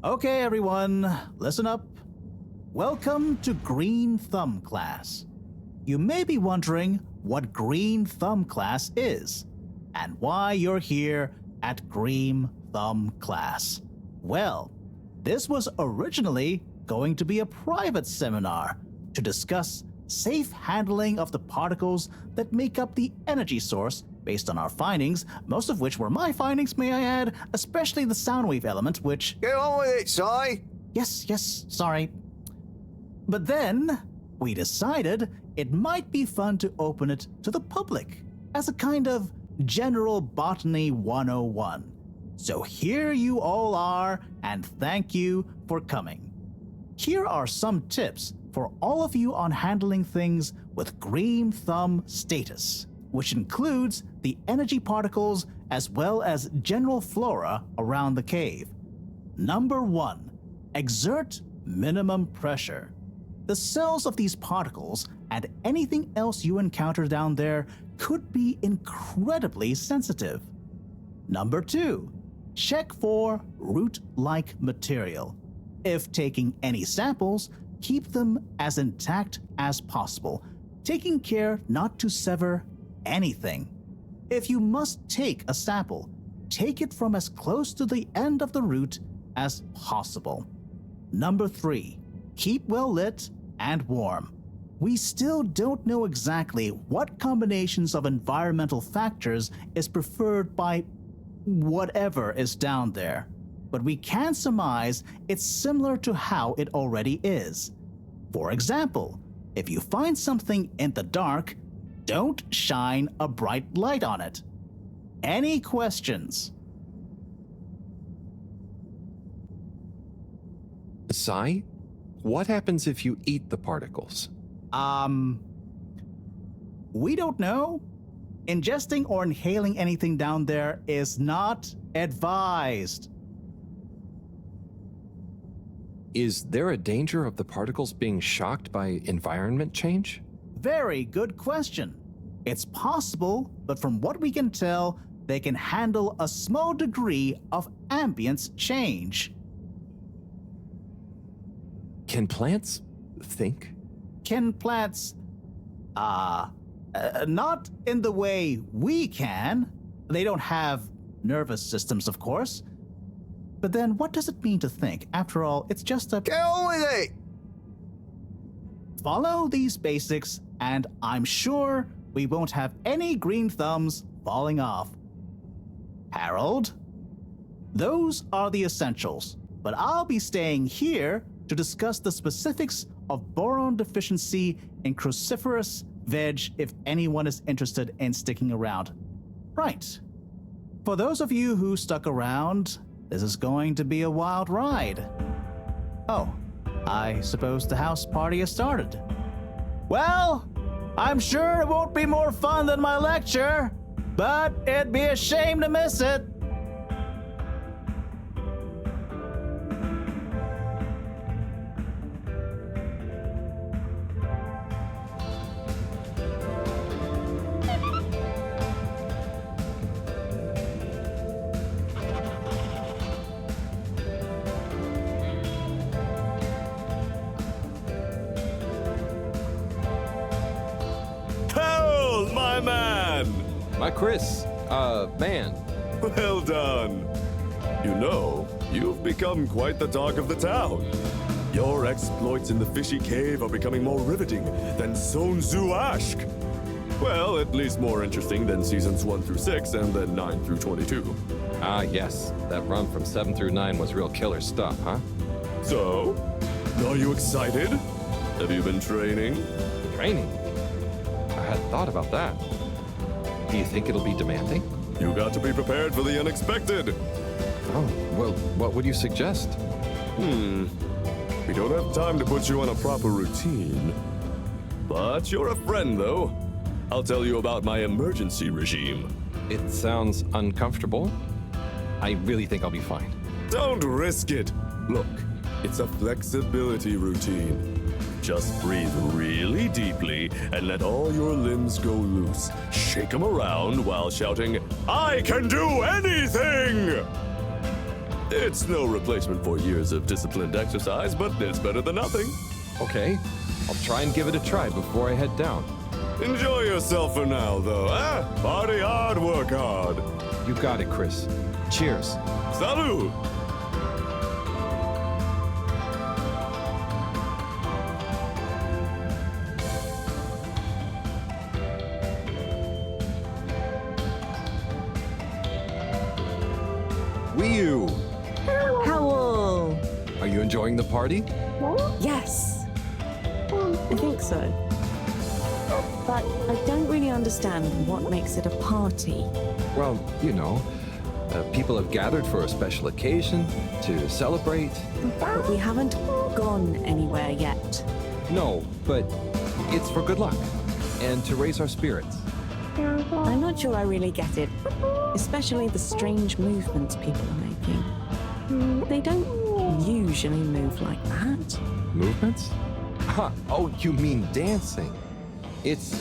Okay, everyone, listen up. Welcome to Green Thumb class. You may be wondering what Green Thumb class is and why you're here at Green Thumb class. Well, this was originally going to be a private seminar to discuss safe handling of the particles that make up the energy source based on our findings, most of which were my findings, may I add, especially the sound wave element, which... Get on with it, Si! Yes, sorry. But then, we decided it might be fun to open it to the public as a kind of General Botany 101. So here you all are, and thank you for coming. Here are some tips for all of you on handling things with green thumb status, which includes the energy particles as well as general flora around the cave. Number 1, exert minimum pressure. The cells of these particles and anything else you encounter down there could be incredibly sensitive. Number 2, check for root-like material. If taking any samples, keep them as intact as possible, taking care not to sever anything. If you must take a sample, take it from as close to the end of the root as possible. Number 3, keep well lit and warm. We still don't know exactly what combinations of environmental factors is preferred by whatever is down there, but we can surmise it's similar to how it already is. For example, if you find something in the dark, don't shine a bright light on it. Any questions? Sai, what happens if you eat the particles? We don't know. Ingesting or inhaling anything down there is not advised. Is there a danger of the particles being shocked by environment change? Very good question. It's possible, but from what we can tell, they can handle a small degree of ambience change. Can plants think? Can plants, not in the way we can. They don't have nervous systems, of course. But then what does it mean to think? After all, it's just a... Get on with it! Follow these basics, and I'm sure we won't have any green thumbs falling off. Harold? Those are the essentials, but I'll be staying here to discuss the specifics of boron deficiency in cruciferous veg if anyone is interested in sticking around. Right. For those of you who stuck around, this is going to be a wild ride. Oh, I suppose the house party has started. Well, I'm sure it won't be more fun than my lecture, but it'd be a shame to miss it. Hell, my man! My Chris, man. Well done. You know, you've become quite the talk of the town. Your exploits in the fishy cave are becoming more riveting than Sun Tzu Ashk. Well, at least more interesting than seasons 1 through 6 and then 9 through 22. Ah, yes. That run from 7 through 9 was real killer stuff, huh? So, are you excited? Have you been training? Training? I hadn't thought about that. Do you think it'll be demanding? You got to be prepared for the unexpected. Oh, well, what would you suggest? We don't have time to put you on a proper routine. But you're a friend, though. I'll tell you about my emergency regime. It sounds uncomfortable. I really think I'll be fine. Don't risk it. Look, it's a flexibility routine. Just breathe really deeply and let all your limbs go loose. Shake them around while shouting, "I can do anything!" It's no replacement for years of disciplined exercise, but it's better than nothing. Okay, I'll try and give it a try before I head down. Enjoy yourself for now, though, eh? Party hard, work hard. You got it, Chris. Cheers. Salud! Wee-oo! Howl! Are you enjoying the party? Yes. I think so. But I don't really understand what makes it a party. Well, you know, people have gathered for a special occasion to celebrate. But we haven't gone anywhere yet. No, but it's for good luck and to raise our spirits. I'm not sure I really get it, especially the strange movements people are making. They don't usually move like that. Movements? Huh. Oh, you mean dancing. It's,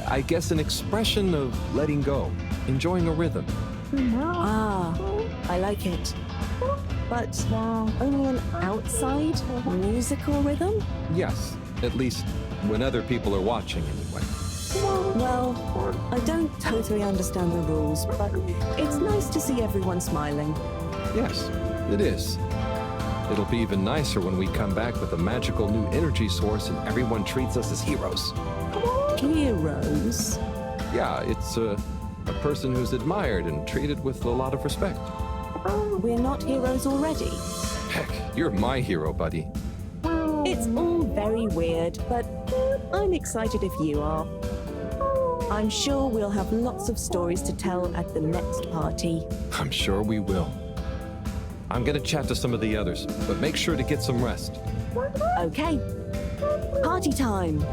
I guess, an expression of letting go, enjoying a rhythm. Ah, I like it. But only an outside musical rhythm? Yes, at least when other people are watching anyway. Well, I don't totally understand the rules, but it's nice to see everyone smiling. Yes, it is. It'll be even nicer when we come back with a magical new energy source and everyone treats us as heroes. Heroes? Yeah, it's a person who's admired and treated with a lot of respect. We're not heroes already. Heck, you're my hero, buddy. It's all very weird, but I'm excited if you are. I'm sure we'll have lots of stories to tell at the next party. I'm sure we will. I'm gonna chat to some of the others, but make sure to get some rest. Okay. Party time.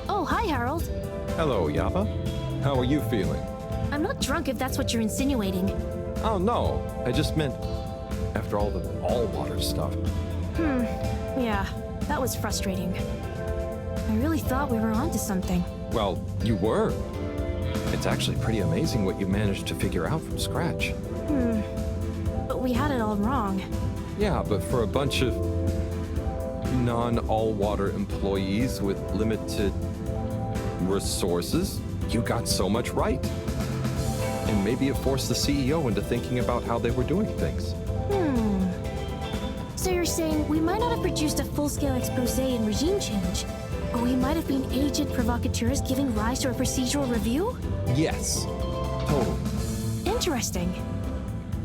Oh, hi, Harold. Hello, Yava. How are you feeling? I'm not drunk if that's what you're insinuating. Oh, no. I just meant after all the all-water stuff. Yeah, that was frustrating. I really thought we were onto something. Well, you were. It's actually pretty amazing what you managed to figure out from scratch. But we had it all wrong. Yeah, but for a bunch of non-all-water employees with limited resources, you got so much right. And maybe it forced the CEO into thinking about how they were doing things. So you're saying we might not have produced a full-scale expose in regime change, but we might have been aged provocateurs giving rise to a procedural review? Yes, totally. Interesting.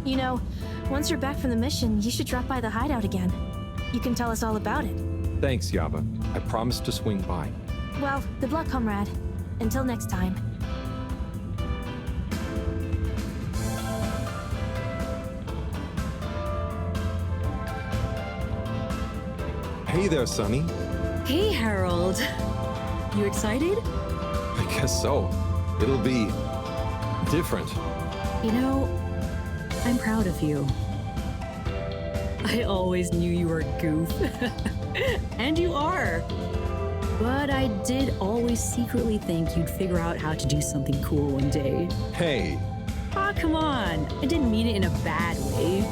You know, once you're back from the mission, you should drop by the hideout again. You can tell us all about it. Thanks, Yava. I promise to swing by. Well, good luck, comrade. Until next time. Hey there, Sonny. Hey, Harold. You excited? I guess so. It'll be different. You know, I'm proud of you. I always knew you were a goof. And you are. But I did always secretly think you'd figure out how to do something cool one day. Hey. Ah, come on. I didn't mean it in a bad way.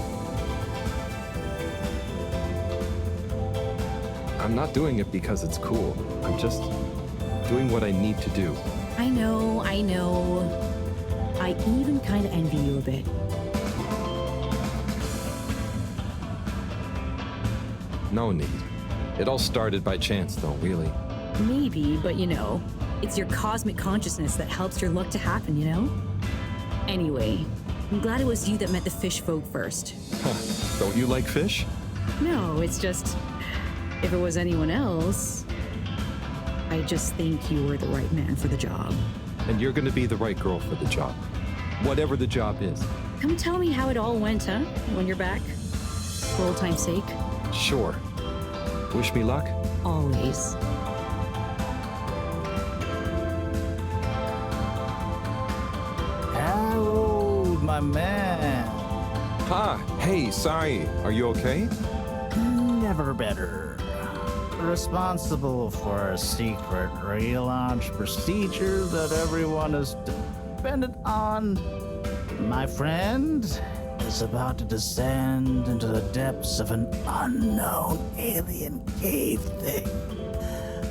I'm not doing it because it's cool. I'm just doing what I need to do. I know. I even kind of envy you a bit. No need. It all started by chance, though, really. Maybe, but you know, it's your cosmic consciousness that helps your luck to happen, you know? Anyway, I'm glad it was you that met the fish folk first. Huh. Don't you like fish? No, it's just, if it was anyone else, I just think you were the right man for the job. And you're gonna be the right girl for the job. Whatever the job is. Come tell me how it all went, huh? When you're back? For old time's sake? Sure. Wish me luck? Always. Harold, my man. Hey, sorry. Are you okay? Never better. Responsible for a secret relaunch procedure that everyone is dependent on. My friend is about to descend into the depths of an unknown alien cave thing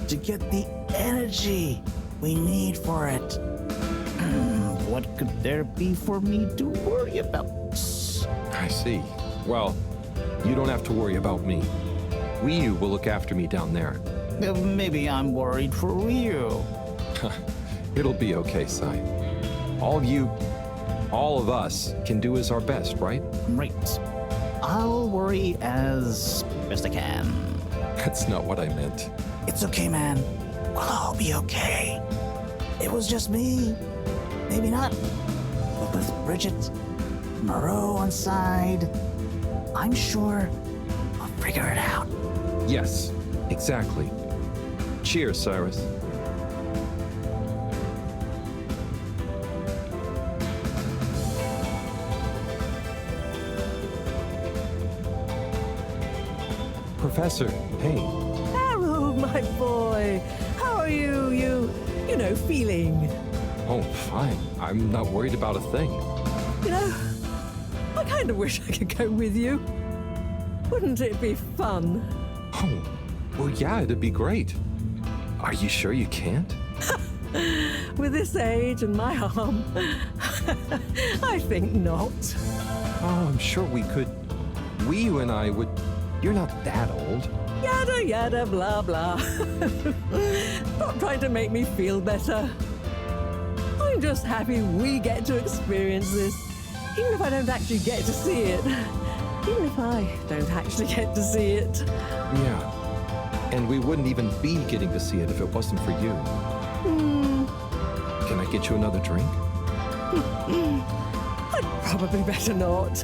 to get the energy we need for it. What could there be for me to worry about? I see. Well, you don't have to worry about me. Ryu will look after me down there. Maybe I'm worried for Ryu. It'll be okay, Sai. All you all of us can do is our best, right? Great. I'll worry as best I can. That's not what I meant. It's okay, man. We'll all be okay. It was just me. Maybe not. But with Bridget, Moreau on side, I'm sure I'll figure it out. Yes, exactly. Cheers, Cyrus. Professor, hey. Harold, my boy. How are you? You know, feeling? Oh, fine. I'm not worried about a thing. You know, I kind of wish I could go with you. Wouldn't it be fun? Oh, well, yeah, it'd be great. Are you sure you can't? With this age and my arm, I think not. Oh, I'm sure we could. You and I would. You're not that old. Yada yada blah blah. Stop trying to make me feel better. I'm just happy we get to experience this, even if I don't actually get to see it. Even if I don't actually get to see it. Yeah. And we wouldn't even be getting to see it if it wasn't for you. Can I get you another drink? I'd probably better not.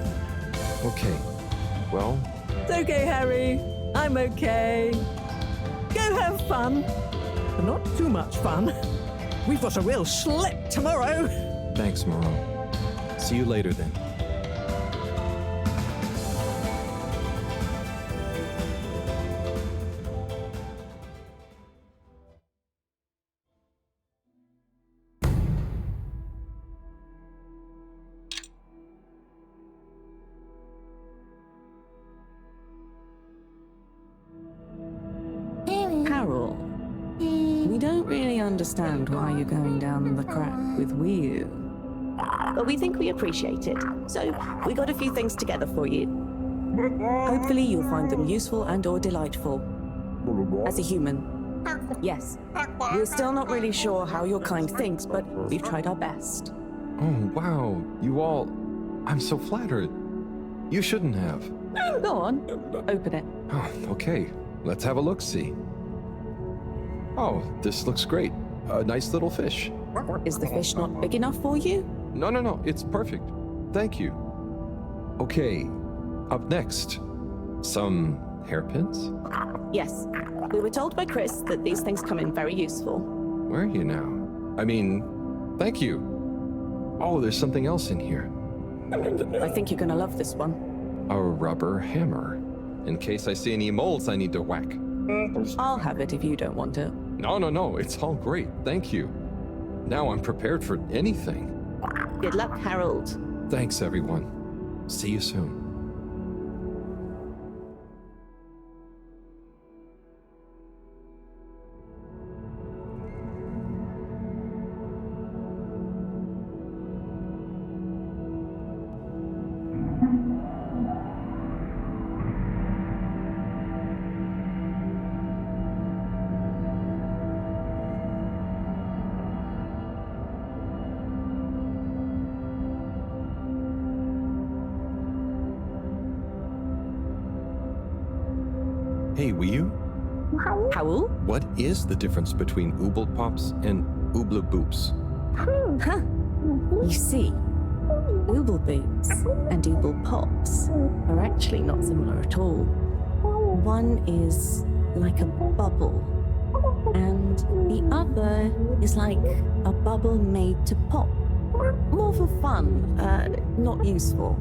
Okay. Well... It's okay, Harry. I'm okay. Go have fun. But not too much fun. We've got a real schlep tomorrow. Thanks, Moreau. See you later, then. Carol, we don't really understand why you're going down the crack with Wii U. But we think we appreciate it, so we got a few things together for you. Hopefully you'll find them useful and or delightful. As a human, yes. We're still not really sure how your kind thinks, but we've tried our best. Oh, wow. You all... I'm so flattered. You shouldn't have. Go on, open it. Oh, okay. Let's have a look-see. Oh, this looks great. A nice little fish. Is the fish not big enough for you? No. It's perfect. Thank you. Okay. Up next. Some hairpins? Yes. We were told by Chris that these things come in very useful. Where are you now? I mean, thank you. Oh, there's something else in here. I think you're gonna love this one. A rubber hammer. In case I see any moles I need to whack. I'll have it if you don't want it. No. It's all great. Thank you. Now I'm prepared for anything. Good luck, Harold. Thanks, everyone. See you soon. Hey, Wii U? Howl? What is the difference between Ooble Pops and Ooble Boops? Huh. You see, Ooble Boots and Ooble Pops are actually not similar at all. One is like a bubble, and the other is like a bubble made to pop. More for fun, not useful.